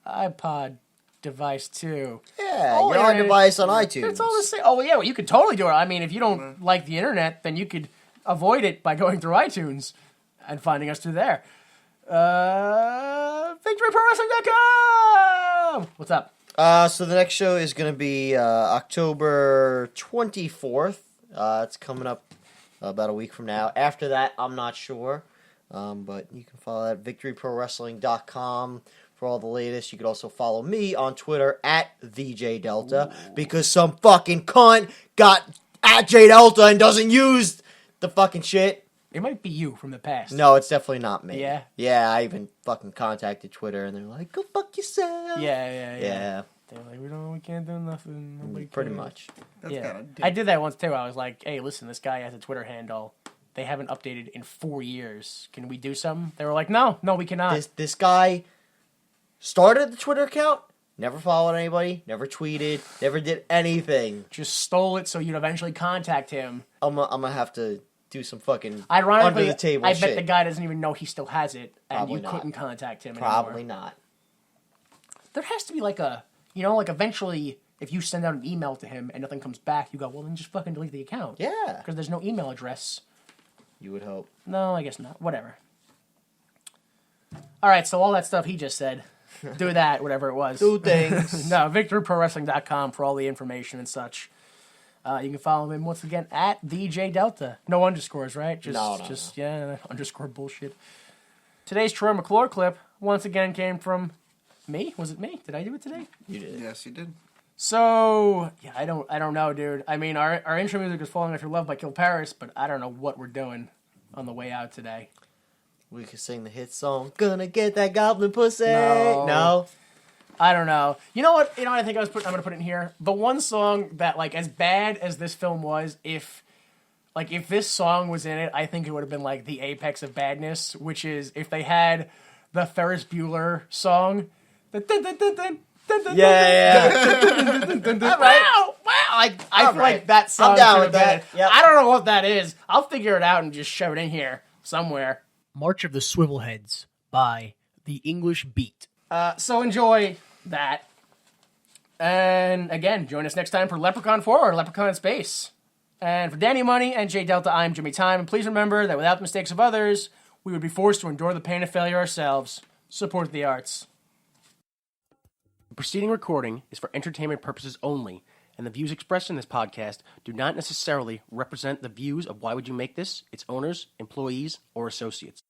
iPod device too. Yeah, Oh, you're on internet- device on iTunes. It's all the same. Oh yeah, well, you could totally do it. I mean, if you don't like the internet, then you could avoid it by going through iTunes and finding us through there. VictoryProWrestling.com. What's up? So the next show is going to be October 24th. It's coming up about a week from now. After that, I'm not sure. But you can follow that at VictoryProWrestling.com for all the latest. You could also follow me on Twitter at TheJDelta because some fucking cunt got at JDelta and doesn't use the fucking shit. It might be you from the past. No, it's definitely not me. Yeah? Yeah, I even fucking contacted Twitter and they're like, go fuck yourself. Yeah. Yeah, They're like, we can't do nothing. Nobody pretty cares. much. That's Yeah, kinda I did that once too. I was like, "Hey, listen, this guy has a Twitter handle. They haven't updated in 4 years. Can we do something?" They were like, "No, we cannot." This guy started the Twitter account, never followed anybody, never tweeted, never did anything. Just stole it so you'd eventually contact him. I'm gonna have to do some fucking Ironically, under the table I shit. bet the guy doesn't even know he still has it, and Probably you not. couldn't contact him Probably anymore. not. There has to be like a like eventually, if you send out an email to him and nothing comes back, you go, well, then just fucking delete the account. Yeah. Because there's no email address. You would hope. No, I guess not. Whatever. All right, so all that stuff he just said, do that, whatever it was. Do things. No, VictoryProWrestling.com for all the information and such. You can follow him once again at the J Delta. No underscores, right? Just yeah, underscore bullshit. Today's Troy McClure clip once again came from me. Was it me? Did I do it today? You did. Yes, you did. So yeah, I don't know, dude. I mean, our intro music is "Falling Off Your Love" by Kill Paris, but I don't know what we're doing on the way out today. We could sing the hit song, "Gonna Get That Goblin Pussy." No. I don't know. You know what? I think I'm gonna put it in here. The one song that, like, as bad as this film was, if this song was in it, I think it would have been like the apex of badness, which is if they had the Ferris Bueller song. Yeah. Wow! I feel like that song. I'm down should with have been that. it. Yep. I don't know what that is. I'll figure it out and just shove it in here somewhere. March of the Swivelheads by The English Beat. So enjoy that. And again, join us next time for Leprechaun 4 or Leprechaun in Space. And for Danny Money and J Delta, I'm Jimmy Time. And please remember that without the mistakes of others, we would be forced to endure the pain of failure ourselves. Support the arts. The preceding recording is for entertainment purposes only, and the views expressed in this podcast do not necessarily represent the views of Why Would You Make This, its owners, employees, or associates.